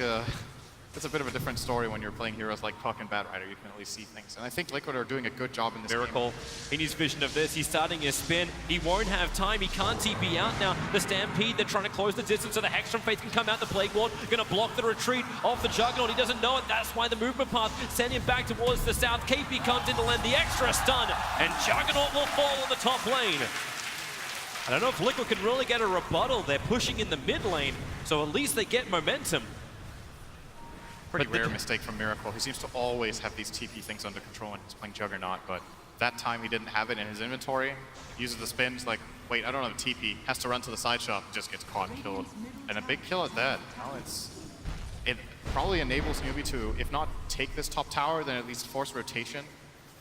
it's a bit of a different story when you're playing heroes like Puck and Bat Rider. You can at least see things. And I think Liquid are doing a good job in this Miracle in his vision of this. He's starting his spin. He won't have time. He can't TP out now. The Stampede, they're trying to close the distance so the Hextron Faith can come out. The Plague Ward going to block the retreat of the Juggernaut. He doesn't know it. That's why the movement path send him back towards the south. KP comes in to lend the extra stun, and Juggernaut will fall on the top lane. I don't know if Liquid can really get a rebuttal. They're pushing in the mid lane, so at least they get momentum. Pretty rare mistake from Miracle. He seems to always have these TP things under control when he's playing Juggernaut, but that time he didn't have it in his inventory. Uses the spins like, wait, I don't have a TP. Has to run to the side shop, just gets caught and killed. And a big kill at that. Well, it probably enables Newbee to, if not take this top tower, then at least force rotation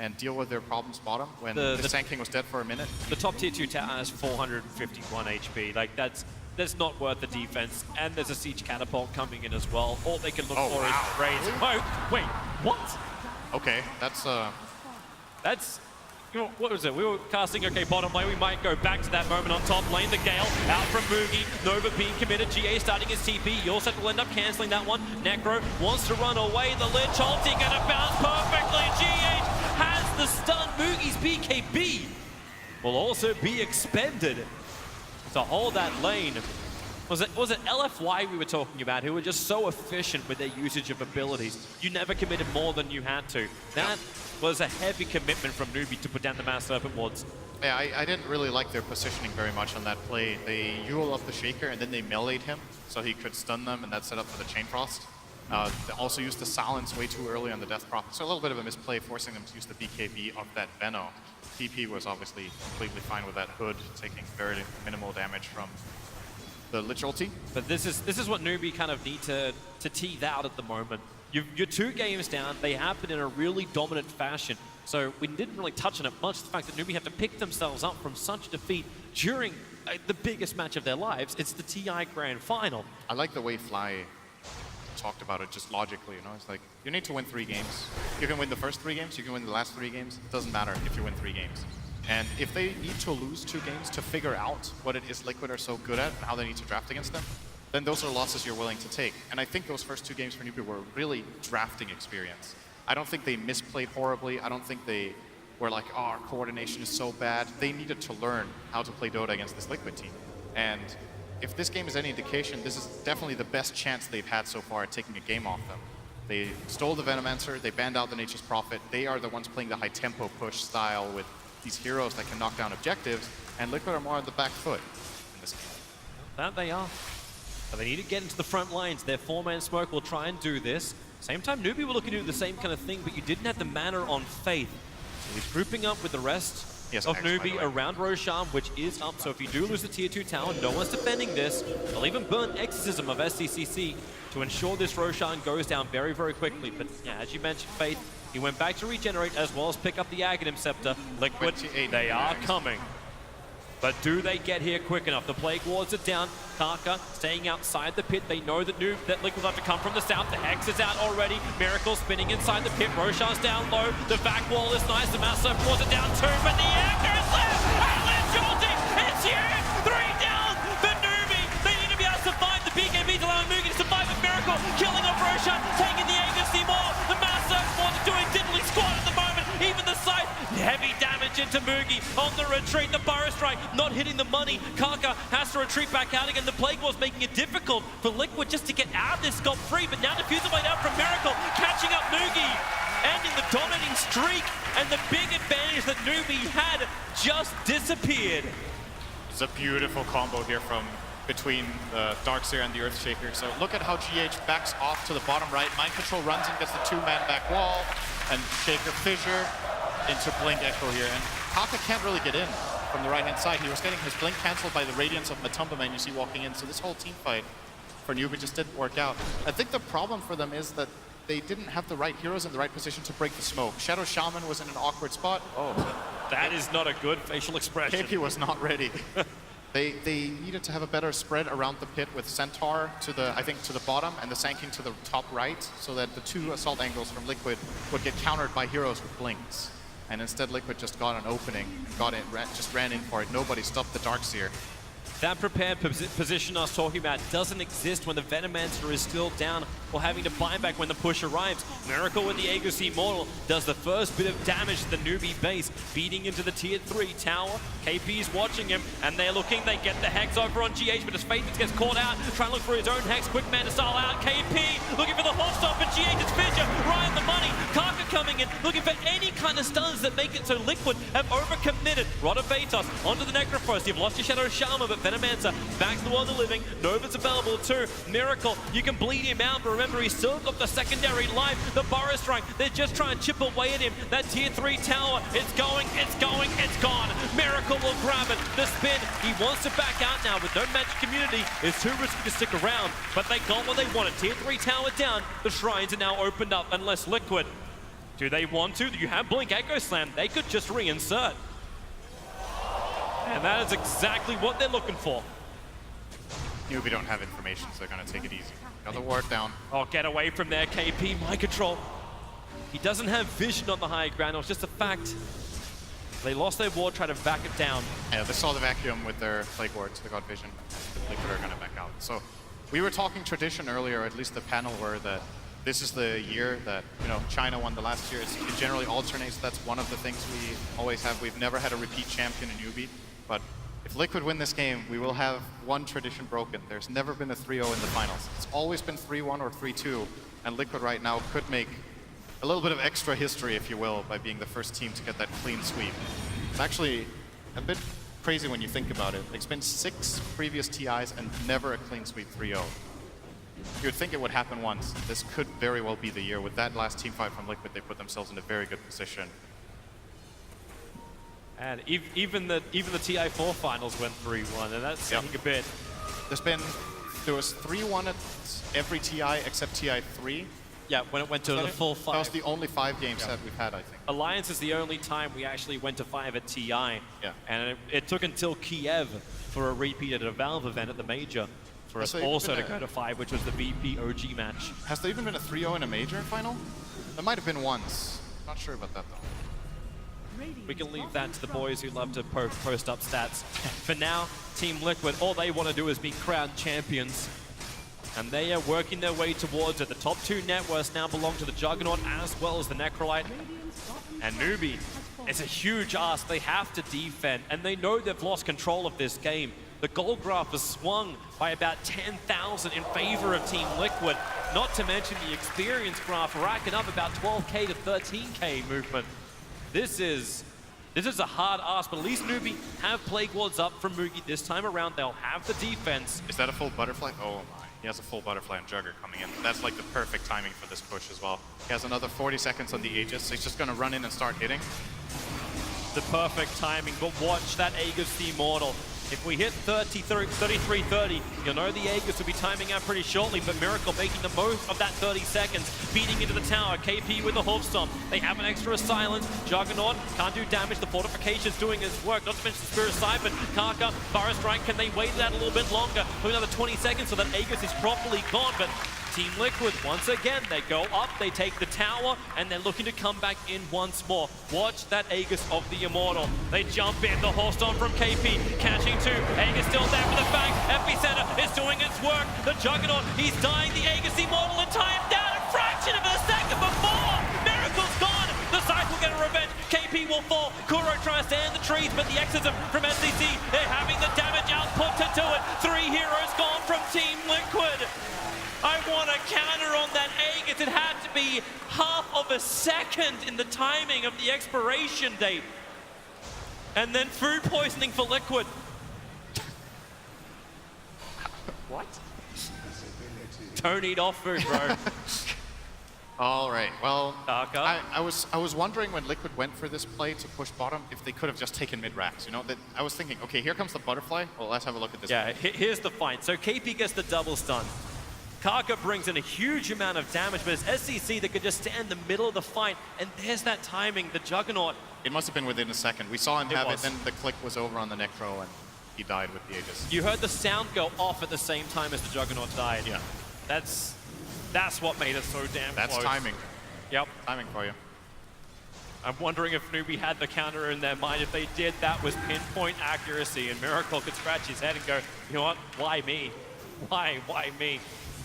and deal with their problems bottom when the Sand King was dead for a minute. The top tier 2 tower has 451 HP. Like, that's not worth the defense. And there's a Siege Catapult coming in as well. All they can look for is raids. Oh, wait, what? Okay, that's... what was it? We were casting, okay, bottom lane. We might go back to that moment on top lane. The Gale out from Moogie. Nova being committed. GA starting his TP. Yorset will end up cancelling that one. Necro wants to run away. The Lich ulti gonna bounce perfectly. GH has the stun. Moogie's BKB will also be expended to hold that lane. Was it LFY we were talking about, who were just so efficient with their usage of abilities? You never committed more than you had to. That was a heavy commitment from Newbee to put down the Mass Serpent wards. Yeah, I didn't really like their positioning very much on that play. They Yule up the Shaker and then they meleeed him so he could stun them, and that set up for the Chain Frost. They also used the Silence way too early on the Death Prophet, so a little bit of a misplay, forcing them to use the BKB of that Veno. TP was obviously completely fine with that Hood, taking very minimal damage from the Lich ulti. But this is what Newbee kind of need to tease out at the moment. You're 2 games down. They happen in a really dominant fashion. So we didn't really touch on it much. The fact that Newbee have to pick themselves up from such defeat during the biggest match of their lives. It's the TI Grand Final. I like the way Fly talked about it just logically, you know? It's like, you need to win 3 games. You can win the first 3 games, you can win the last 3 games. It doesn't matter if you win 3 games. And if they need to lose 2 games to figure out what it is Liquid are so good at and how they need to draft against them, then those are losses you're willing to take. And I think those first 2 games for Newbee were really drafting experience. I don't think they misplayed horribly. I don't think they were like, oh, our coordination is so bad. They needed to learn how to play Dota against this Liquid team. And if this game is any indication, this is definitely the best chance they've had so far at taking a game off them. They stole the Venomancer, they banned out the Nature's Prophet. They are the ones playing the high tempo push style with these heroes that can knock down objectives, and Liquid are more on the back foot in this game. That they are. But they need to get into the front lines. Their 4-man smoke will try and do this. Same time, Newbee were looking to do the same kind of thing, but you didn't have the mana on Faith. So he's grouping up with the rest of Newbee around Roshan, which is up. So if you do lose the tier 2 tower, no one's defending this. They'll even burn Exorcism of SCCC to ensure this Roshan goes down very, very quickly. But yeah, as you mentioned, Faith, he went back to regenerate as well as pick up the Aghanim Scepter. Liquid, they are coming. But do they get here quick enough? The Plague Wards are down. Karka staying outside the pit. They know that Liquid have to come from the south. The Hex is out already. Miracle spinning inside the pit. Roshan's down low. The back wall is nice. The Mass Serpent Wards are down too. But the anchor is left. And Lich ulti, it's here. 3 down for Newbee. They need to be able to survive the BKB to allow Moogie to survive with Miracle. Killing off Roshan, taking the agency more. The Mass Serpent Wards are doing diddly squat at the moment. Even the scythe, heavy damage into Moogie on the retreat. The Burrow Strike not hitting the money. Karka has to retreat back out again. The Plague War's making it difficult for Liquid just to get out of this scot-free. But now the Diffusal Blade out from Miracle, catching up Moogie, ending the dominating streak. And the big advantage that Newbee had just disappeared. It's a beautiful combo here from between the Darkseer and the Earthshaker. So look at how GH backs off to the bottom right. Mind Control runs and gets the 2-man back wall. And Shaker Fissure into Blink Echo here. And Kaka can't really get in from the right-hand side. He was getting his Blink cancelled by the Radiance of Matumba Man you see walking in. So this whole team fight for Newbee just didn't work out. I think the problem for them is that they didn't have the right heroes in the right position to break the smoke. Shadow Shaman was in an awkward spot. Oh, that is not a good facial expression. KP was not ready. They needed to have a better spread around the pit with Centaur to the, I think, to the bottom and the Sand King to the top right, so that the 2 assault angles from Liquid would get countered by heroes with blinks. And instead Liquid just got an opening, got it, just ran in for it. Nobody stopped the Darkseer. That prepared position I was talking about doesn't exist when the Venomancer is still down or having to buy back when the push arrives. Miracle with the Aegis Immortal does the first bit of damage to the Newbee base, beating into the tier 3 tower. KP is watching him, and they're looking. They get the Hex over on GH, but his Faith gets caught out, trying to look for his own Hex. Quick man to style out. KP looking for the hot stop, and GH is Fissure right on the money. Karka coming in, looking for any kind of stuns that make it so Liquid have overcommitted. Rod of Vatos onto the Necrophos. You've lost your Shadow Shaman, but Venomancer back to the world of living. Nova's available too. Miracle, you can bleed him out, but remember, he's still got the secondary life. The Burrow Strike, they're just trying to chip away at him. That tier 3 tower, it's going, it's gone. Miracle will grab it. The spin, he wants to back out now with no magic community. It's too risky to stick around, but they got what they wanted. Tier 3 tower down. The shrines are now opened up, unless Liquid. Do they want to? You have Blink Echo Slam. They could just reinsert. And that is exactly what they're looking for. Newbee don't have information, so they're going to take it easy. Got the ward down. Oh, get away from there, KP. Mind Control. He doesn't have vision on the high ground. It was just a fact They lost their ward, tried to back it down. Yeah, they saw the vacuum with their plague wards. They got vision. Liquid are going to back out. So we were talking tradition earlier, or at least the panel were, that this is the year that, you know, China won the last year. It generally alternates. That's one of the things we always have. We've never had a repeat champion in Newbee, but if Liquid win this game, we will have one tradition broken. There's never been a 3-0 in the finals. It's always been 3-1 or 3-2, and Liquid right now could make a little bit of extra history, if you will, by being the first team to get that clean sweep. It's actually a bit crazy when you think about it. It's been 6 previous TIs and never a clean sweep 3-0. You would think it would happen once. This could very well be the year. With that last team fight from Liquid, they put themselves in a very good position. And even the TI4 finals went 3-1, and that's saying a bit. There was 3-1 at every TI except TI3. Yeah, when it went to the full 5. That was the only 5 game set we've had, I think. Alliance is the only time we actually went to 5 at TI. Yeah. And it took until Kiev for a repeat at a Valve event at the Major for us also to go to 5, which was the VP OG match. Has there even been a 3-0 in a Major final? There might have been once. Not sure about that, though. We can leave that to the boys who love to post up stats. For now, Team Liquid, all they want to do is be crowned champions. And they are working their way towards it. The top 2 networks now belong to the Juggernaut as well as the Necrolite. And Newbee, it's a huge ask. They have to defend, and they know they've lost control of this game. The gold graph has swung by about 10,000 in favor of Team Liquid, not to mention the experience graph racking up about 12k to 13k movement. This is a hard ask, but at least Newbee have Plague Wards up from Mugi this time around. They'll have the defense. Is that a full butterfly? Oh my. He has a full butterfly and Jugger coming in. That's like the perfect timing for this push as well. He has another 40 seconds on the Aegis, so he's just going to run in and start hitting. The perfect timing, but watch that Aegis the Immortal. If we hit 33-30, you'll know the Aegis will be timing out pretty shortly, but Miracle making the most of that 30 seconds, feeding into the tower. KP with the Hoof Stomp. They have an extra silence. Juggernaut can't do damage. The fortification's doing its work, not to mention the Spirit Siphon. Karka, Forest Strike, can they wait that a little bit longer? For another 20 seconds so that Aegis is properly gone, but Team Liquid, once again, they go up, they take the tower, and they're looking to come back in once more. Watch that Aegis of the Immortal. They jump in, the Horse Storm from KP, catching 2. Aegis still there for the fang. Epicenter is doing its work. The Juggernaut, he's dying. The Aegis Immortal in time down a fraction of a second before. Miracle's gone. The Scythe will get a revenge. KP will fall. Kuro tries to end the trees, but the Exorcism from SCC, they're having the damage output to do it. 3 heroes gone from Team Liquid. I want a counter on that Aegis. It had to be half of a second in the timing of the expiration date. And then food poisoning for Liquid. What? Don't eat off food, bro. All right, well, Karka. I was wondering when Liquid went for this play to push bottom, if they could have just taken mid-racks, you know? I was thinking, okay, here comes the butterfly. Well, let's have a look at this. Yeah, here's the fight. So KP gets the double stun. Karka brings in a huge amount of damage, but it's SCC that could just stand in the middle of the fight, and there's that timing, the Juggernaut. It must have been within a second. We saw him have it, then the click was over on the Necro, and he died with the Aegis. You heard the sound go off at the same time as the Juggernaut died. Yeah. That's what made it so damn That's close. timing. Yep. Timing for you. I'm wondering if Newbee had the counter in their mind. If they did, that was pinpoint accuracy, and Miracle could scratch his head and go, you know what, why me? Why me?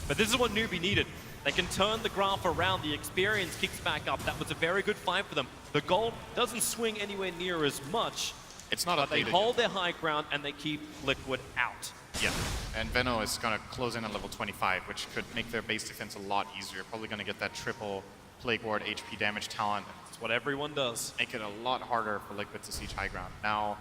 But this is what Newbee needed. They can turn the graph around, the experience kicks back up. That was a very good fight for them. The gold doesn't swing anywhere near as much. It's not but they updated hold yet. their high ground and they keep Liquid out. Yeah, and Veno is going to close in on level 25, which could make their base defense a lot easier. Probably going to get that triple Plague Ward HP damage talent. It's what everyone does. Make it a lot harder for Liquid to siege high ground. Now,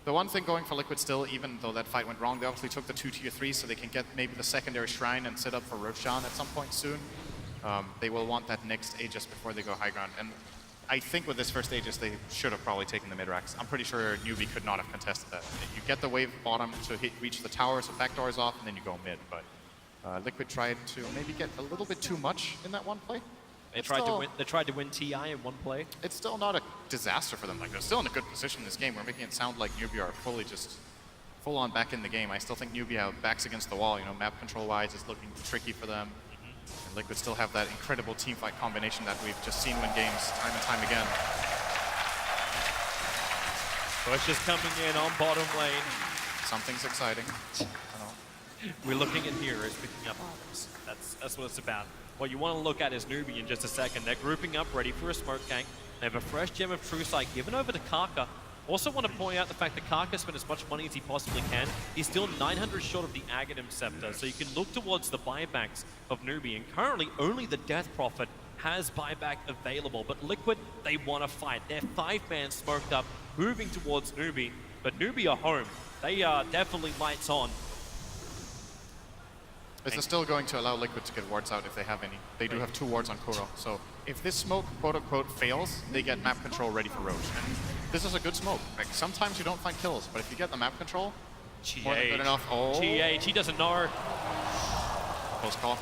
the one thing going for Liquid still, even though that fight went wrong, they obviously took the 2 tier 3 so they can get maybe the secondary shrine and set up for Roshan at some point soon. They will want that next Aegis before they go high ground. And I think with this first Aegis, they should have probably taken the mid-racks. I'm pretty sure Newbee could not have contested that. You get the wave bottom to reach the tower, so back doors off, and then you go mid. But Liquid tried to maybe get a little bit too much in that one play. They tried to win TI in one play. It's still not a disaster for them. Like, they're still in a good position in this game. We're making it sound like Newbee are full on back in the game. I still think Newbee have backs against the wall. You know, map control-wise, it's looking tricky for them. And Liquid still have that incredible teamfight combination that we've just seen win games time and time again. Push is coming in on bottom lane. Something's exciting. We're looking at heroes picking up items. That's what it's about. What you want to look at is Newbee in just a second. They're grouping up, ready for a smoke gank. They have a fresh gem of True Sight given over to Kaka. Also want to point out the fact that Kaka spent as much money as he possibly can. He's still 900 short of the Aghanim Scepter, so you can look towards the buybacks of Newbee. And currently, only the Death Prophet has buyback available. But Liquid, they want to fight. They're 5-man smoked up, moving towards Newbee. But Newbee are home. They are definitely lights on. This is still going to allow Liquid to get wards out if they have any. They do have 2 wards on Kuro. So if this smoke, quote-unquote, fails, they get map control ready for Roche. And this is a good smoke. Like, sometimes you don't find kills, but if you get the map control, more than good enough. Oh. GH, he doesn't know. Close call.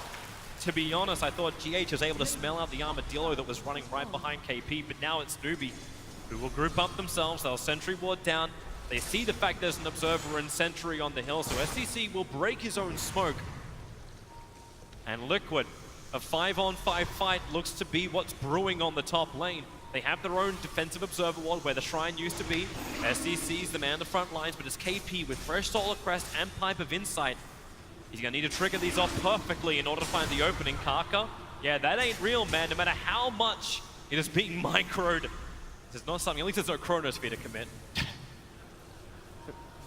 To be honest, I thought GH was able to smell out the Armadillo that was running right behind KP, but now it's Newbee, who will group up themselves. They'll sentry ward down. They see the fact there's an observer and sentry on the hill, so SCC will break his own smoke. And Liquid, a 5-on-5 fight looks to be what's brewing on the top lane. They have their own defensive observer ward where the shrine used to be. SCC's the man on the front lines, but it's KP with fresh Solar Crest and Pipe of Insight. He's gonna need to trigger these off perfectly in order to find the opening. Kaka, yeah, that ain't real, man. No matter how much it is being microed, there's not something, at least there's no Chronosphere to commit.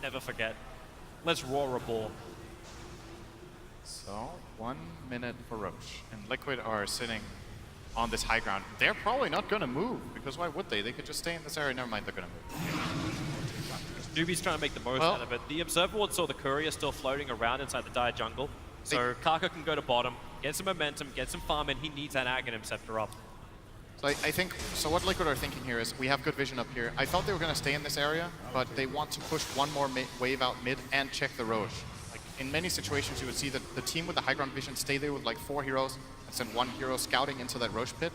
Never forget. Let's roar a ball. So, 1 minute for Roche. And Liquid are sitting on this high ground. They're probably not going to move, because why would they? They could just stay in this area. Never mind, they're going to move. Newbee's trying to make the most out of it. The Observer Ward saw the Courier still floating around inside the Dire jungle. So Kaka can go to bottom, get some momentum, get some farm, and he needs that Aghanim Scepter up. So I think, so what Liquid are thinking here is, we have good vision up here. I thought they were going to stay in this area, but they want to push one more wave out mid and check the Roche. In many situations, you would see that the team with the high ground vision stay there with like 4 heroes and send 1 hero scouting into that Roche pit.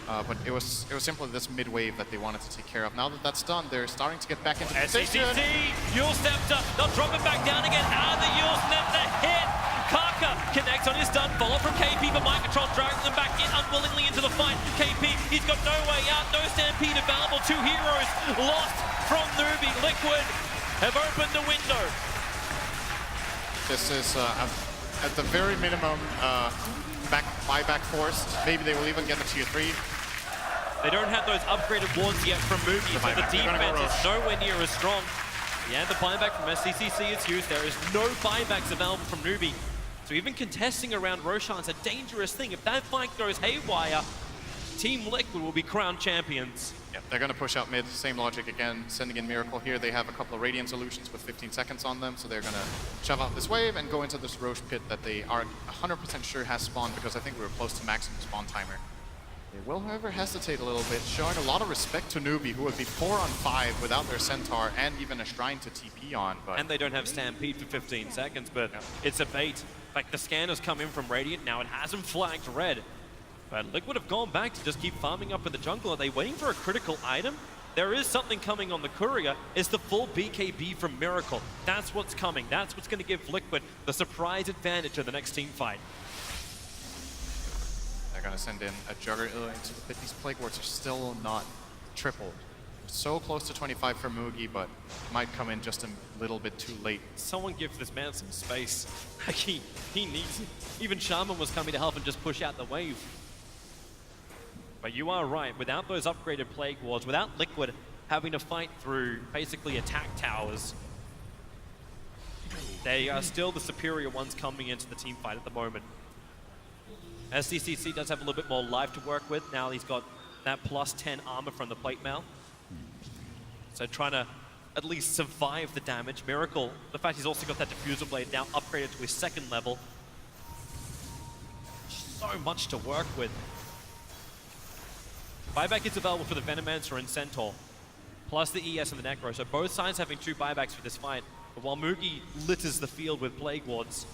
But it was simply this mid wave that they wanted to take care of. Now that that's done, they're starting to get back into position. SCC, Yule stepped up, they'll drop it back down again. The Yule snap, the hit. Kaka connects on his stun, follow from KP, but Microtron dragging them back in unwillingly into the fight. KP, he's got no way out, no stampede available. 2 heroes lost from Newbee. Liquid have opened the window. This is, at the very minimum, buyback forced. Maybe they will even get the tier 3. They don't have those upgraded wards yet from Newbee, so the defense is nowhere near as strong. Yeah, the buyback from SCCC is used. There is no buybacks available from Newbee. So even contesting around Roshan's a dangerous thing. If that fight goes haywire, Team Liquid will be crowned champions. Yeah, they're going to push out mid. Same logic again, sending in Miracle here. They have a couple of Radiant solutions with 15 seconds on them, so they're going to shove out this wave and go into this Roche pit that they are 100% sure has spawned, because I think we were close to maximum spawn timer. They will, however, hesitate a little bit, showing a lot of respect to Newbee, who would be 4-on-5 without their Centaur and even a Shrine to TP on. But and they don't have Stampede for 15 seconds, but it's a bait. Like, the scan has come in from Radiant, now it hasn't flagged red. But Liquid have gone back to just keep farming up in the jungle. Are they waiting for a critical item? There is something coming on the Courier. It's the full BKB from Miracle. That's what's coming. That's what's going to give Liquid the surprise advantage of the next team fight. They're going to send in a Juggernaut into the pit. These Plague Wards are still not tripled. So close to 25 for Mugi, but might come in just a little bit too late. Someone give this man some space. Like, he needs it. Even Shaman was coming to help him just push out the wave. But you are right, without those upgraded Plague Wards, without Liquid having to fight through basically attack towers, they are still the superior ones coming into the team fight at the moment. SCCC does have a little bit more life to work with. Now he's got that plus 10 armor from the plate mail. So trying to at least survive the damage. Miracle, the fact he's also got that diffuser blade now upgraded to his 2nd level. So much to work with. Buyback is available for the Venomancer and Centaur, plus the ES and the Necro. So both sides having 2 buybacks for this fight. But while Mugi litters the field with Plague Wards,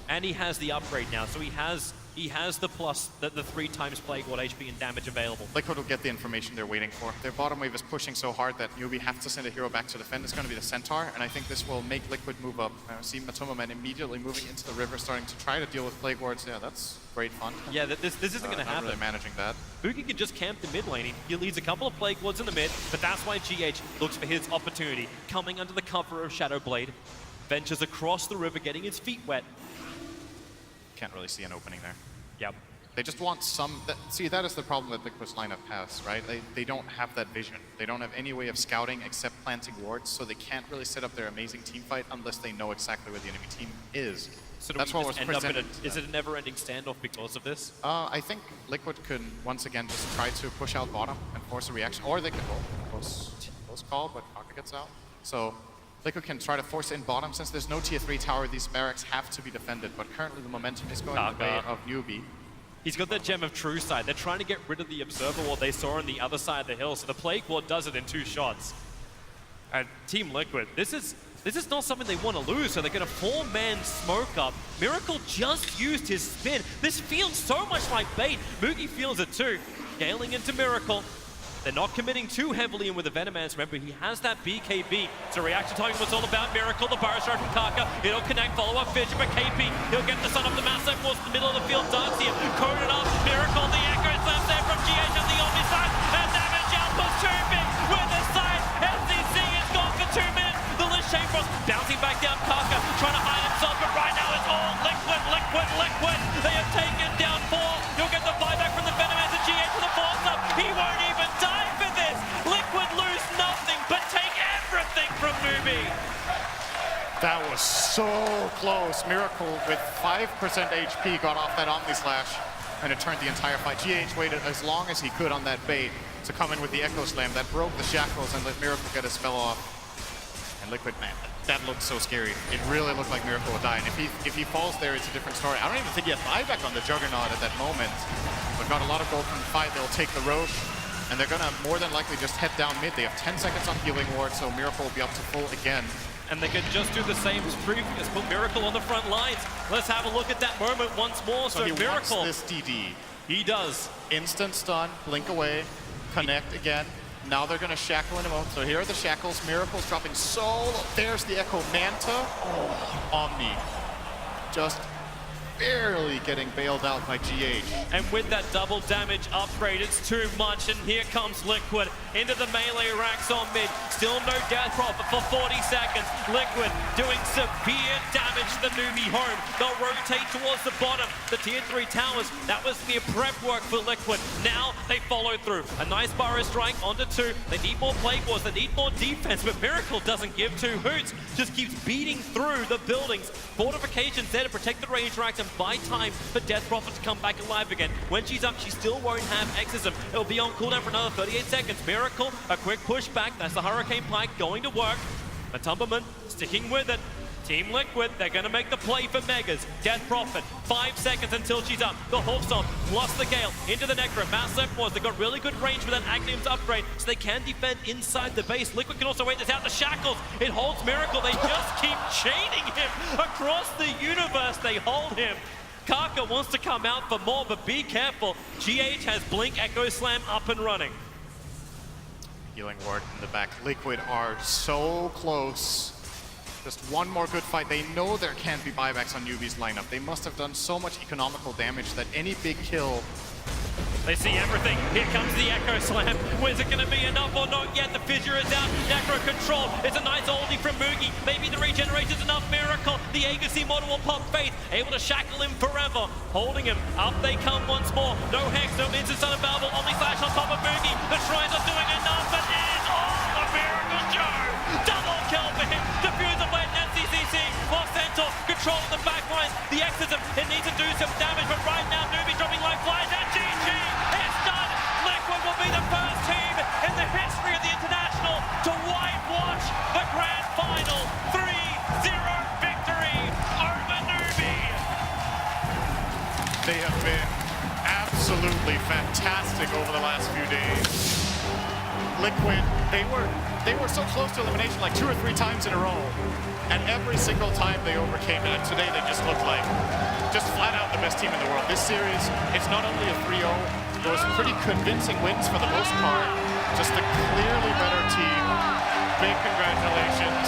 and he has the upgrade now, so he has He has the plus, the 3 times Plague Ward HP and damage available. Liquid will get the information they're waiting for. Their bottom wave is pushing so hard that Newbee has to send a hero back to defend. It's going to be the Centaur, and I think this will make Liquid move up. See Matomaman immediately moving into the river, starting to try to deal with Plague Wards. Yeah, that's great fun. Yeah, this isn't going to happen. Not really managing that. Boogie can just camp the mid lane. He leads a couple of Plague Wards in the mid, but that's why GH looks for his opportunity. Coming under the cover of Shadowblade, ventures across the river, getting his feet wet. Can't really see an opening there. Yep. They just want some... see, that is the problem that Liquid's lineup has, right? They don't have that vision. They don't have any way of scouting except planting wards, so they can't really set up their amazing team fight unless they know exactly where the enemy team is. So that's what was presented. Is it a never-ending standoff because of this? I think Liquid could once again just try to push out bottom and force a reaction, or they could close call, but Kaka gets out. So Liquid can try to force in bottom. Since there's no tier 3 tower, these barracks have to be defended, but currently the momentum is going the way of Newbee. He's got that Gem of True side. They're trying to get rid of the Observer Ward they saw on the other side of the hill, so the Plague Ward does it in 2 shots. And Team Liquid, this is not something they want to lose, so they're going to 4-man smoke up. Miracle just used his spin. This feels so much like bait. Moogie feels it too. Scaling into Miracle. They're not committing too heavily in with the Venomance. Remember, he has that BKB. So reaction time was all about Miracle. The Burrow Strike from Kaka. It'll connect, follow up Fidget, but KP, he'll get the Son of the Massive Force in the middle of the field. Darts here, coded up. Miracle, the Echo Slam there from GH on the Omni side. And damage output too big with the side. SCC is gone for 2 minutes. The Lich Chain Frost bouncing back down. Kaka trying to hide himself, but right now it's all Liquid, Liquid, Liquid. They have taken down 4. You'll get the buyback from the Venomance and GH with the force up. He won't even die for this. Liquid lose nothing, but take everything from Newbee. That was so close. Miracle with 5% HP got off that Omni Slash, and it turned the entire fight. GH waited as long as he could on that bait to come in with the Echo Slam that broke the shackles and let Miracle get his spell off. And Liquid, man, that looked so scary. It really looked like Miracle would die. And if he falls there, it's a different story. I don't even think he had buyback on the Juggernaut at that moment, but got a lot of gold from the fight. They'll take the Roche, and they're gonna more than likely just head down mid. They have 10 seconds on healing ward, so Miracle will be up to full again. And they could just do the same as previous, put Miracle on the front lines. Let's have a look at that moment once more. So he Miracle, wants this DD. He does. Instant stun, blink away, connect again. Now they're gonna shackle in a moment. So here are the shackles. Miracle's dropping so low. There's the Echo Manta. Oh, Omni. Just barely getting bailed out by GH. And with that double damage upgrade, it's too much. And here comes Liquid into the melee racks on mid. Still no death profit for 40 seconds. Liquid doing severe damage to the Newbee home. They'll rotate towards the bottom. The tier 3 towers, that was mere prep work for Liquid. Now they follow through. A nice Burrow Strike onto 2. They need more Plague Wars, they need more defense, but Miracle doesn't give 2 hoots. Just keeps beating through the buildings. Fortifications there to protect the range racks and buy time for Death Prophet to come back alive again. When she's up, she still won't have Exorcism. It'll be on cooldown for another 38 seconds. Miracle, a quick push back. That's the Hurricane Pike going to work. Matumberman sticking with it. Team Liquid, they're going to make the play for Megas. Death Prophet, 5 seconds until she's up. The Hawkstone plus the Gale into the Necro. Mass Left Wars, they've got really good range with that Agnium's upgrade, so they can defend inside the base. Liquid can also wait this out. The Shackles, it holds Miracle. They just keep chaining him across the universe. They hold him. Kaka wants to come out for more, but be careful. GH has Blink Echo Slam up and running. Healing ward in the back. Liquid are so close. Just one more good fight. They know there can't be buybacks on Newbee's lineup. They must have done so much economical damage that any big kill... They see everything. Here comes the Echo Slam. Is it going to be enough or not yet? The Fissure is out. Necro control. It's a nice oldie from Moogie. Maybe the regeneration's enough. Miracle. The Agassi model will pop Faith. Able to shackle him forever. Holding him. Up they come once more. No Hex, no instant unavailable. Omni Slash on top of Moogie. The Shrines are doing enough, but it is all a Miracle Joe. Double kill for him. Diffuser Blade and CCC. While Centaur controlling the back lines. The Exorcism, it needs to do some damage, but right now Newbee dropping life flies and GG. It's done. Liquid will be the first team in the history of the International to whitewash the grand final. 3-0 victory over Newbee. They have been absolutely fantastic over the last few days. Liquid, they were so close to elimination like 2 or 3 times in a row. And every single time they overcame it, and today they just looked like just flat out the best team in the world. This series, it's not only a 3-0, those pretty convincing wins for the most part, just a clearly better team. Big congratulations.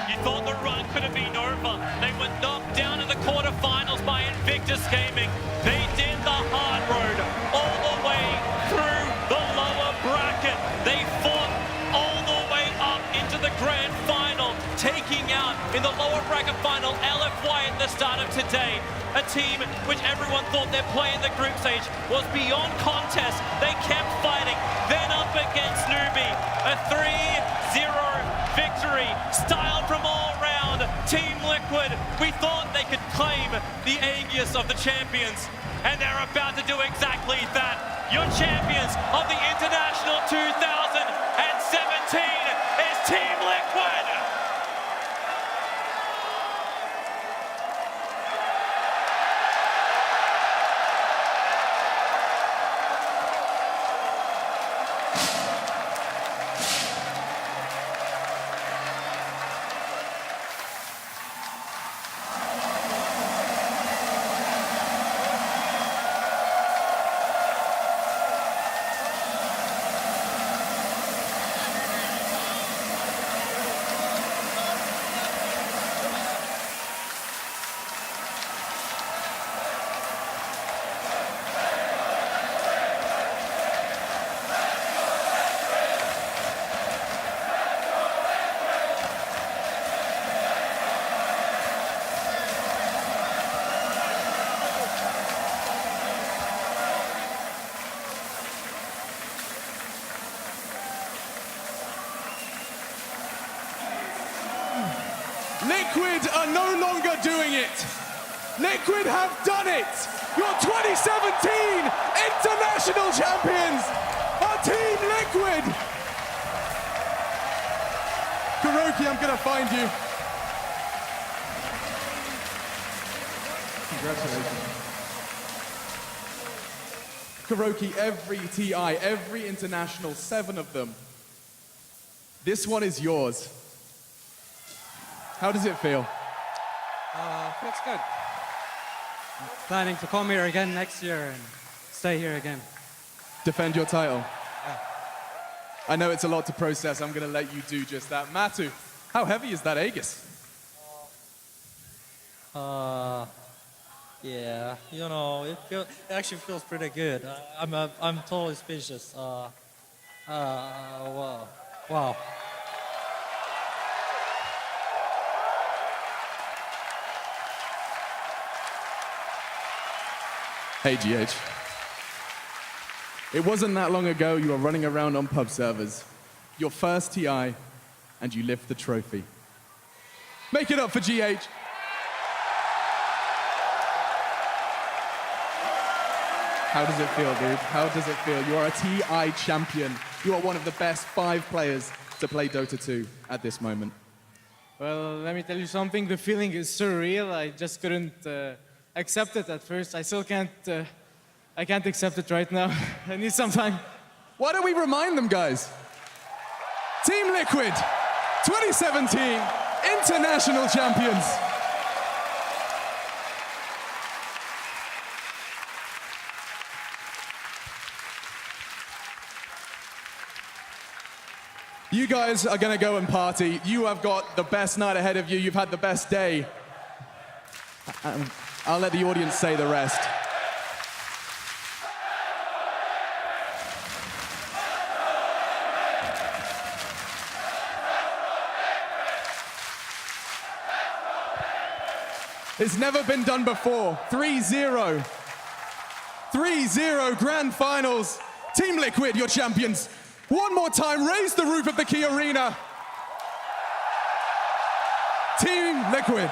You thought the run could have been over. They were knocked down in the quarterfinals by Invictus Gaming. They did the hard road all the way through the lower bracket. They fought all the way up into the grand final, taking out in the lower bracket final LFY at the start of today. A team which everyone thought their play in the group stage was beyond contest. They kept fighting, then up against Newbee. A 3-0 victory, styled from all round. Team Liquid, we thought they could claim the Aegis of the champions, and they're about to do exactly that. Your champions of the International 2017 is Team Liquid. Liquid are no longer doing it. Liquid have done it. Your 2017 International Champions are Team Liquid. Kuroki, I'm gonna find you. Congratulations. Kuroki, every TI, every international, 7 of them. This one is yours. How does it feel? Feels good. I'm planning to come here again next year and stay here again. Defend your title. Yeah. I know it's a lot to process. I'm going to let you do just that. Matu, how heavy is that Aegis? Yeah, you know, it actually feels pretty good. I'm totally speechless. Wow. Hey, GH. It wasn't that long ago you were running around on pub servers, your first TI, and you lift the trophy. Make it up for GH. How does it feel, dude? How does it feel? You are a TI champion. You are one of the best 5 players to play Dota 2 at this moment. Well, let me tell you something. The feeling is surreal. I just couldn't accept it at first. I still can't. I can't accept it right now. I need some time. Why don't we remind them, guys? Team Liquid, 2017 International Champions. You guys are gonna go and party. You have got the best night ahead of you. You've had the best day. I'll let the audience say the rest. It's never been done before. 3-0. 3-0 grand finals. Team Liquid, your champions. One more time, raise the roof of the Key Arena. Team Liquid.